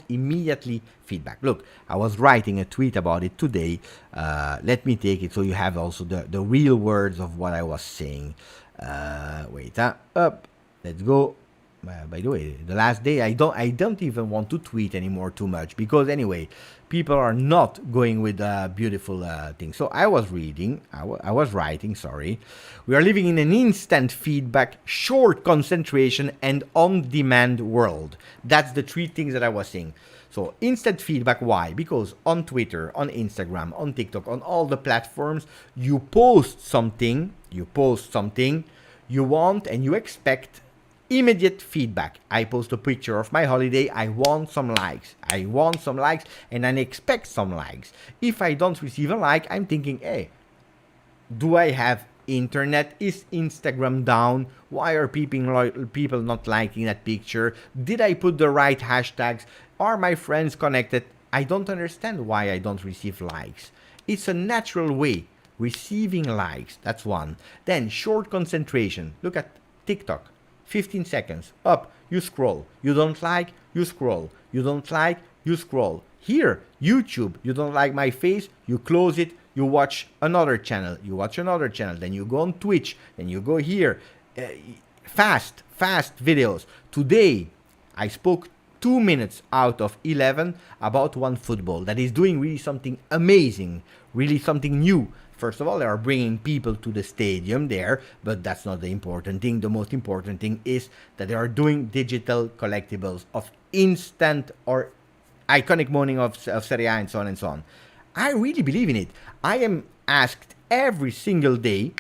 immediately feedback. Look, I was writing a tweet about it today. Let me take it so you have also the real words of what I was saying. Up, let's go. By the way, the last day I don't even want to tweet anymore too much, because anyway, people are not going with beautiful things. So I was writing. Sorry, we are living in an instant feedback, short concentration, and on-demand world. That's the three things that I was saying. So instant feedback. Why? Because on Twitter, on Instagram, on TikTok, on all the platforms, you post something, you want and you expect immediate feedback. I post a picture of my holiday. I want some likes, and I expect some likes. If I don't receive a like, I'm thinking, hey, do I have internet? Is Instagram down? Why are people not liking that picture? Did I put the right hashtags? Are my friends connected? I don't understand why I don't receive likes. It's a natural way. Receiving likes, that's one. Then short concentration. Look at TikTok. 15 seconds, up, you scroll. You don't like, you scroll. You don't like, you scroll. Here, YouTube, you don't like my face, you close it, you watch another channel. Then you go on Twitch, then you go here. Fast videos. Today, I spoke 2 minutes out of 11 about OneFootball that is doing really something amazing, really something new. First of all, they are bringing people to the stadium there, but that's not the important thing. The most important thing is that they are doing digital collectibles of instant or iconic moment of Serie A and so on and so on. I really believe in it. I am asked every single day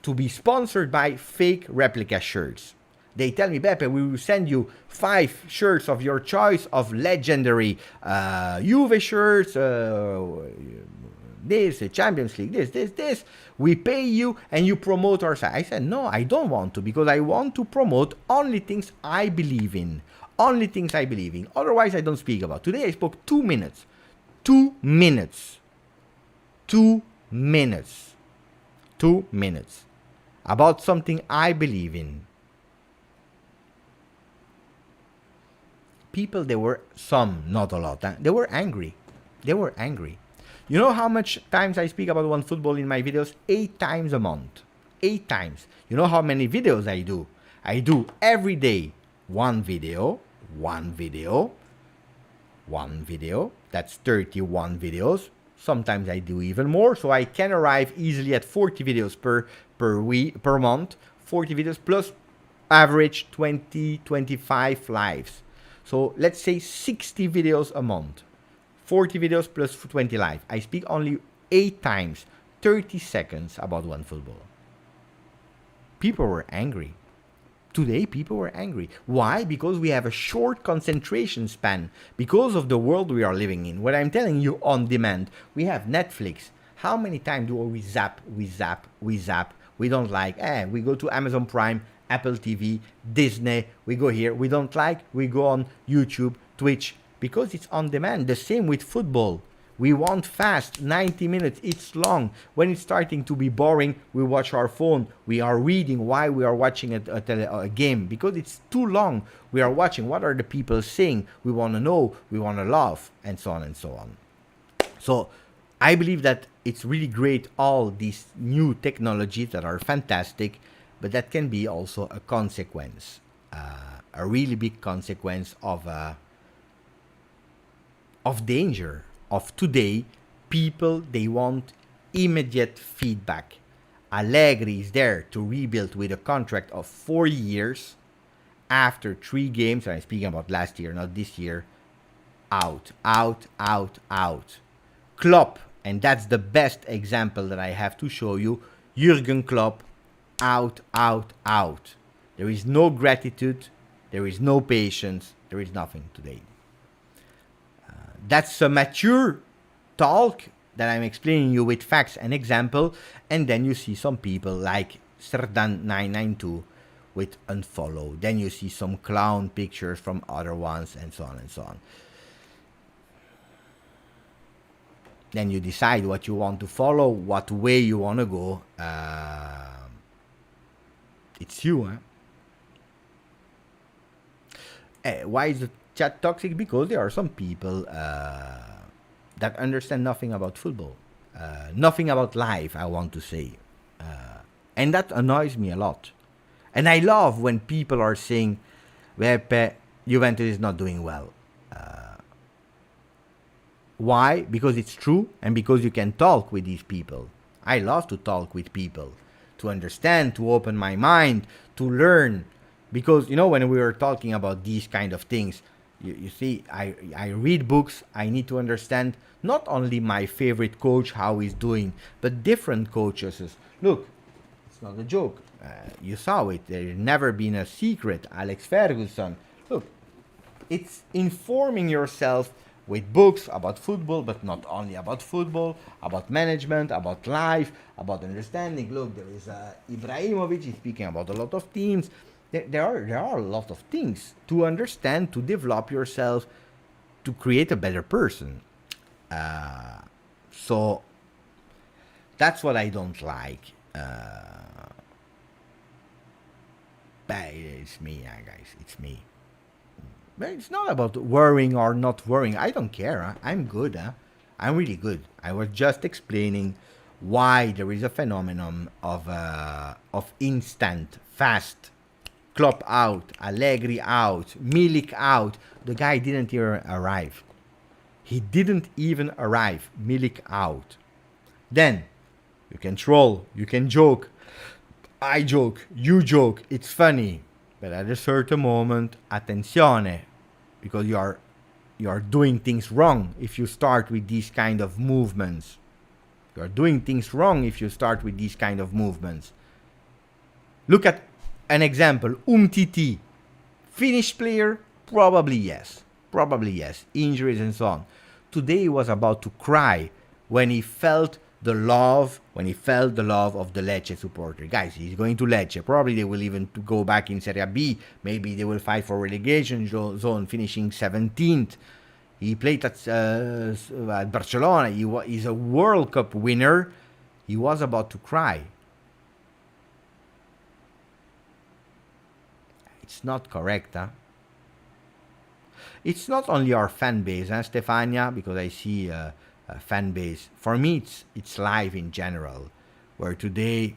to be sponsored by fake replica shirts. They tell me, Beppe, we will send you 5 shirts of your choice of legendary Juve shirts, this, Champions League, this. We pay you and you promote our site. I said, no, I don't want to, because I want to promote only things I believe in. Otherwise, I don't speak about. Today, I spoke 2 minutes. 2 minutes. 2 minutes. 2 minutes. About something I believe in. People, they were, some, not a lot, they were angry. You know how much times I speak about OneFootball in my videos? 8 times a month. 8 times. You know how many videos I do? I do every day one video. That's 31 videos. Sometimes I do even more, so I can arrive easily at 40 videos per month. 40 videos plus average 20-25 lives. So let's say 60 videos a month. 40 videos plus 20 live. I speak only 8 times, 30 seconds about OneFootball. People were angry. Today, people were angry. Why? Because we have a short concentration span. Because of the world we are living in. What I'm telling you, on demand. We have Netflix. How many times do we zap? We don't like. We go to Amazon Prime, Apple TV, Disney. We go here. We don't like. We go on YouTube, Twitch. Because it's on demand. The same with football. We want fast, 90 minutes, it's long. When it's starting to be boring, we watch our phone. We are reading why we are watching a game. Because it's too long. We are watching, what are the people saying? We want to know, we want to laugh, and so on and so on. So, I believe that it's really great, all these new technologies that are fantastic, but that can be also a consequence. A really big consequence of danger. Of today, people, they want immediate feedback. Allegri is there to rebuild with a contract of 4 years. After 3 games, and I'm speaking about last year, not this year, out. Klopp and that's the best example that I have to show you. Jurgen Klopp, out, out, out. There is no gratitude, there is no patience, there is nothing today. That's a mature talk that I'm explaining you with facts and example, and then you see some people like Serdan992 with unfollow. Then you see some clown pictures from other ones, and so on and so on. Then you decide what you want to follow, what way you want to go. It's you, huh? Why is the chat toxic? Because there are some people that understand nothing about football, nothing about life, I want to say. And that annoys me a lot. And I love when people are saying, Juventus is not doing well. Why? Because it's true, and because you can talk with these people. I love to talk with people, to understand, to open my mind, to learn. Because, you know, when we were talking about these kind of things, you see, I read books, I need to understand not only my favorite coach, how he's doing, but different coaches. Look, it's not a joke. You saw it. There's never been a secret. Alex Ferguson. Look, it's informing yourself with books about football, but not only about football, about management, about life, about understanding. Look, there is Ibrahimovic, he's speaking about a lot of teams. There are a lot of things to understand, to develop yourself, to create a better person. So that's what I don't like. But it's me, guys. It's me. But it's not about worrying or not worrying. I don't care. Huh? I'm good. Huh? I'm really good. I was just explaining why there is a phenomenon of instant, fast. Klopp out, Allegri out, Milik out. The guy didn't even arrive. He didn't even arrive. Milik out. Then, you can troll, you can joke. I joke, you joke, it's funny. But at a certain moment, attenzione. Because you are doing things wrong if you start with these kind of movements. You are doing things wrong if you start with these kind of movements. Look at an example, Umtiti. Finnish player? Probably yes. Probably yes. Injuries and so on. Today he was about to cry when he felt the love, of the Lecce supporter. Guys, he's going to Lecce. Probably they will even go back in Serie B. Maybe they will fight for relegation zone, finishing 17th. He played at Barcelona. He's a World Cup winner. He was about to cry. It's not correct, huh? It's not only our fan base, huh, Stefania, because I see a fan base. For me, it's life in general, where today,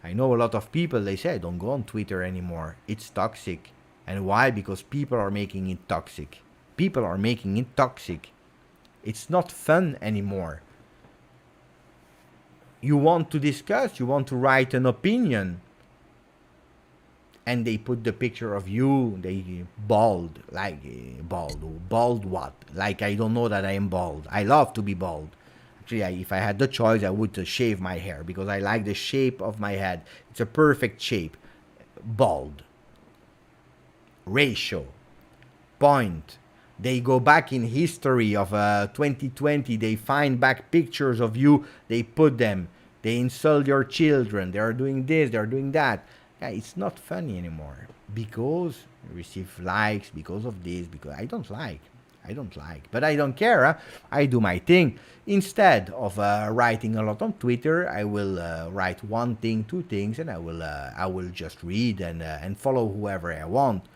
I know a lot of people, they say, don't go on Twitter anymore. It's toxic. And why? Because people are making it toxic. People are making it toxic. It's not fun anymore. You want to discuss, you want to write an opinion. And they put the picture of you, they bald, like bald what? Like I don't know that I am bald. I love to be bald. Actually, if I had the choice, I would shave my hair because I like the shape of my head. It's a perfect shape. Bald. Ratio. Point. They go back in history of 2020. They find back pictures of you. They put them. They insult your children. They are doing this. They are doing that. Yeah, it's not funny anymore because you receive likes because of this, because I don't like, but I don't care. Huh? I do my thing. Instead of writing a lot on Twitter, I will write one thing, two things, and I will just read and follow whoever I want.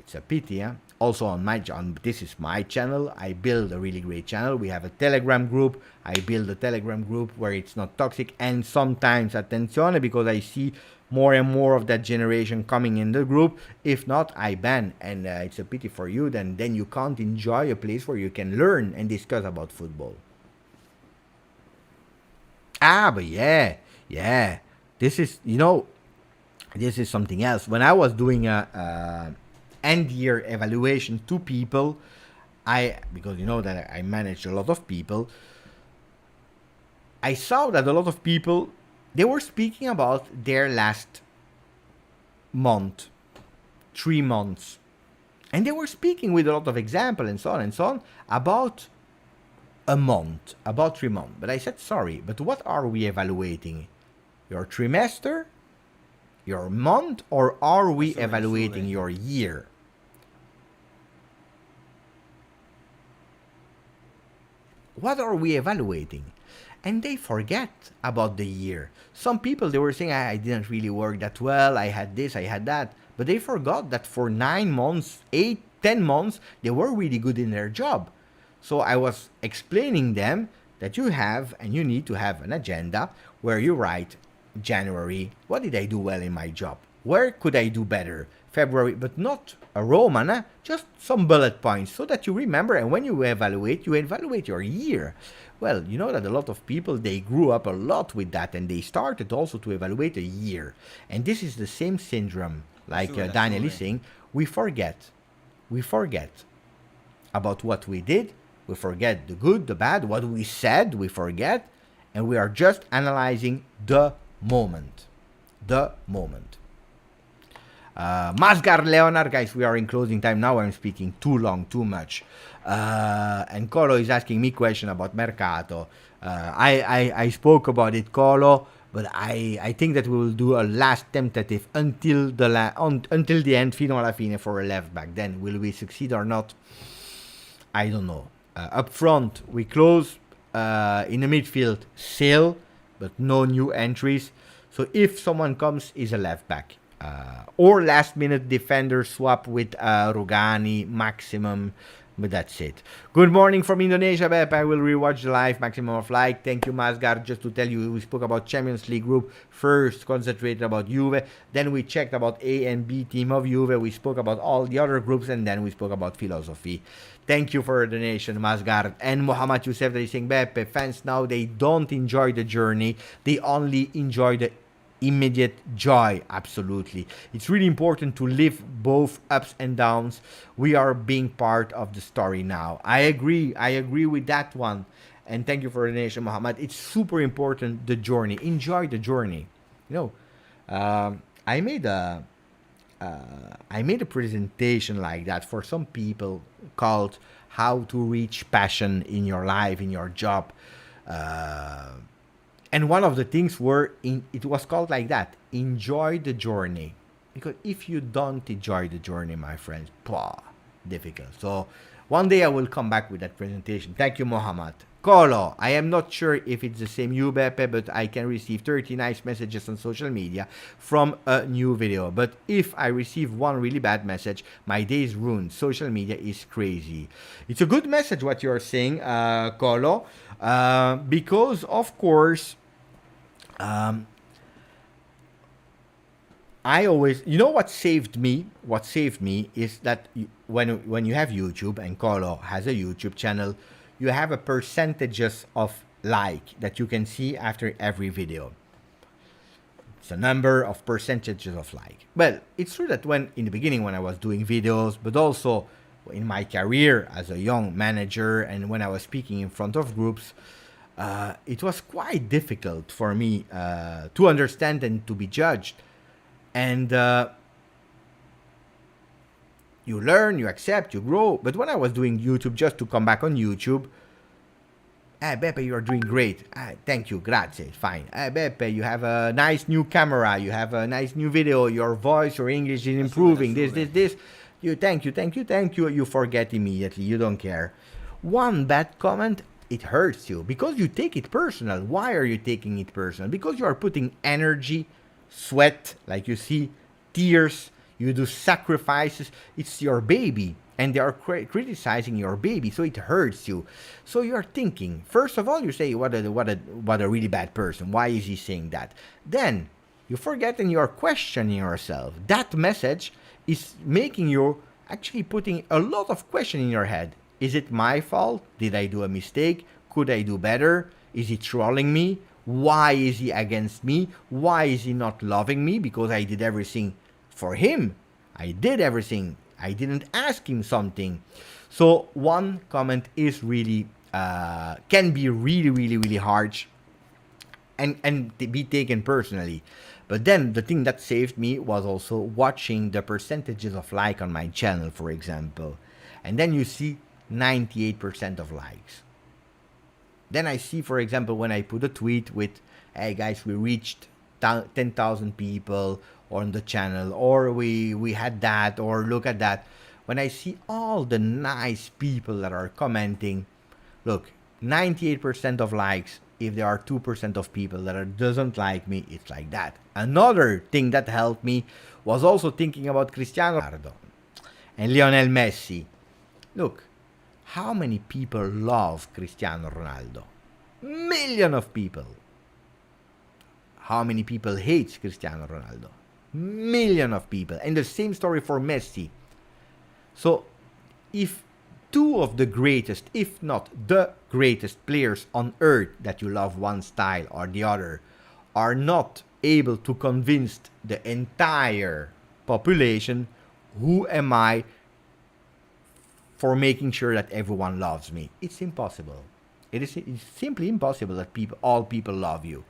It's a pity, huh? Also on this is my channel. I build a really great channel. We have a Telegram group. I build a Telegram group where it's not toxic, and sometimes attenzione, because I see more and more of that generation coming in the group. If not, I ban, and it's a pity for you. Then you can't enjoy a place where you can learn and discuss about football. But yeah, this is something else. When I was doing a end year evaluation to people, because you know that I manage a lot of people, I saw that a lot of people, they were speaking about their last month, 3 months. And they were speaking with a lot of example and so on about a month, about 3 months. But I said, sorry, but what are we evaluating? Your trimester, your month, or are we evaluating your year? What are we evaluating? And they forget about the year. Some people, they were saying, I didn't really work that well, I had this, I had that. But they forgot that for 9 months, 8, 10 months, they were really good in their job. So I was explaining them that you have and you need to have an agenda where you write January, what did I do well in my job? Where could I do better? February, but not a Roman, just some bullet points so that you remember, and when you evaluate your year. Well, you know that a lot of people, they grew up a lot with that, and they started also to evaluate a year. And this is the same syndrome, like Daniel is saying, we forget about what we did, we forget the good, the bad, what we said, we forget, and we are just analyzing the moment. Masgar Leonard, guys, we are in closing time now. I'm speaking too long, too much. And Colo is asking me question about Mercato. I spoke about it, Colo, but I think that we will do a last tentative until the end, fino alla fine, for a left back. Then will we succeed or not? I don't know. Up front, we close. In the midfield, Sale, but no new entries. So if someone comes, is a left back. Or last minute defender swap with Rugani, maximum, but that's it. Good morning from Indonesia, Bep. I will rewatch the live, maximum of like. Thank you, Masgar. Just to tell you, we spoke about Champions League group first, concentrated about Juve, then we checked about A and B team of Juve, we spoke about all the other groups, and then we spoke about philosophy. Thank you for the donation, Masgar. And Mohammad Youssef, that is saying, Beppe, fans now, they don't enjoy the journey, they only enjoy the immediate joy. Absolutely, it's really important to live both ups and downs. We are being part of the story now. I agree with that one, and thank you for the donation, Muhammad. It's super important, the journey. Enjoy the journey. You know, I made a presentation like that for some people called how to reach passion in your life, in your job. And one of the things it was called like that, enjoy the journey. Because if you don't enjoy the journey, my friends, difficult. So one day I will come back with that presentation. Thank you, Mohammed. Colo, I am not sure if it's the same you, Beppe, but I can receive 30 nice messages on social media from a new video. But if I receive one really bad message, my day is ruined. Social media is crazy. It's a good message what you're saying, Colo, because, of course, I always, you know what saved me? What saved me is that when you have YouTube, and Colo has a YouTube channel, you have a percentages of like that you can see after every video. It's a number of percentages of like. Well, it's true that in the beginning when I was doing videos, but also in my career as a young manager and when I was speaking in front of groups, it was quite difficult for me to understand and to be judged. And you learn, you accept, you grow. But when I was doing YouTube, just to come back on YouTube, Beppe, you are doing great. Thank you, grazie, fine. Beppe, you have a nice new camera, you have a nice new video, your voice, your English is improving, this. Thank you. You forget immediately, you don't care. One bad comment, it hurts you because you take it personal. Why are you taking it personal? Because you are putting energy, sweat, like you see, tears, you do sacrifices. It's your baby, and they are criticizing your baby, so it hurts you. So you are thinking, first of all, you say, what a really bad person. Why is he saying that? Then you forget and you are questioning yourself. That message is making you actually putting a lot of question in your head. Is it my fault? Did I do a mistake? Could I do better? Is he trolling me? Why is he against me? Why is he not loving me? Because I did everything for him. I did everything. I didn't ask him something. So one comment is really can be really harsh and be taken personally. But then the thing that saved me was also watching the percentages of like on my channel, for example. And then you see 98% of likes. Then I see, for example, when I put a tweet with, hey guys, we reached 10,000 people on the channel, or we had that, or look at that. When I see all the nice people that are commenting, look, 98% of likes. If there are 2% of people that doesn't like me, it's like that. Another thing that helped me was also thinking about Cristiano Ronaldo and Lionel Messi. Look, how many people love Cristiano Ronaldo? Million of people. How many people hate Cristiano Ronaldo? Million of people. And the same story for Messi. So, if two of the greatest, if not the greatest players on earth that you love one style or the other, are not able to convince the entire population, who am I for making sure that everyone loves me? It's impossible. It's simply impossible that all people love you.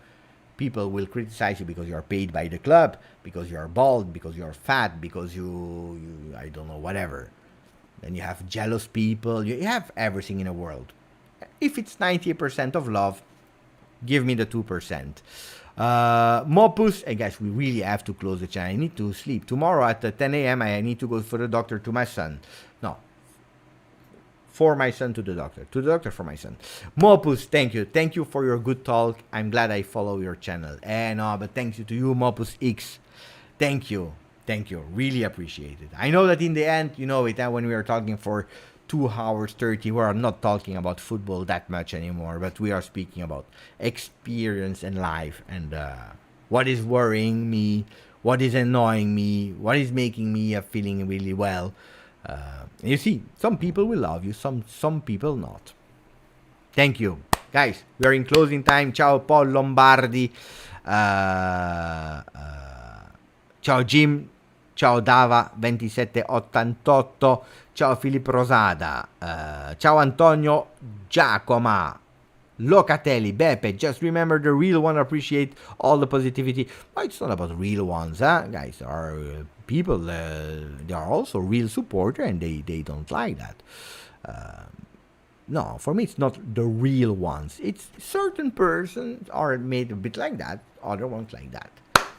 People will criticize you because you're paid by the club, because you're bald, because you're fat, because you I don't know, whatever. Then you have jealous people. You have everything in the world. If it's 90% of love, give me the 2%. Mopus, hey guys, we really have to close the channel. I need to sleep. Tomorrow at 10 a.m. I need to go for the doctor to my son. No. For my son to the doctor. To the doctor for my son. Mopus, thank you. Thank you for your good talk. I'm glad I follow your channel. But thanks to you, Mopus X. Thank you. Thank you. Really appreciate it. I know that in the end, you know it, when we are talking for 2 hours 30, we are not talking about football that much anymore, but we are speaking about experience and life and what is worrying me, what is annoying me, what is making me feeling really well. You see, some people will love you, some people not. Thank you. Guys, we are in closing time. Ciao Paul Lombardi. Ciao Jim. Ciao Dava 2788, ciao Filippo Rosada, ciao Antonio Giacoma, Locatelli, Beppe, just remember the real one appreciate all the positivity. Well, it's not about real ones, guys. There are people, they are also real supporter and they don't like that. No, for me it's not the real ones. It's certain persons are made a bit like that, other ones like that.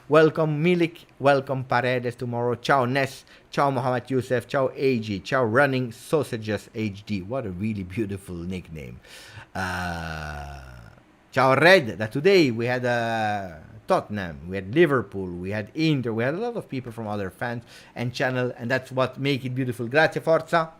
Welcome Milik, welcome Paredes tomorrow. Ciao Ness, ciao Mohamed Youssef, ciao AG, ciao Running Sausages HD. What a really beautiful nickname. Ciao Red, that today we had Tottenham, we had Liverpool, we had Inter, we had a lot of people from other fans and channel, and that's what make it beautiful. Grazie Forza.